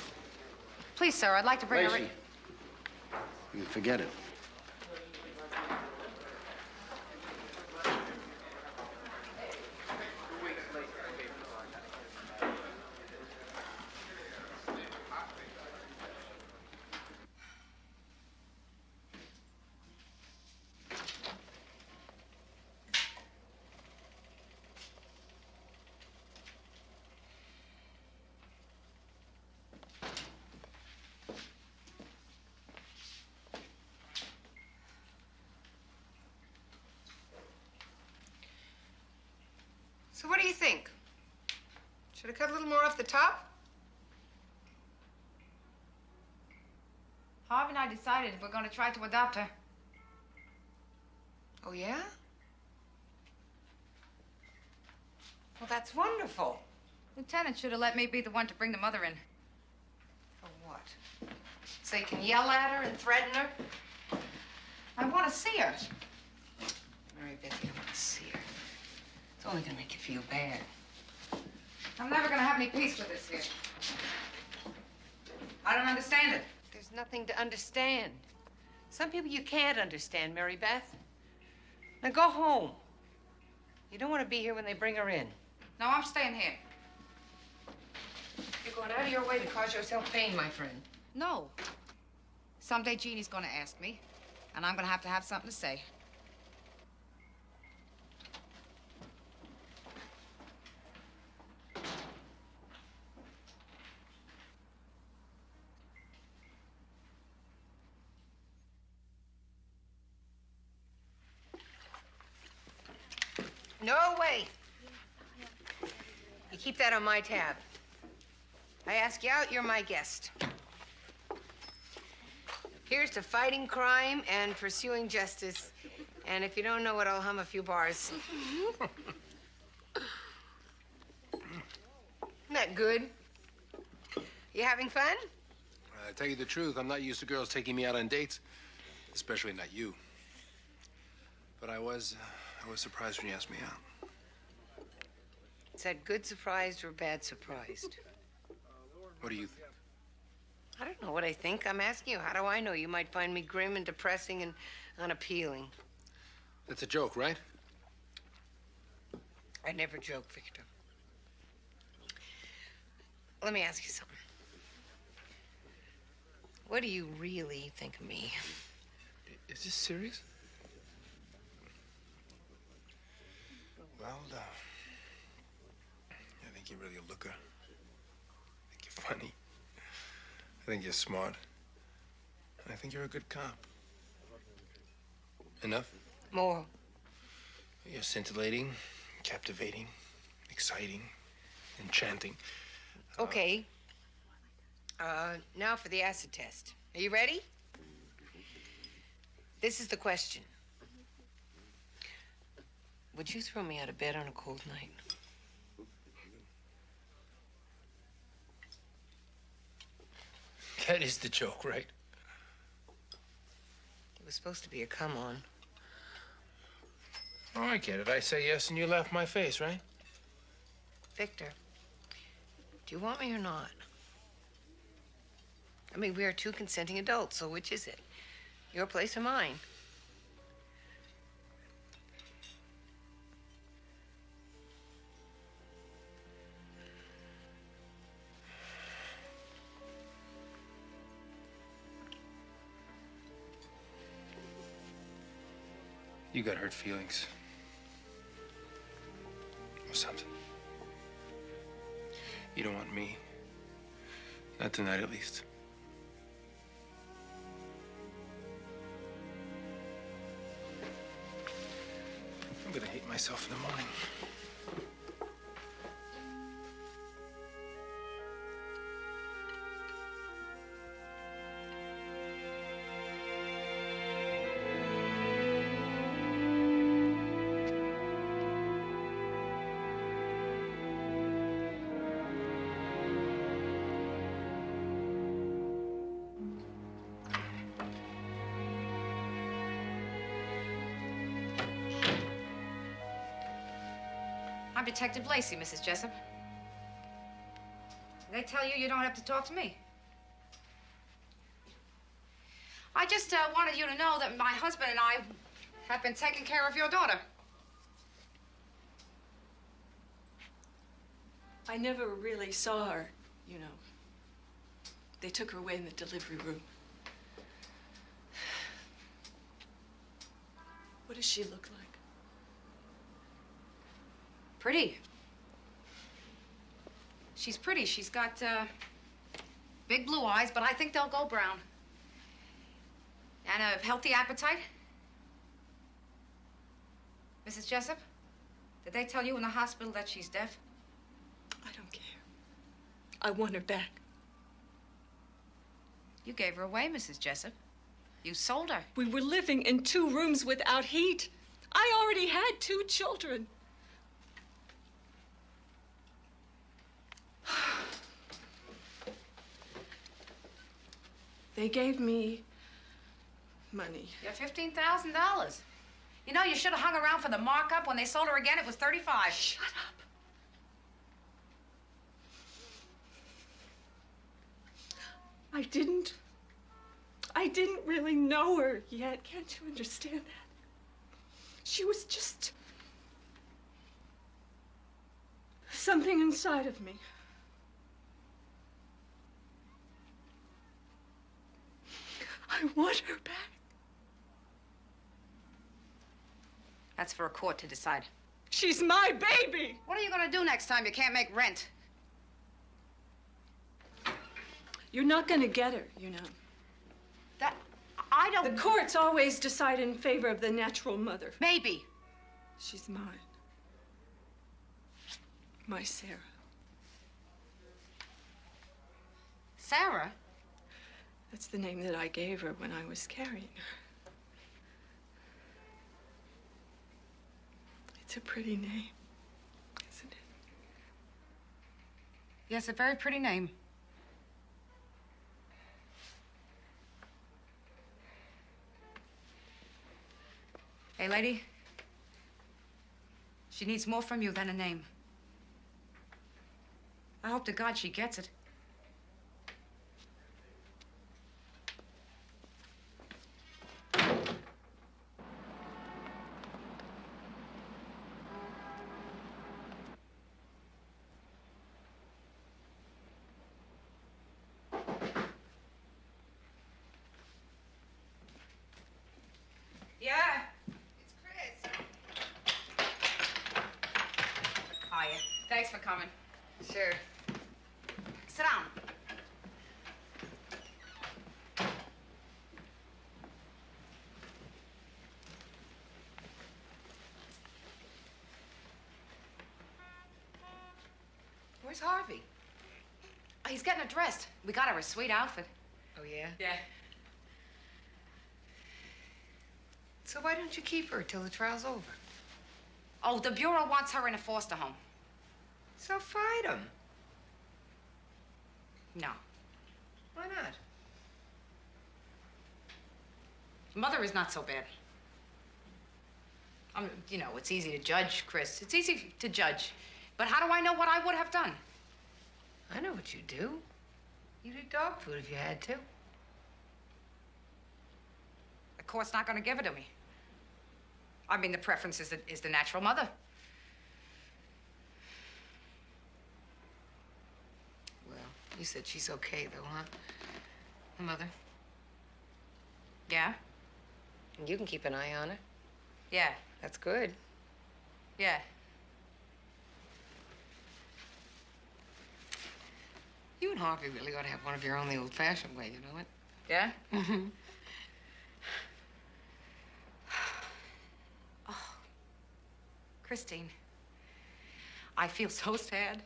Please, sir, I'd like to bring her in. Lacey. You can forget it. So what do you think? Should I cut a little more off the top? Harvey and I decided we're going to try to adopt her. Oh, yeah? Well, that's wonderful. Lieutenant should have let me be the one to bring the mother in. For what? So you can yell at her and threaten her? I want to see her. Mary Beth, you don't want to see her. It's only going to make you feel bad. I'm never going to have any peace with this here. I don't understand it. There's nothing to understand. Some people you can't understand, Mary Beth. Now go home. You don't want to be here when they bring her in. No, I'm staying here. You're going out of your way to cause yourself pain, my friend. No. Someday Jeannie's gonna ask me, and I'm gonna have something to say. No way. You keep that on my tab. I ask you out, you're my guest. Here's to fighting crime and pursuing justice. And if you don't know it, I'll hum a few bars. Isn't that good? You having fun? I tell you the truth, I'm not used to girls taking me out on dates, especially not you. But I was surprised when you asked me out. Is that good surprised or bad surprised? What do you think? I don't know what I think. I'm asking you. How do I know? You might find me grim and depressing and unappealing. That's a joke, right? I never joke, Victor. Let me ask you something. What do you really think of me? Is this serious? Well, I think you're really a looker. I think you're funny. I think you're smart. And I think you're a good cop. Enough? More. You're scintillating, captivating, exciting, enchanting. Okay. Now for the acid test. Are you ready? This is the question. Would you throw me out of bed on a cold night? That is the joke, right? It was supposed to be a come on. Oh, I get it. I say yes and you laugh in my face, right? Victor, do you want me or not? I mean, we are two consenting adults, so which is it? Your place or mine? You got hurt feelings. Or something. You don't want me. Not tonight, at least. I'm gonna hate myself in the morning. I'm Detective Lacey, Mrs. Jessup. They tell you don't have to talk to me. I just wanted you to know that my husband and I have been taking care of your daughter. I never really saw her, you know. They took her away in the delivery room. What does she look like? Pretty. She's pretty. She's got big blue eyes, but I think they'll go brown. And a healthy appetite. Mrs. Jessup, did they tell you in the hospital that she's deaf? I don't care. I want her back. You gave her away, Mrs. Jessup. You sold her. We were living in 2 rooms without heat. I already had 2 children. They gave me money. Yeah, $15,000. You know, you should have hung around for the markup. When they sold her again, it was $35,000. Shut up. I didn't really know her yet. Can't you understand that? She was just something inside of me. I want her back. That's for a court to decide. She's my baby. What are you gonna do next time you can't make rent? You're not gonna get her, you know. I don't... The courts always decide in favor of the natural mother. Maybe. She's mine. My Sarah. Sarah? That's the name that I gave her when I was carrying her. It's a pretty name, isn't it? Yes, a very pretty name. Hey, lady. She needs more from you than a name. I hope to God she gets it. Yeah, it's Chris. Hiya. Thanks for coming. Sure. Sit down. Where's Harvey? Oh, he's getting her dressed. We got her a sweet outfit. Oh, yeah? Yeah. So why don't you keep her till the trial's over? Oh, the Bureau wants her in a foster home. So fight them. No. Why not? Mother is not so bad. You know, it's easy to judge, Chris. It's easy to judge. But how do I know what I would have done? I know what you'd do. You'd eat dog food if you had to. The court's not going to give it to me. I mean, the preference is the natural mother. Well, you said she's okay, though, huh? The mother? Yeah? And you can keep an eye on her. Yeah. That's good. Yeah. You and Harvey really ought to have one of your own the old-fashioned way, you know it? Yeah? Mm-hmm. Oh, Christine, I feel so sad.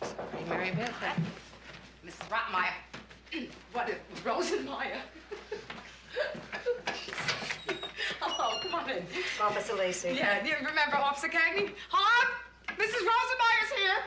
Sorry, Mary Beth. Mrs. Rotmeyer. What is Rosenmeyer? Oh, come in. Officer Lacey. Yeah, do you remember Officer Cagney? Harv, Mrs. Rosenmeyer's here.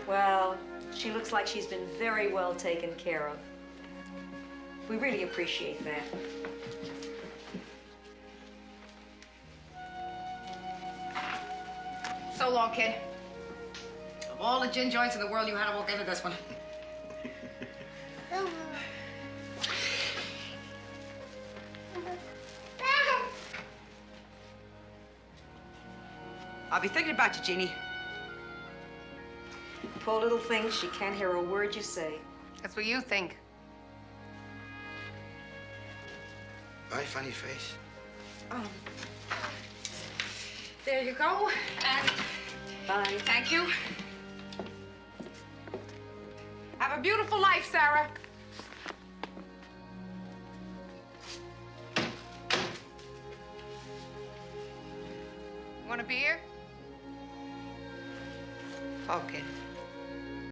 Well, she looks like she's been very well taken care of. We really appreciate that. So long, kid. Of all the gin joints in the world, you had to walk into this one. I'll be thinking about you, Jeannie. Poor little thing, she can't hear a word you say. That's what you think. Bye, funny face. Oh. There you go. And bye. Thank you. Have a beautiful life, Sarah. Want a beer? Okay.